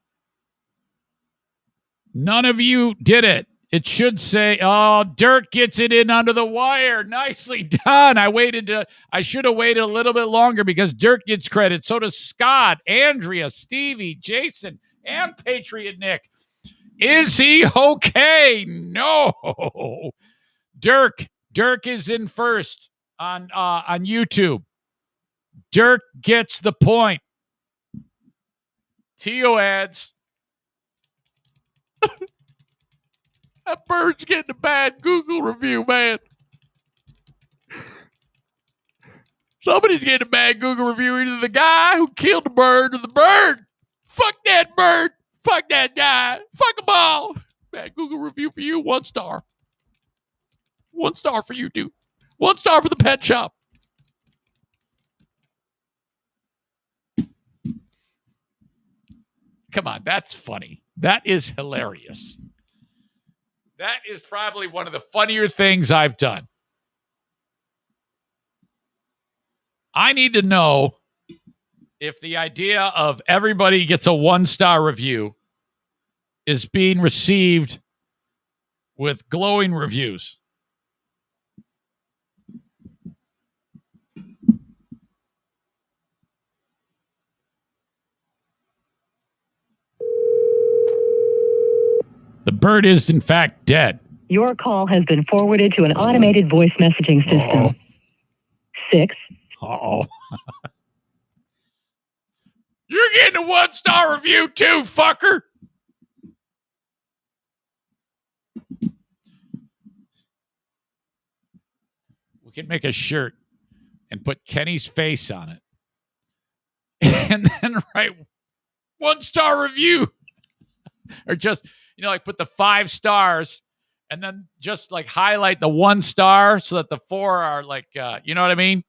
None of you did it. It should say, "Oh, Dirk gets it in under the wire. Nicely done." I should have waited a little bit longer because Dirk gets credit. So does Scott, Andrea, Stevie, Jason, and Patriot Nick. Is he okay? No. Dirk is in first on YouTube. Dirk gets the point. Tio adds, that bird's getting a bad Google review, man. Somebody's getting a bad Google review. Either the guy who killed the bird or the bird. Fuck that bird. Fuck that guy. Fuck them all. Bad Google review for you. 1 star. 1 star for you, dude. 1 star for the pet shop. Come on, that's funny. That is hilarious. That is probably one of the funnier things I've done. I need to know if the idea of everybody gets a 1-star review is being received with glowing reviews. The bird is, in fact, dead. Your call has been forwarded to an automated voice messaging system. 6. Uh-oh. You're getting a 1-star review too, fucker. We can make a shirt and put Kenny's face on it. And then write 1-star review. Or just, put the 5 stars and then just like highlight the 1 star so that the 4 are like, you know what I mean?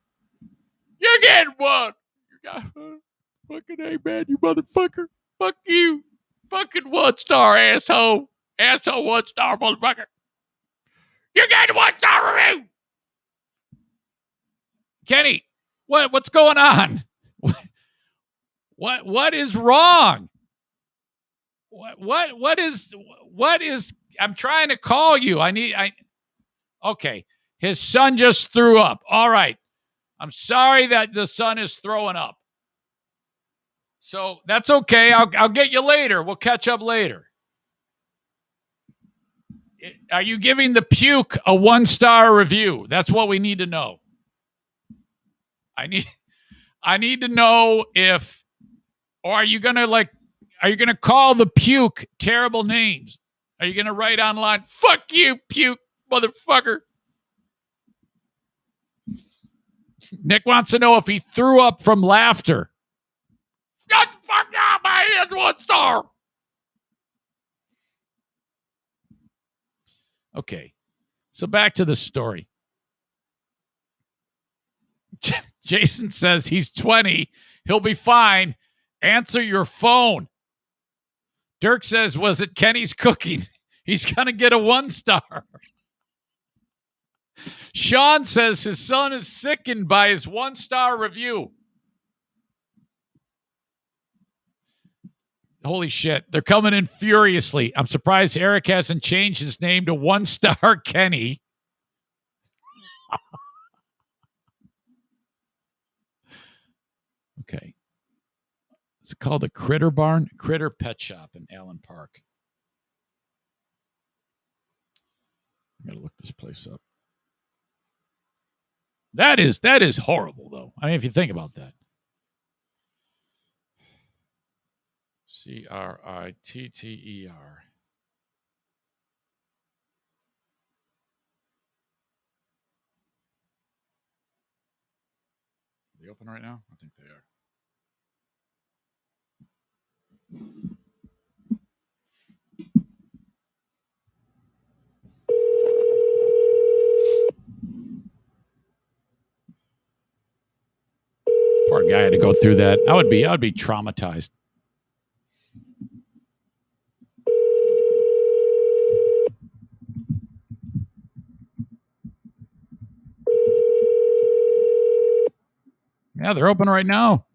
You're getting 1. You got fucking A, man, you motherfucker. Fuck you. Fucking 1 star, asshole. Asshole 1 star, motherfucker. You're getting 1 star review. Kenny, what's going on? What is wrong? What is I'm trying to call you. Okay. His son just threw up. All right. I'm sorry that the son is throwing up. So that's okay. I'll get you later. We'll catch up later. Are you giving the puke a 1-star review? That's what we need to know. I need to know if, or are you gonna call the puke terrible names? Are you gonna write online, fuck you, puke, motherfucker? Nick wants to know if he threw up from laughter. Get the fuck out of my hands, 1 star. Okay, so back to the story. Jason says he's 20. He'll be fine. Answer your phone. Dirk says, was it Kenny's cooking? He's going to get a 1 star. Sean says his son is sickened by his 1-star review. Holy shit. They're coming in furiously. I'm surprised Eric hasn't changed his name to 1-star Kenny. Okay. It's called the Critter Barn, Critter Pet Shop in Allen Park. I gotta look this place up. That is horrible, though. I mean, if you think about that. Critter. Are they open right now? I think they are. Poor guy had to go through that. I would be traumatized. Yeah, they're open right now.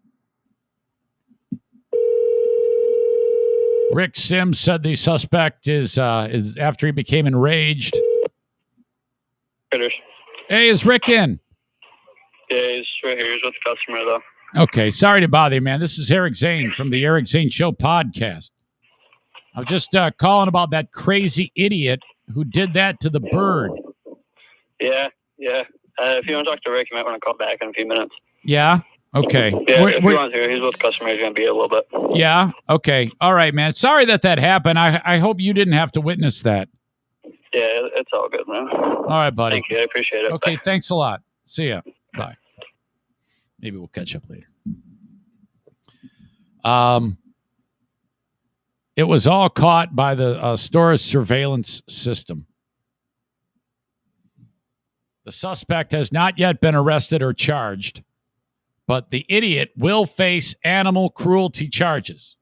Rick Sims said the suspect is after he became enraged. Critters. Hey, is Rick in? Yeah, he's right here. He's with the customer, though. Okay, sorry to bother you, man. This is Eric Zane from the Eric Zane Show podcast. I was just calling about that crazy idiot who did that to the bird. Yeah. If you want to talk to Rick, you might want to call back in a few minutes. Yeah? Okay. Yeah, if you want to, he's with the customer. He's going to be a little bit. Yeah? Okay. All right, man. Sorry that happened. I hope you didn't have to witness that. Yeah, it's all good, man. All right, buddy. Thank you. I appreciate it. Okay, Bye. thanks a lot. See ya. Bye. Maybe we'll catch up later. It was all caught by the store's surveillance system. The suspect has not yet been arrested or charged, but the idiot will face animal cruelty charges.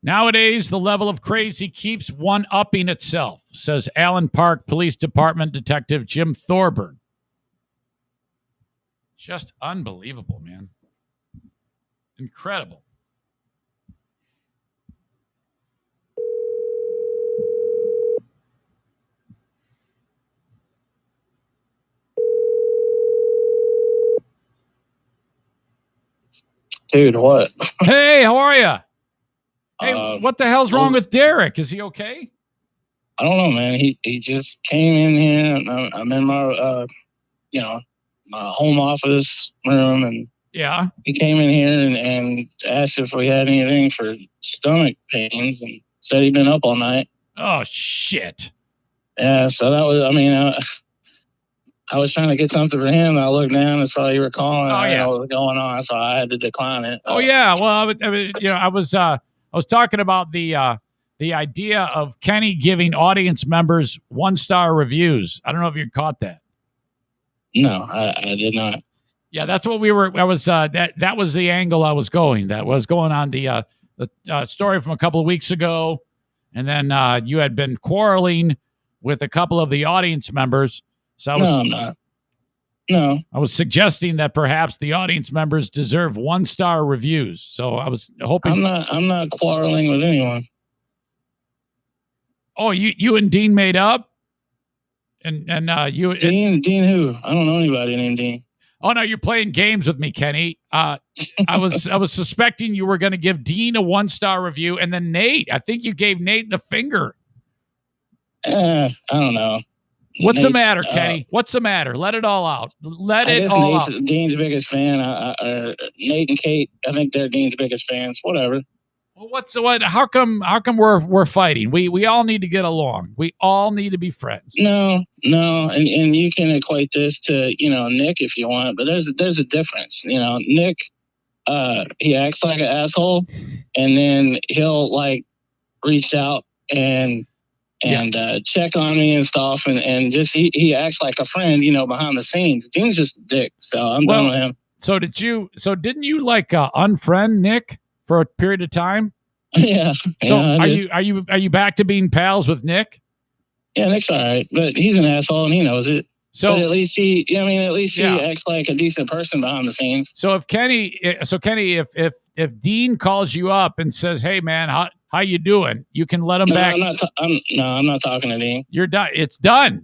Nowadays, the level of crazy keeps one-upping itself, says Allen Park Police Department Detective Jim Thorburn. Just unbelievable, man. Incredible. Dude, what? Hey, how are you? Hey, what the hell's wrong with Derek? Is he okay? I don't know, man. He just came in here. And I'm in my, my home office room, and yeah, he came in here and asked if we had anything for stomach pains, and said he'd been up all night. Oh shit! Yeah, so that was. I mean, I was trying to get something for him. And I looked down and saw you were calling. I didn't know what was going on, so I had to decline it. Oh yeah, well, I was talking about the the idea of Kenny giving audience members 1-star reviews. I don't know if you caught that. No, I did not. Yeah, that's what we were. That was the angle I was going. That was going on the story from a couple of weeks ago, and then you had been quarreling with a couple of the audience members. So I'm not. No, I was suggesting that perhaps the audience members deserve 1-star reviews. So I was hoping. I'm not quarreling with anyone. Oh, you and Dean made up, and you Dean who? I don't know anybody named Dean. Oh no, you're playing games with me, Kenny. I was suspecting you were going to give Dean a 1-star review, and then Nate. I think you gave Nate the finger. I don't know. What's the matter, Kenny? What's the matter? Let it all out. Let it all out. Dean's biggest fan. Nate and Kate, I think they're Dean's biggest fans. Whatever. Well, what? How come we're fighting? We all need to get along. We all need to be friends. No, and you can equate this to Nick if you want, but there's a difference. Nick, he acts like an asshole, and then he'll like reach out and check on me and stuff, and just he acts like a friend, behind the scenes. Dean's just a dick, so I'm done with him. So didn't you like unfriend Nick for a period of time? Yeah. So are you back to being pals with Nick? Yeah, Nick's all right, but he's an asshole and he knows it. So but at least he acts like a decent person behind the scenes. So if Kenny, if Dean calls you up and says, "Hey man, how you doing?" You can let him back. I'm not talking to Dean. You're done. It's done.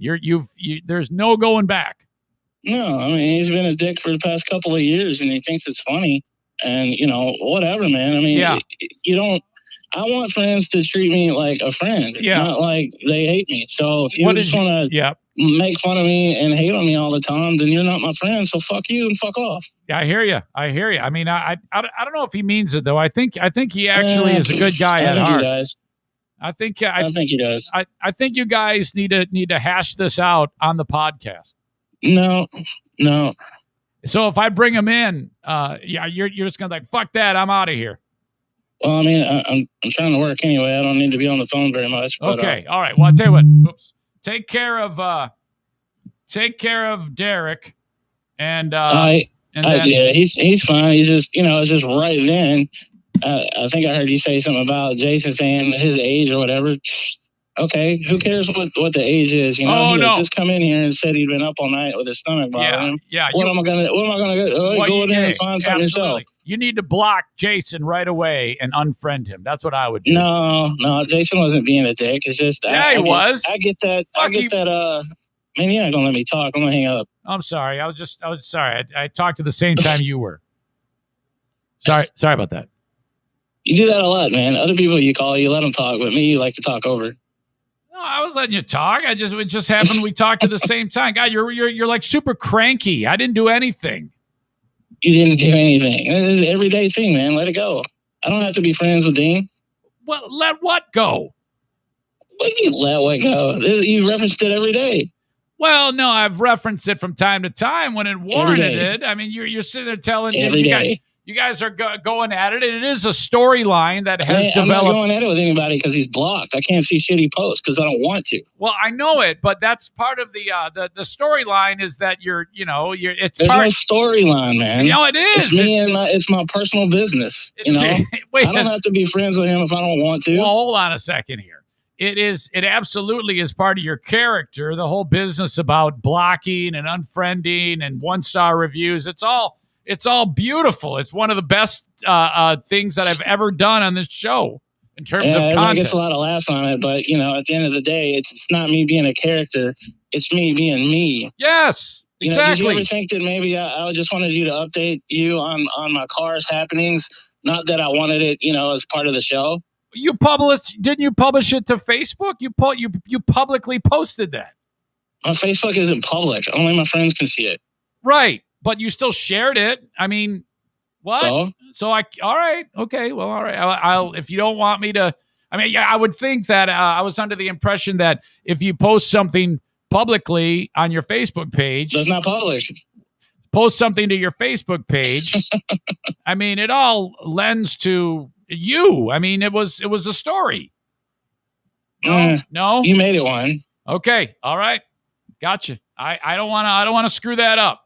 There's no going back. No, I mean he's been a dick for the past couple of years, and he thinks it's funny. And whatever, man. I mean, you don't. I want friends to treat me like a friend, not like they hate me. So if you just want to make fun of me and hate on me all the time, then you're not my friend. So fuck you and fuck off. Yeah, I hear you. I mean, I don't know if he means it though. I think he actually is a good guy at heart. I think he does. I think you guys need to hash this out on the podcast. No. So if I bring him in, you're just gonna like fuck that. I'm out of here. Well, I mean, I'm trying to work anyway. I don't need to be on the phone very much. But, okay, all right. Well, I'll tell you what. Oops. Take care of Derek, and yeah, he's fine. He's just it's just right then. I think I heard you say something about Jason saying his age or whatever. Okay, who cares what the age is? He just come in here and said he'd been up all night with his stomach bothering him. Yeah. What am I gonna go in there and find something yourself? You need to block Jason right away and unfriend him. That's what I would do. No, Jason wasn't being a dick. It's just he was. I get that. Man, you're not gonna let me talk. I'm gonna hang up. I'm sorry. I was sorry. I talked at the same time you were. Sorry about that. You do that a lot, man. Other people you call, you let them talk, but me, you like to talk over. No, I was letting you talk. It just happened we talked at the same time. God, you're like super cranky. I didn't do anything. You didn't do anything. It's an everyday thing, man. Let it go. I don't have to be friends with Dean. Well, let what go? What do you mean let what go? You referenced it every day. Well, no, I've referenced it from time to time when it warranted it. I mean, you're sitting there telling you guys are going at it. And it is a storyline that has developed. I'm not going at it with anybody because he's blocked. I can't see shit he posts because I don't want to. Well, I know it, but that's part of the storyline is that there's no storyline, man. No, it is. It's my personal business. Wait, I don't have to be friends with him if I don't want to. Well, hold on a second here. It absolutely is part of your character. The whole business about blocking and unfriending and 1-star reviews. It's all beautiful. It's one of the best things that I've ever done on this show in terms of content. I get a lot of laughs on it, but at the end of the day, it's not me being a character. It's me being me. Yes, exactly. Did you ever think that maybe I just wanted you to update you on my car's happenings? Not that I wanted it, as part of the show. Didn't you publish it to Facebook? You publicly posted that. My Facebook isn't public. Only my friends can see it. Right. But you still shared it. I mean, what? So all right. Okay. Well, all right. I'll if you don't want me to, I would think that I was under the impression that if you post something publicly on your Facebook page. That's not public. Post something to your Facebook page. I mean, it all lends to you. I mean, it was a story. No. You made it one. Okay. All right. Gotcha. I don't want to screw that up.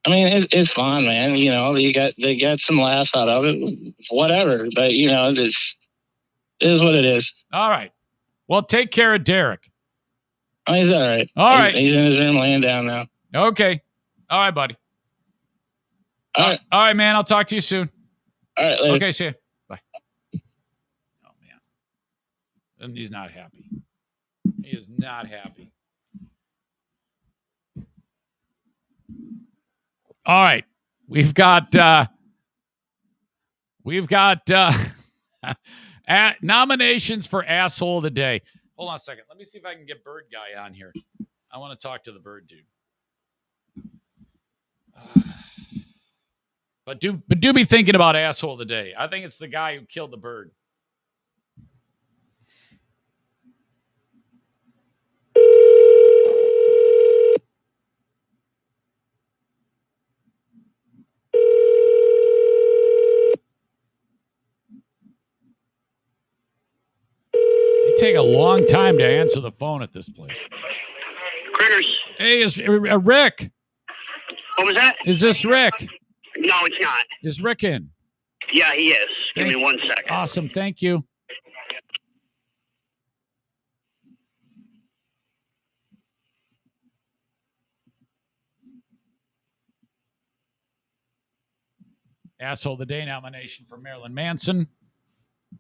I mean, it's fun, man. You know, they got some laughs out of it, whatever. But you know, this is what it is. All right. Well, take care of Derek. Oh, he's all right. All right. He's in his room laying down now. Okay. All right, buddy. All right, man. I'll talk to you soon. All right. Later. Okay. See you. Bye. Oh man, and he's not happy. He is not happy. All right, we've got nominations for asshole of the day. Hold on a second. Let me see if I can get Bird Guy on here. I want to talk to the Bird dude. But do be thinking about asshole of the day. I think it's the guy who killed the bird. They take a long time to answer the phone at this place. Critters. Hey, is Rick? What was that? Is this Rick? No, it's not. Is Rick in? Yeah, he is. Give me 1 second. Awesome. Thank you. Asshole of the Day nomination for Marilyn Manson.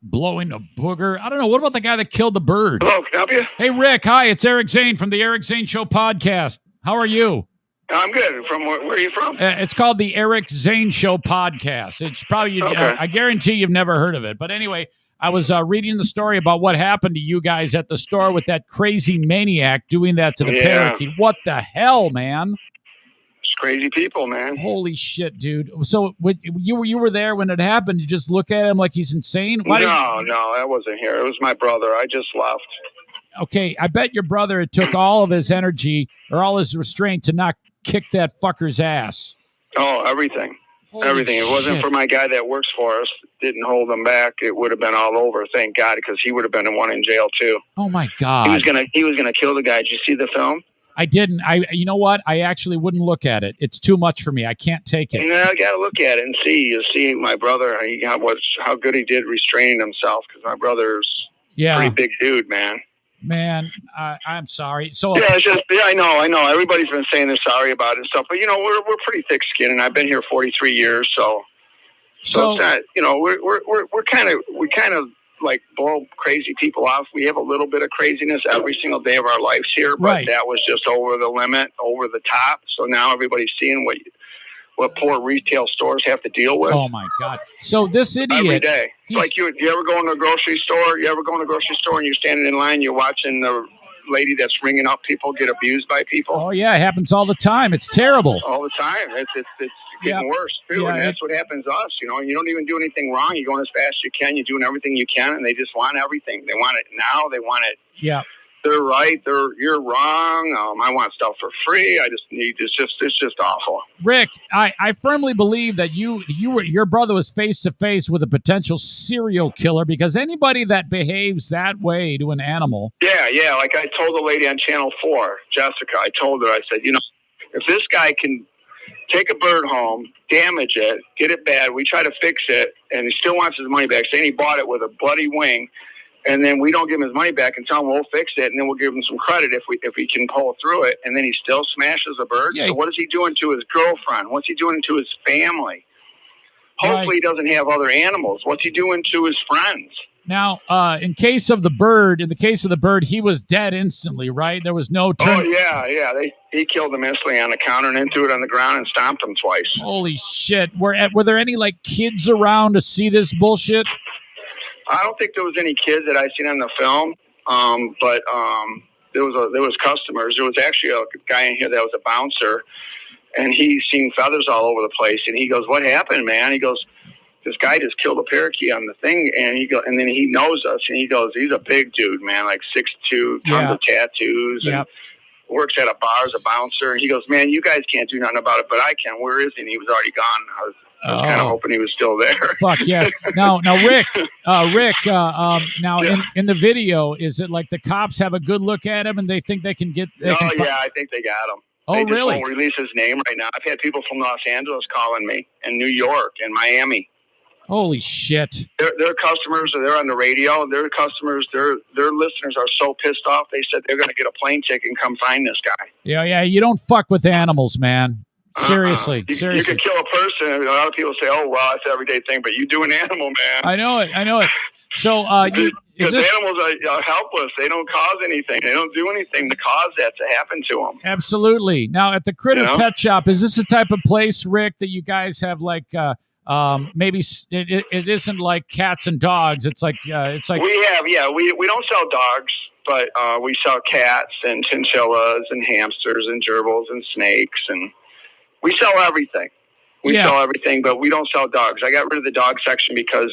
Blowing a booger. I don't know. What about the guy that killed the bird? Hello, can I help you? Hey, Rick. Hi, it's Eric Zane from the Eric Zane Show podcast. How are you? I'm good. From where are you from? It's called the Eric Zane Show podcast. It's probably, okay. I guarantee you've never heard of it. But anyway, I was reading the story about what happened to you guys at the store with that crazy maniac doing that to the parakeet. What the hell, man? It's crazy people, man. Holy shit, dude. So you were there when it happened. You just look at him like he's insane? No, I wasn't here. It was my brother. I just left. Okay, I bet your brother, it took all of his energy or all his restraint to not kick that fucker's ass. Oh, everything. Holy everything. It wasn't shit. for my guy that works for us. Didn't hold him back. It would have been all over. Thank God, because he would have been the one in jail too. Oh my God. He was gonna kill the guy. Did you see the film? I didn't. You know what? I actually wouldn't look at it. It's too much for me. I can't take it. No, I got to look at it and see. You see, my brother, how good he did restraining himself, because my brother's a pretty big dude, man. Man, I'm sorry. So it's just I know. Everybody's been saying they're sorry about it and stuff, but we're pretty thick-skinned, and I've been here 43 years, so it's not, we're kind of like blow crazy people off. We have a little bit of craziness every single day of our lives here, but that was just over the limit, over the top. So now everybody's seeing what poor retail stores have to deal with. Oh my God! So this idiot every day. Like you ever go into a grocery store? You ever go in a grocery store and you're standing in line, you're watching the lady that's ringing up people get abused by people? Oh yeah, it happens all the time. It's terrible. All the time. It's getting worse too, and that's what happens to us. You don't even do anything wrong. You're going as fast as you can. You're doing everything you can, and they just want everything. They want it now. They want it. Yeah. They're right. You're wrong. I want stuff for free. I just need. It's just awful. Rick, I firmly believe that your brother was face to face with a potential serial killer, because anybody that behaves that way to an animal. Yeah. Like I told the lady on Channel 4, Jessica. I told her. I said, if this guy can take a bird home, damage it, get it bad, we try to fix it, and he still wants his money back, saying he bought it with a bloody wing, and then we don't give him his money back and tell him we'll fix it, and then we'll give him some credit if he can pull through it, and then he still smashes a bird. Yeah. So what is he doing to his girlfriend? What's he doing to his family? Hopefully he doesn't have other animals. What's he doing to his friends? Now, in the case of the bird, he was dead instantly, right? There was no turn. Oh, yeah. He killed him instantly on the counter and into it on the ground and stomped him twice. Holy shit. Were there any, kids around to see this bullshit? I don't think there was any kids that I seen on the film, but there was customers. There was actually a guy in here that was a bouncer, and he seen feathers all over the place, and he goes, "What happened, man?" He goes, "This guy just killed a parakeet on the thing," and then he knows us, and he goes, "He's a big dude, man, like 6'2", tons of tattoos, and works at a bar as a bouncer." And he goes, "Man, you guys can't do nothing about it, but I can. Where is he?" And he was already gone. I was kind of hoping he was still there. Fuck yes. Now, Rick. Now in the video, is it like the cops have a good look at him and they think they can get? Yeah, I think they got him. Oh, they really? Just won't release his name right now. I've had people from Los Angeles calling me, and New York, and Miami. Holy shit! Their customers, they're on the radio. Their customers, their listeners are so pissed off. They said they're going to get a plane ticket and come find this guy. Yeah. You don't fuck with animals, man. Seriously. You could kill a person. A lot of people say, "Oh, well, it's an everyday thing," but you do an animal, man. I know it. So, because animals are helpless. They don't cause anything. They don't do anything to cause that to happen to them. Absolutely. Now, at the Critter Pet Shop, is this the type of place, Rick, that you guys have like? Maybe it isn't like cats and dogs. It's like we have. Yeah, we don't sell dogs, but we sell cats and chinchillas and hamsters and gerbils and snakes, and we sell everything. We sell everything, but we don't sell dogs. I got rid of the dog section because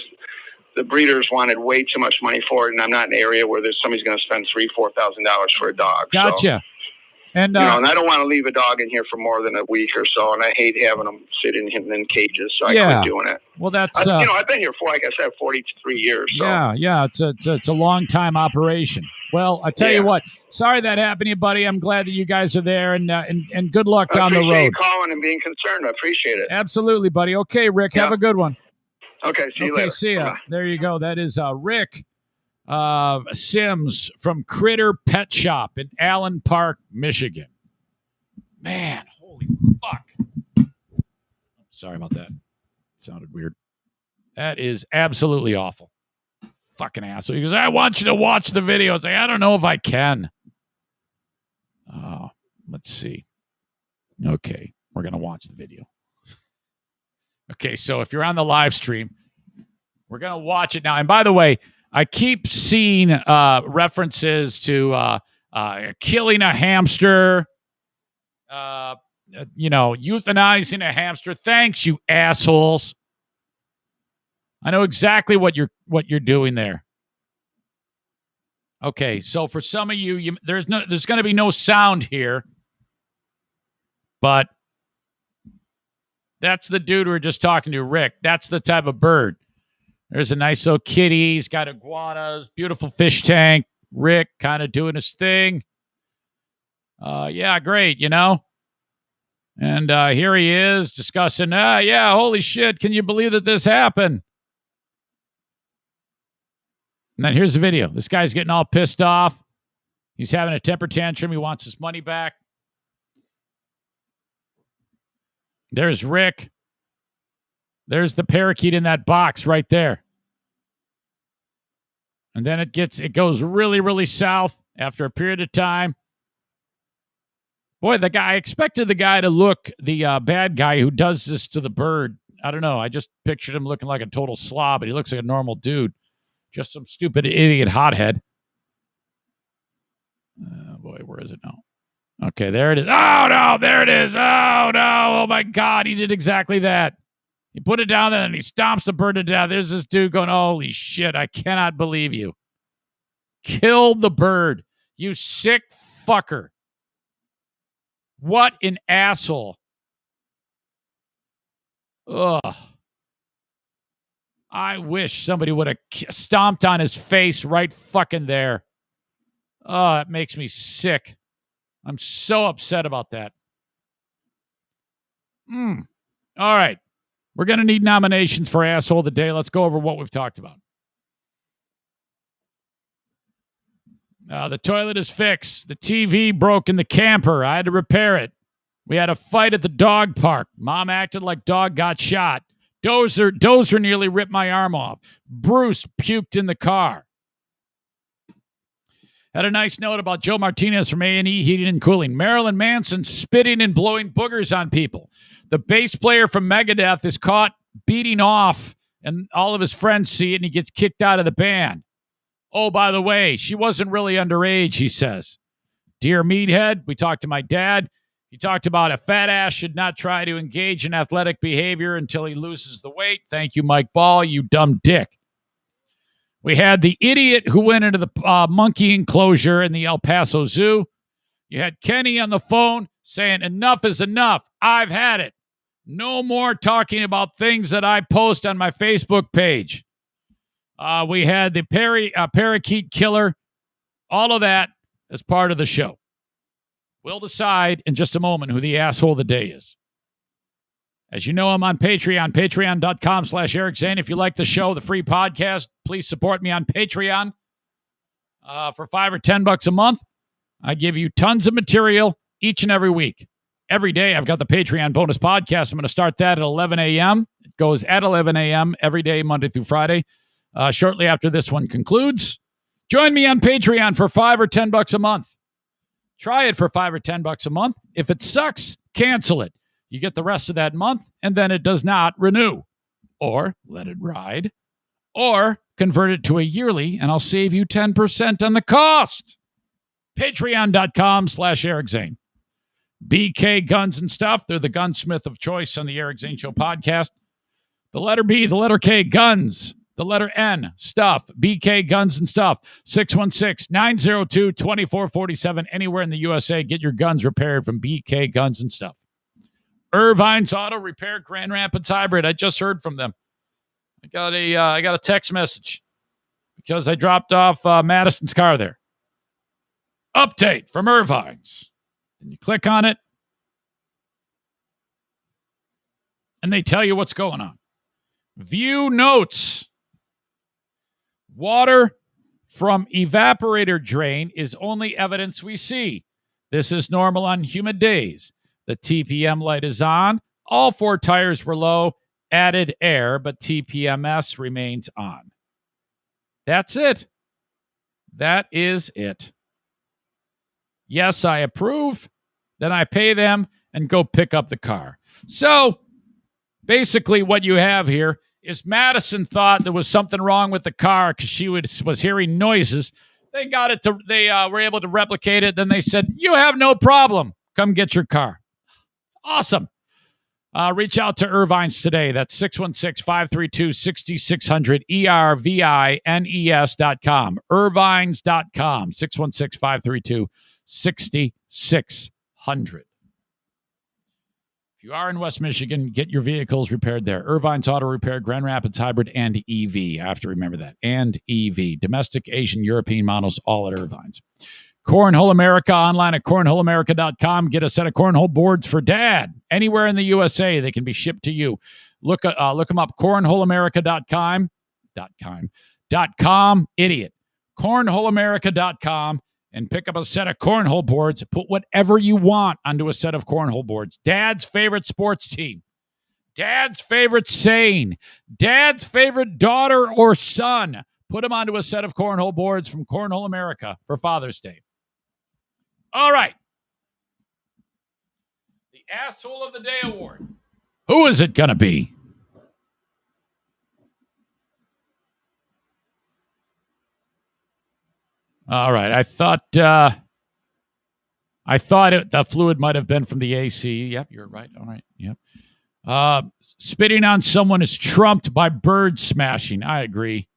the breeders wanted way too much money for it, and I'm not in an area where somebody's going to spend $3,000-4,000 for a dog. Gotcha. So, and I don't want to leave a dog in here for more than a week or so, and I hate having them sit in cages, so I quit doing it. Well, that's I've been here for, like I said, 43 years. So. Yeah. It's a long time operation. Well, I tell you what. Sorry that happened to you, buddy. I'm glad that you guys are there, and good luck down the road. I appreciate you calling and being concerned. I appreciate it. Absolutely, buddy. Okay, Rick. Have a good one. Okay, see you later. See ya. Bye. There you go. That is Rick Sims from Critter Pet Shop in Allen Park, Michigan. Man, holy fuck. Sorry about that. It sounded weird. That is absolutely awful. Fucking asshole. He goes, I want you to watch the video. It's like, I don't know if I can. Let's see. Okay, we're going to watch the video. Okay, so if you're on the live stream, we're going to watch it now. And by the way, I keep seeing references to killing a hamster, euthanizing a hamster. Thanks, you assholes. I know exactly what you're doing there. Okay, so for some of you there's going to be no sound here, but that's the dude we were just talking to, Rick. That's the type of bird. There's a nice little kitty. He's got iguanas, beautiful fish tank. Rick kind of doing his thing. Yeah, great, And here he is discussing, holy shit, can you believe that this happened? And then here's the video. This guy's getting all pissed off. He's having a temper tantrum. He wants his money back. There's Rick. There's the parakeet in that box right there. And then it goes really, really south after a period of time. Boy, I expected the guy to look, the bad guy who does this to the bird. I don't know. I just pictured him looking like a total slob, but he looks like a normal dude. Just some stupid idiot hothead. Boy, where is it now? Okay, there it is. Oh, no, there it is. Oh, no. Oh, my God. He did exactly that. He put it down there and he stomps the bird to death. There's this dude going, holy shit, I cannot believe you. Killed the bird. You sick fucker. What an asshole. Ugh. I wish somebody would have stomped on his face right fucking there. Oh, that makes me sick. I'm so upset about that. All right. We're going to need nominations for Asshole of the Day. Let's go over what we've talked about. The toilet is fixed. The TV broke in the camper. I had to repair it. We had a fight at the dog park. Mom acted like dog got shot. Dozer nearly ripped my arm off. Bruce puked in the car. Had a nice note about Joe Martinez from A&E Heating and Cooling. Marilyn Manson spitting and blowing boogers on people. The bass player from Megadeth is caught beating off, and all of his friends see it, and he gets kicked out of the band. Oh, by the way, she wasn't really underage, he says. Dear Meathead, we talked to my dad. He talked about a fat ass should not try to engage in athletic behavior until he loses the weight. Thank you, Mike Ball, you dumb dick. We had the idiot who went into the monkey enclosure in the El Paso Zoo. You had Kenny on the phone saying, enough is enough. I've had it. No more talking about things that I post on my Facebook page. We had the parakeet killer, all of that as part of the show. We'll decide in just a moment who the asshole of the day is. As you know, I'm on Patreon, patreon.com/Eric Zane. If you like the show, the free podcast, please support me on Patreon. For $5 or $10 a month, I give you tons of material each and every week. Every day, I've got the Patreon bonus podcast. I'm going to start that at 11 a.m. It goes at 11 a.m. every day, Monday through Friday. Shortly after this one concludes, join me on Patreon for $5 or $10 a month. Try it for $5 or $10 a month. If it sucks, cancel it. You get the rest of that month, and then it does not renew. Or let it ride. Or convert it to a yearly, and I'll save you 10% on the cost. Patreon.com/Eric Zane. BK Guns and Stuff. They're the gunsmith of choice on the Eric Zane Show podcast. The letter B, the letter K, guns. The letter N, stuff. BK Guns and Stuff. 616-902-2447. Anywhere in the USA, get your guns repaired from BK Guns and Stuff. Irvine's Auto Repair, Grand Rapids Hybrid. I just heard from them. I got a text message because I dropped off Madison's car there. Update from Irvine's. And you click on it, and they tell you what's going on. View notes. Water from evaporator drain is only evidence we see. This is normal on humid days. The TPM light is on. All 4 tires were low. Added air, but TPMS remains on. That's it. That is it. Yes, I approve. Then I pay them and go pick up the car. So basically what you have here is Madison thought there was something wrong with the car because she was hearing noises. They were able to replicate it. Then they said, you have no problem. Come get your car. Awesome. Reach out to Irvine's today. That's 616-532-6600, ERVINES.com, Irvines.com, 616-532-6600. If you are in West Michigan, get your vehicles repaired there. Irvine's Auto Repair, Grand Rapids Hybrid, and EV. I have to remember that. And EV. Domestic, Asian, European models, all at Irvine's. Cornhole America, online at cornholeamerica.com. Get a set of cornhole boards for Dad. Anywhere in the USA, they can be shipped to you. Look them up, cornholeamerica.com. Idiot. Cornholeamerica.com. And pick up a set of cornhole boards. Put whatever you want onto a set of cornhole boards. Dad's favorite sports team. Dad's favorite saying. Dad's favorite daughter or son. Put them onto a set of cornhole boards from Cornhole America for Father's Day. All right. The Asshole of the Day Award. Who is it going to be? All right. I thought the fluid might have been from the AC. Yep, you're right. All right. Yep. Spitting on someone is trumped by bird smashing. I agree.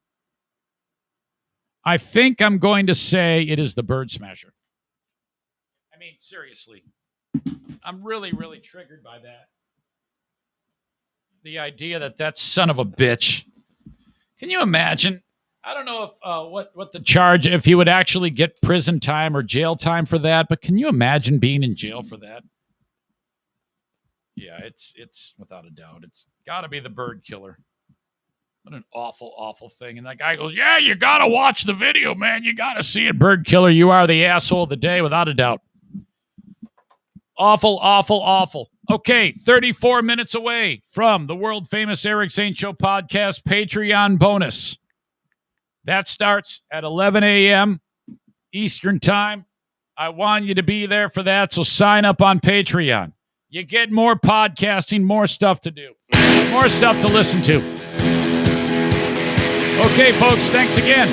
I think I'm going to say it is the bird smasher. I mean, seriously. I'm really, really triggered by that. The idea that son of a bitch. Can you imagine? I don't know if what the charge, if he would actually get prison time or jail time for that, but can you imagine being in jail for that? Yeah, it's without a doubt. It's got to be the bird killer. What an awful, awful thing. And that guy goes, yeah, you got to watch the video, man. You got to see it, bird killer. You are the asshole of the day, without a doubt. Awful, awful, awful. Okay, 34 minutes away from the world-famous Eric Zane Show podcast Patreon bonus. That starts at 11 a.m. Eastern Time. I want you to be there for that, so sign up on Patreon. You get more podcasting, more stuff to do, more stuff to listen to. Okay, folks, thanks again.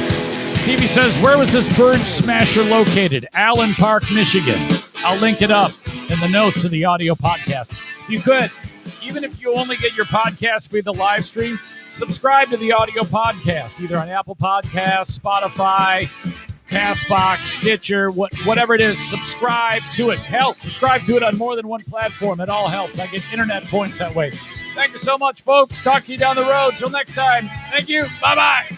Stevie says, where was this bird smasher located? Allen Park, Michigan. I'll link it up in the notes of the audio podcast. You could, even if you only get your podcast via the live stream, subscribe to the audio podcast, either on Apple Podcasts, Spotify, CastBox, Stitcher, whatever it is, subscribe to it. Hell, subscribe to it on more than one platform. It all helps. I get internet points that way. Thank you so much, folks. Talk to you down the road. Till next time. Thank you. Bye-bye.